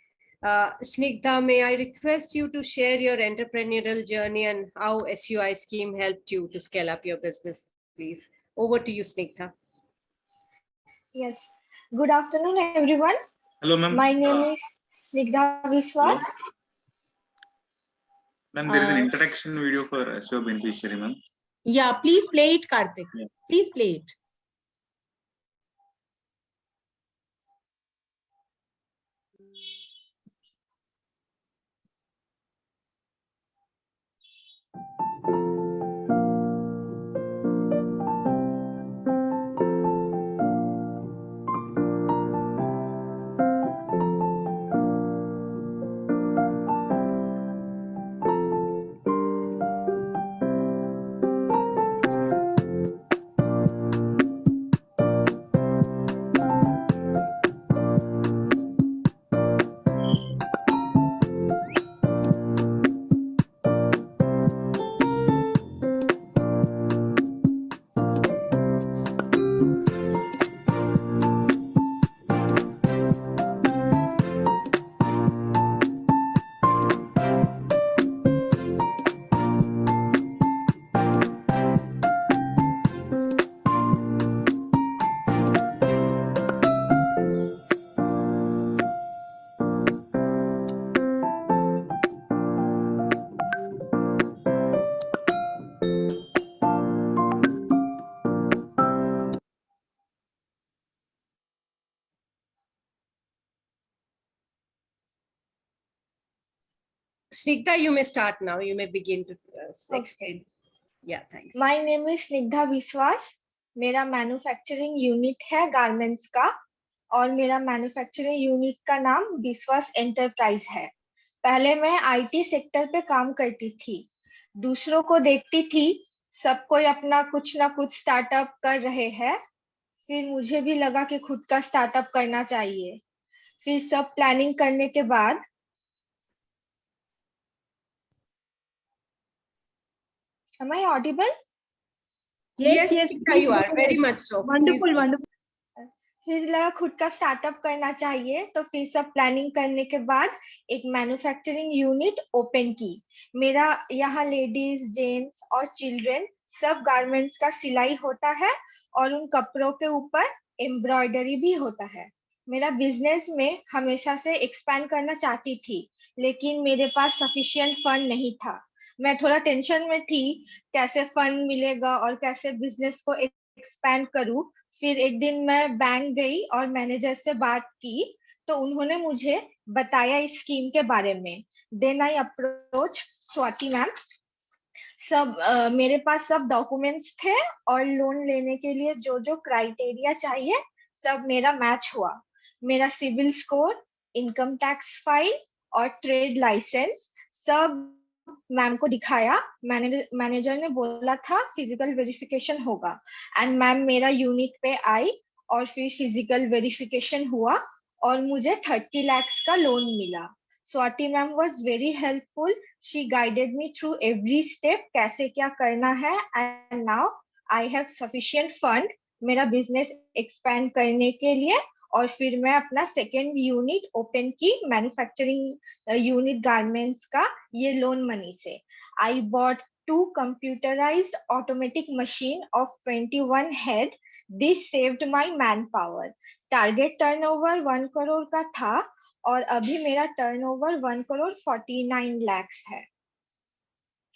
Snigdha, may I request you to share your entrepreneurial journey and how SUI scheme helped you to scale up your business, please. Over to you, Snigdha. Yes. Good afternoon, everyone. Hello, ma'am. My name is Snigdha Biswas. Ma'am, there is an introduction video for SO beneficiary, ma'am. Yeah, please play it, Karthik. Yeah. Please play it. Snigdha, you may start now. You may begin to explain. Yeah, thanks. My name is Snigdha Biswas. मेरा manufacturing unit है garments का, और मेरा manufacturing unit का नाम बिस्वास enterprise है। पहले मैं आईटी सेक्टर पे काम करती थी, दूसरों को देखती थी सब कोई अपना कुछ ना कुछ स्टार्टअप कर रहे हैं, फिर मुझे भी लगा कि खुद का स्टार्टअप करना चाहिए। फिर सब प्लानिंग करने के बाद Am I audible? Yes, you are very much so. Wonderful, wonderful. फिर लगा खुद का स्टार्टअप करना चाहिए, तो फिर सब प्लानिंग करने के बाद एक मैन्युफैक्चरिंग यूनिट ओपन की। मेरा यहाँ लेडीज, जेंट्स और चिल्ड्रन सब गारमेंट्स का सिलाई होता है और उन कपड़ों के ऊपर एम्ब्रॉयडरी भी होता है। मेरा बिजनेस में हमेशा से एक्सपैंड करना चाहती थी, लेकिन मेरे पास सफिशिएंट फंड नहीं था। मैं थोड़ा टेंशन में थी कैसे फंड मिलेगा और कैसे बिजनेस को एक्सपैंड करूं। फिर एक दिन मैं बैंक गई और मैनेजर से बात की, तो उन्होंने मुझे बताया इस स्कीम के बारे में. Then I approached Swati ma'am. सब मेरे पास सब डॉक्यूमेंट्स थे और लोन लेने के लिए जो जो क्राइटेरिया चाहिए सब मेरा मैच हुआ. मेरा CIBIL score, income tax file और ट्रेड लाइसेंस सब मैम को दिखाया. मैनेजर ने बोला था फिजिकल वेरिफिकेशन होगा एंड मैम मेरा यूनिट पे आई और फिर फिजिकल वेरिफिकेशन हुआ और मुझे 30 लाख का लोन मिला. Swati ma'am was very helpful. She guided me through every step कैसे क्या करना है and now I have sufficient fund मेरा business expand करने के लिए और फिर मैं अपना second unit open की manufacturing unit garments का ये loan money से. I bought 2 computerized automatic machine of 21 head. This saved my manpower. Target turnover 1 crore का था और अभी मेरा टर्नओवर 1 करोड़ 49 लाख है.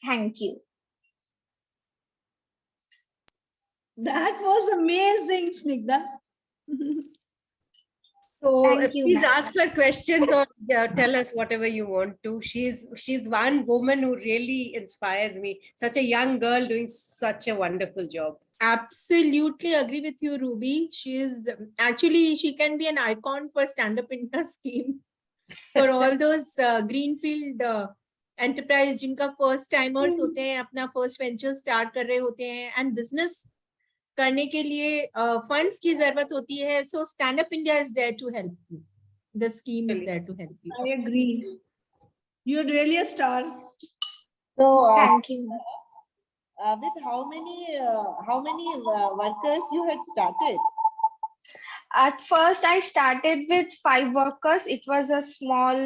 Thank you. That was amazing, Snigdha. So Thank you, please ma'am. ask her questions or tell us whatever you want to. She's one woman who really inspires me. Such a young girl doing such a wonderful job. Absolutely agree with you, Ruby. She is actually, she can be an icon for Stand Up India scheme for all those greenfield enterprise जिनका first timers होते हैं, अपना first venture start कर रहे होते हैं and business करने के लिए funds की जरूरत होती है. So Stand Up India is there to help you. The scheme is there to help you. I agree. You're really a star. So Thank you. with how many workers you had started? At first, I started with 5 workers. It was a small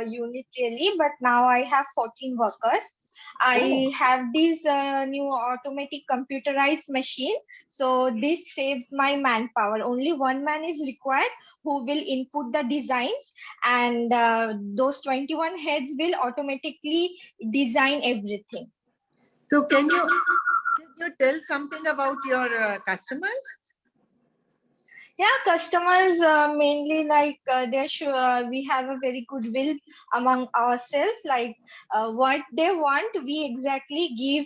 unit really, but now I have 14 workers. I have this new automatic computerized machine. So this saves my manpower. Only one man is required who will input the designs and those 21 heads will automatically design everything. So can you tell something about your customers? Yeah, customers mainly like we have a very good will among ourselves. Like what they want, we exactly give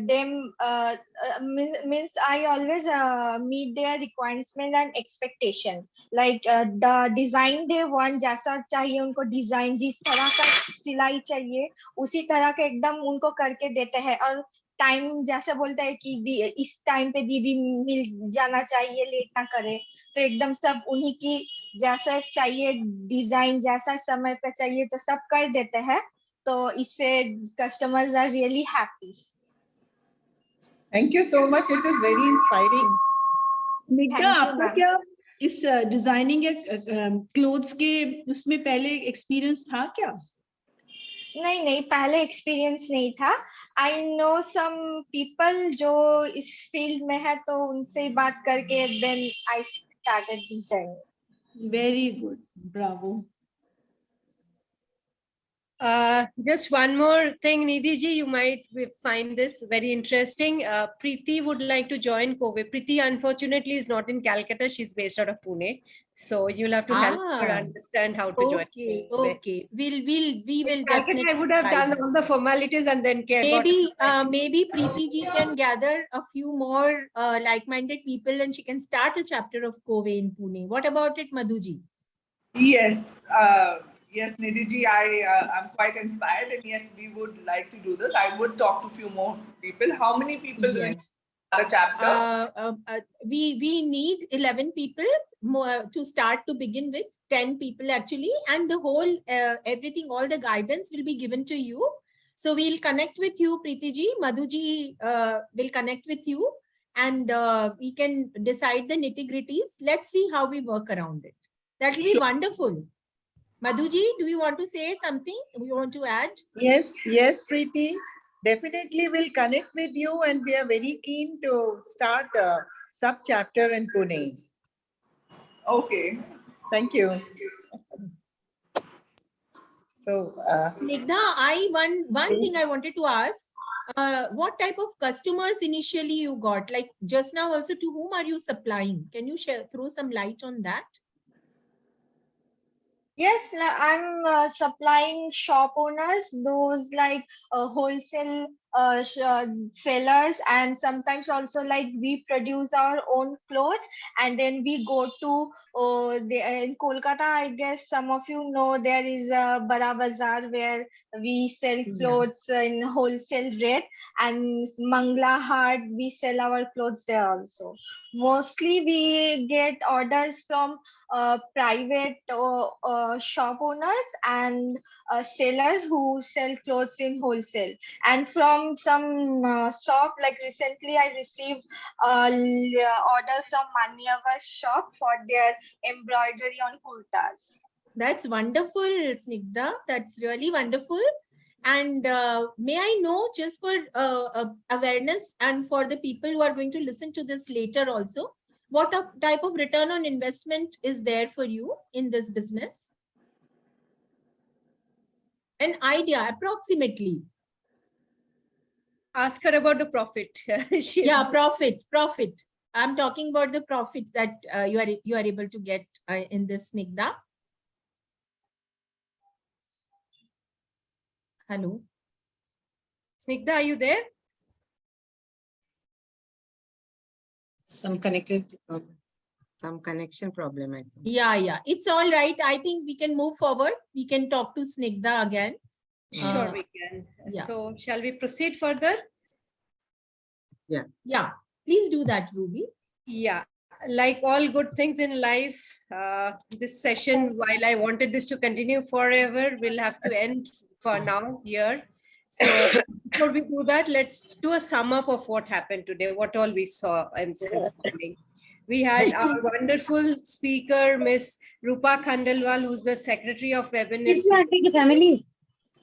them. Means I always meet their requirements and expectation. Like the design they want, जैसा चाहिए उनको design, जिस तरह का सिलाई चाहिए, उसी तरह का एकदम उनको करके देते हैं. और टाइम जैसे बोलता है कि इस टाइम पे दीदी मिल जाना चाहिए, लेट ना करे, तो एकदम सब उन्हीं की जैसा चाहिए डिजाइन, जैसा समय पे चाहिए तो सब कर देते हैं. तो इससे customers are really happy. Thank you so much. It is very inspiring. Nigdha, आपका क्या इस डिजाइनिंग या क्लोथ्स के उसमें पहले एक्सपीरियंस था क्या? नहीं, पहले एक्सपीरियंस नहीं था. आई नो सम पीपल जो इस फील्ड में है, तो उनसे बात करके then I started this journey. Very good, bravo. Just one more thing, Nidhi ji, you might find this very interesting. Preeti would like to join COWE. Preeti unfortunately is not in Calcutta. She's based out of Pune. So you'll have to help her understand how to join. Okay. We will definitely. I would have done all the formalities and then care. Maybe Preeti ji can gather a few more like-minded people and she can start a chapter of COWE in Pune. What about it, Madhu ji? Yes. Yes, Nidhi ji, I'm quite inspired, and yes, we would like to do this. I would talk to a few more people. How many people will start a chapter? We need 11 people more to start to begin with, 10 people actually, and the whole everything, all the guidance will be given to you. So we'll connect with you, Preeti ji. Madhu ji will connect with you, and we can decide the nitty-gritties. Let's see how we work around it. That will be wonderful. Madhu ji, do you want to say something? Do you want to add? Yes, Preeti. Definitely we'll connect with you, and we are very keen to start a sub-chapter in Pune. Okay. Thank you. So, Snigdha, one thing I wanted to ask. What type of customers initially you got? Like just now also, to whom are you supplying? Can you throw some light on that? Yes, I'm supplying shop owners, those like wholesale sellers, and sometimes also like we produce our own clothes and then we go to in Kolkata. I guess some of you know there is a Bara Bazaar where we sell clothes in wholesale rate, and Mangla Hart we sell our clothes there also. Mostly we get orders from private shop owners and sellers who sell clothes in wholesale. And from some shop, like recently I received order from Manyavar's shop for their embroidery on kurtas. That's wonderful, Snigdha. That's really wonderful. And may I know, just for awareness and for the people who are going to listen to this later also, what type of return on investment is there for you in this business? An idea, approximately. Ask her about the profit. Yeah, profit. I'm talking about the profit that you are able to get in this, Snigdha. Hello. Snigdha, are you there? Some connection problem. I think. Yeah. It's all right. I think we can move forward. We can talk to Snigdha again. Sure, we can. Yeah. So shall we proceed further? Yeah. Please do that, Ruby. Yeah. Like all good things in life, this session, while I wanted this to continue forever, will have to end for now here. So before we do that, let's do a sum up of what happened today, what all we saw and since morning. We had our wonderful speaker, Miss Roopa Khandelwal, who's the Secretary of Webinar Series. Family.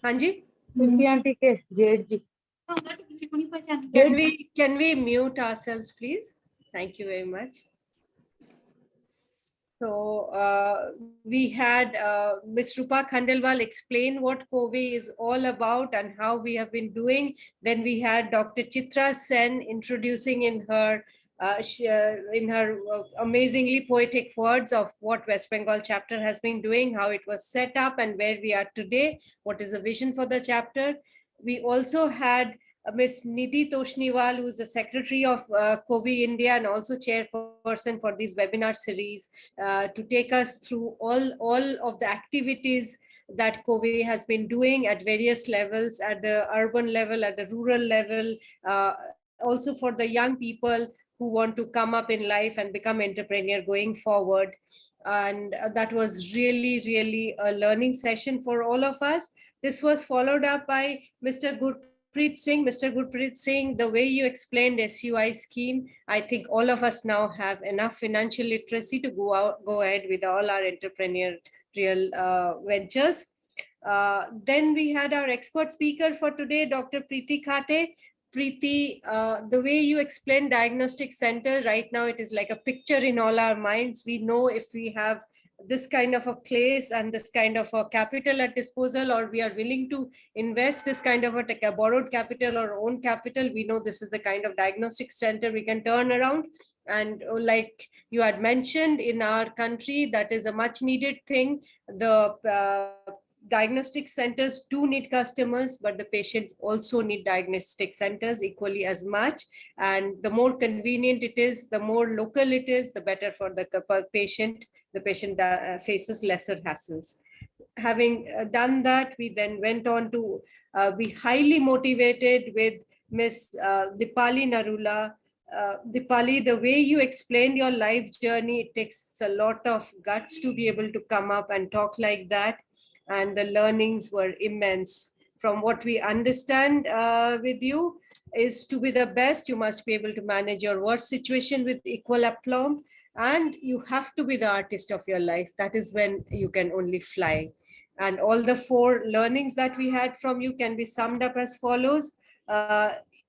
Hanji? Family. Can we mute ourselves, please? Thank you very much. So we had Ms. Roopa Khandelwal explain what COWE is all about and how we have been doing. Then we had Dr. Chitra Sen introducing in her amazingly poetic words of what West Bengal chapter has been doing, how it was set up and where we are today, what is the vision for the chapter. We also had Ms. Nidhi Toshniwal, who is the Secretary of COWE India and also Chairperson for this webinar series, to take us through all of the activities that COWE has been doing at various levels, at the urban level, at the rural level, also for the young people who want to come up in life and become entrepreneur going forward. And that was really, really a learning session for all of us. This was followed up by Mr. Gurpreet Singh. Mr. Gurpreet Singh, the way you explained SUI scheme, I think all of us now have enough financial literacy to go ahead with all our entrepreneurial ventures. Then we had our expert speaker for today, Dr. Preeti Kathe. Preeti, the way you explained Diagnostic Center, right now it is like a picture in all our minds. We know if we have this kind of a place and this kind of a capital at disposal, or we are willing to invest this kind of a borrowed capital or own capital, we know this is the kind of diagnostic center we can turn around. And like you had mentioned, in our country, that is a much needed thing. The diagnostic centers do need customers, but the patients also need diagnostic centers equally as much. And the more convenient it is, the more local it is, the better for the patient. The patient faces lesser hassles. Having done that, we then went on to be highly motivated with Miss Dipali Narula. Dipali, the way you explained your life journey, it takes a lot of guts to be able to come up and talk like that. And the learnings were immense. From what we understand with you is, to be the best, you must be able to manage your worst situation with equal aplomb, and you have to be the artist of your life. That is when you can only fly. And all the 4 learnings that we had from you can be summed up as follows.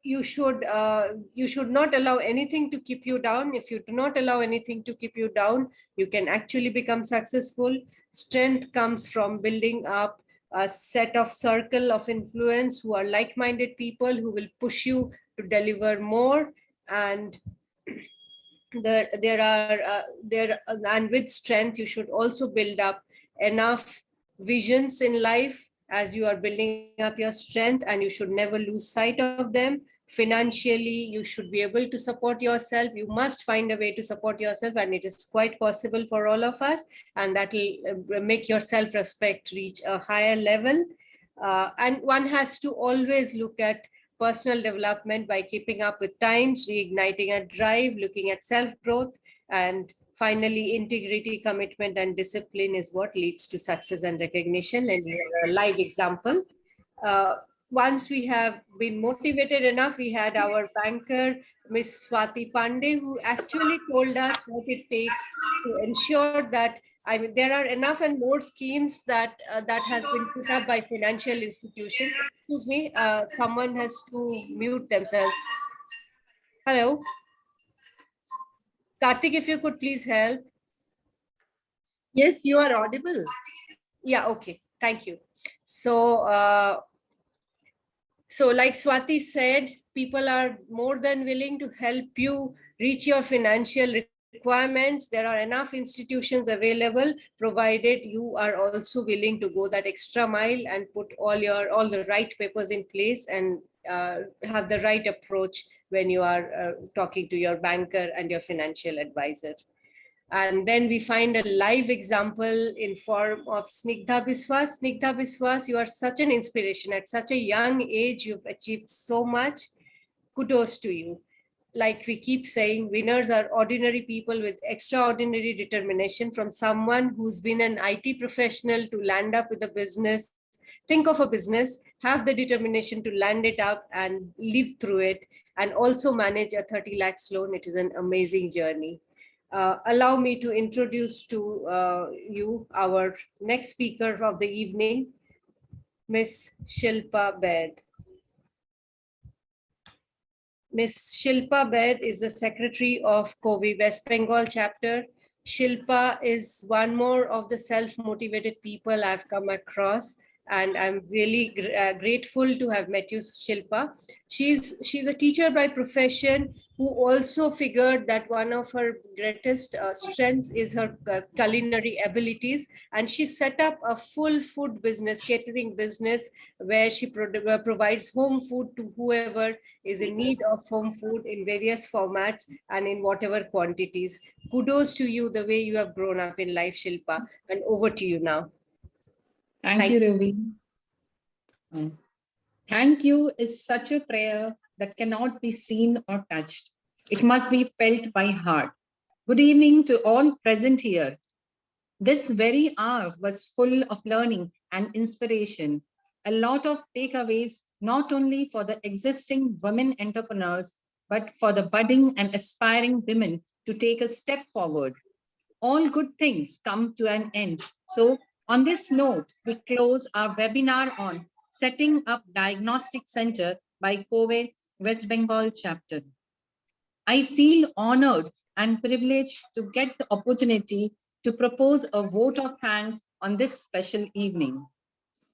You should not allow anything to keep you down. If you do not allow anything to keep you down, you can actually become successful. Strength comes from building up a set of circle of influence who are like-minded people who will push you to deliver more. And and with strength, you should also build up enough visions in life as you are building up your strength, and you should never lose sight of them. Financially, you should be able to support yourself. You must find a way to support yourself, and it is quite possible for all of us, and that will make your self-respect reach a higher level. And one has to always look at personal development by keeping up with times, reigniting a drive, looking at self-growth, and finally, integrity, commitment, and discipline is what leads to success and recognition. And a live example. Once we have been motivated enough, we had our banker, Ms. Swati Pandey, who actually told us what it takes to ensure that there are enough and more schemes that that has been put up by financial institutions. Excuse me, someone has to mute themselves. Hello. Karthik, if you could please help. Yes, you are audible. Yeah, okay. Thank you. So, so like Swati said, people are more than willing to help you reach your financial requirements. There are enough institutions available, provided you are also willing to go that extra mile and put all the right papers in place and have the right approach when you are talking to your banker and your financial advisor. And then we find a live example in form of Snigdha Biswas. Snigdha Biswas, you are such an inspiration. At such a young age, you've achieved so much. Kudos to you. Like we keep saying, winners are ordinary people with extraordinary determination. From someone who's been an IT professional to land up with a business, think of a business, have the determination to land it up and live through it, and also manage a 30 lakhs loan. It is an amazing journey. Allow me to introduce to you our next speaker of the evening, Ms. Shilpa Baid. Ms. Shilpa Baid is the secretary of COWE West Bengal Chapter. Shilpa is one more of the self-motivated people I've come across, and I'm really grateful to have met you, Shilpa. She's a teacher by profession who also figured that one of her greatest strengths is her culinary abilities, and she set up a full food business, catering business, where she provides home food to whoever is in need of home food in various formats and in whatever quantities. Kudos to you, the way you have grown up in life, Shilpa, and over to you now. Thank you, Ruby. Thank you is such a prayer that cannot be seen or touched. It must be felt by heart. Good evening to all present here. This very hour was full of learning and inspiration. A lot of takeaways, not only for the existing women entrepreneurs, but for the budding and aspiring women to take a step forward. All good things come to an end. So on this note, we close our webinar on Setting Up Diagnostic Center by COWE West Bengal Chapter. I feel honored and privileged to get the opportunity to propose a vote of thanks on this special evening.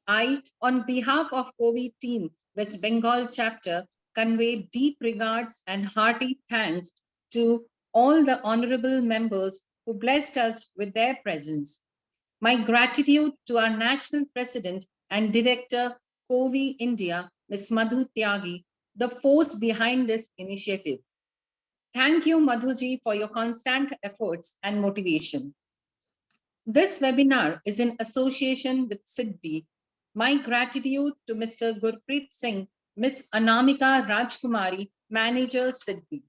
I, on behalf of COWE team West Bengal Chapter, convey deep regards and hearty thanks to all the honorable members who blessed us with their presence. My gratitude to our National President and Director, COWE India, Ms. Madhu Tyagi, the force behind this initiative. Thank you, Madhuji, for your constant efforts and motivation. This webinar is in association with SIDBI. My gratitude to Mr. Gurpreet Singh, Ms. Anamika Rajkumari, Manager, SIDBI.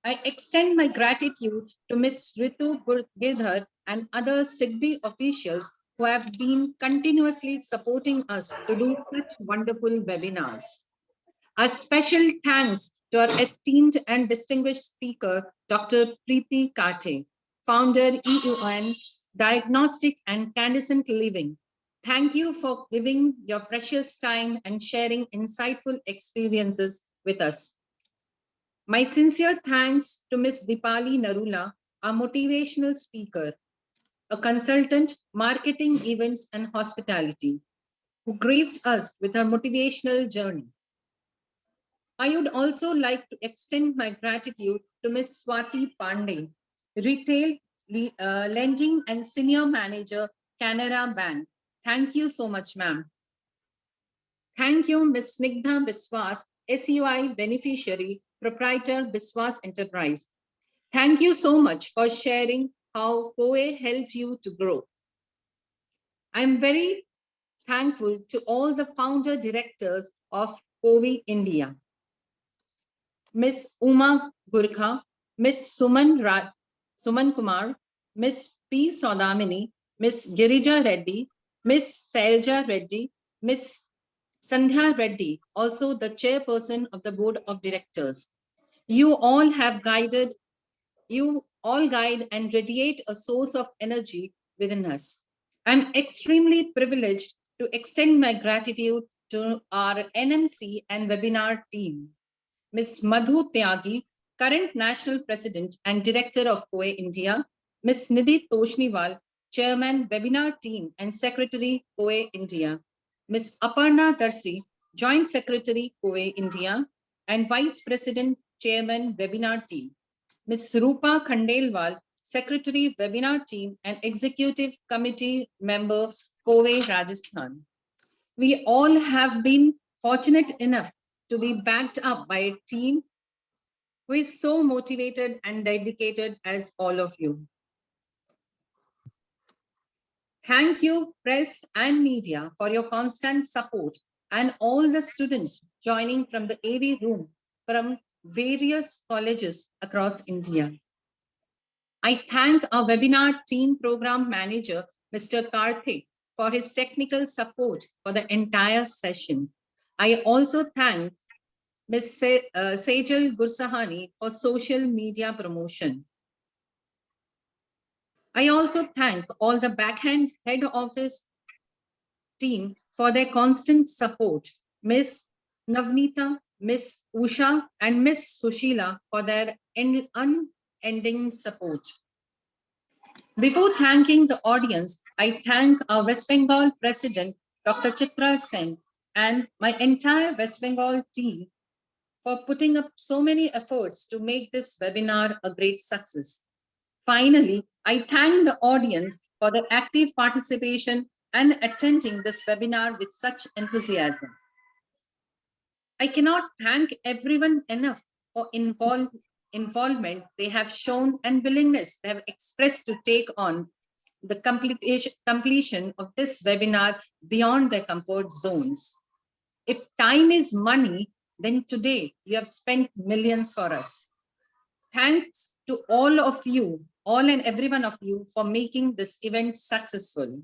I extend my gratitude to Ms. Ritu Girdhar and other SIDBI officials who have been continuously supporting us to do such wonderful webinars. A special thanks to our esteemed and distinguished speaker, Dr. Preeti Kathe, founder Eon Diagnostic Candescent Living. Thank you for giving your precious time and sharing insightful experiences with us. My sincere thanks to Ms. Dipali Narula, our motivational speaker, a consultant, marketing, events, and hospitality, who graced us with her motivational journey. I would also like to extend my gratitude to Ms. Swati Pandey, Retail Lending and Senior Manager, Canara Bank. Thank you so much, ma'am. Thank you, Ms. Snigdha Biswas, SUI beneficiary, proprietor, Biswas Enterprise. Thank you so much for sharing how COWE helped you to grow. I'm very thankful to all the founder directors of COWE India. Ms. Uma Gurkha, Ms. Suman Kumar, Ms. P. Sodamini, Ms. Girija Reddy, Ms. Sailja Reddy, Ms. Sandhya Reddy, also the chairperson of the board of directors. You all guide and radiate a source of energy within us. I'm extremely privileged to extend my gratitude to our NMC and webinar team. Ms. Madhu Tyagi, current National President and Director of COWE India, Ms. Nidhi Toshniwal, Chairman, Webinar Team and Secretary, COWE India, Ms. Aparna Darsi, Joint Secretary, COWE India, and Vice President, Chairman, Webinar Team, Ms. Roopa Khandelwal, Secretary, Webinar Team and Executive Committee Member, COWE Rajasthan. We all have been fortunate enough to be backed up by a team who is so motivated and dedicated as all of you. Thank you, press and media, for your constant support and all the students joining from the AV room from various colleges across India. I thank our webinar team program manager, Mr. Karthik, for his technical support for the entire session. I also thank Ms. Sejal Gursahani for social media promotion. I also thank all the backhand head office team for their constant support, Ms. Navneeta, Ms. Usha, and Ms. Sushila for their unending support. Before thanking the audience, I thank our West Bengal President, Dr. Chitra Sen, and my entire West Bengal team for putting up so many efforts to make this webinar a great success. Finally, I thank the audience for their active participation and attending this webinar with such enthusiasm. I cannot thank everyone enough for involvement they have shown and willingness they have expressed to take on the completion of this webinar beyond their comfort zones. If time is money, then today you have spent millions for us. Thanks to all of you, all and every one of you, for making this event successful.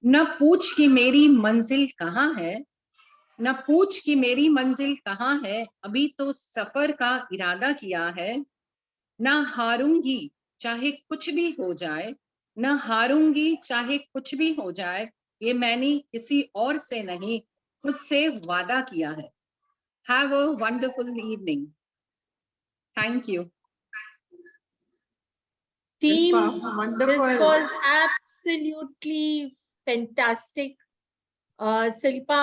न पूछ कि मेरी मंजिल कहाँ है, न पूछ कि मेरी मंजिल कहाँ है, अभी तो सफर का इरादा किया है, न हारूंगी चाहे कुछ भी हो जाए, न हारूंगी चाहे कुछ भी हो जाए, ये मैंने किसी और से नहीं, खुद से वादा किया है. Have a wonderful evening. Thank you. Team, Wonderful. this was absolutely fantastic. Silpa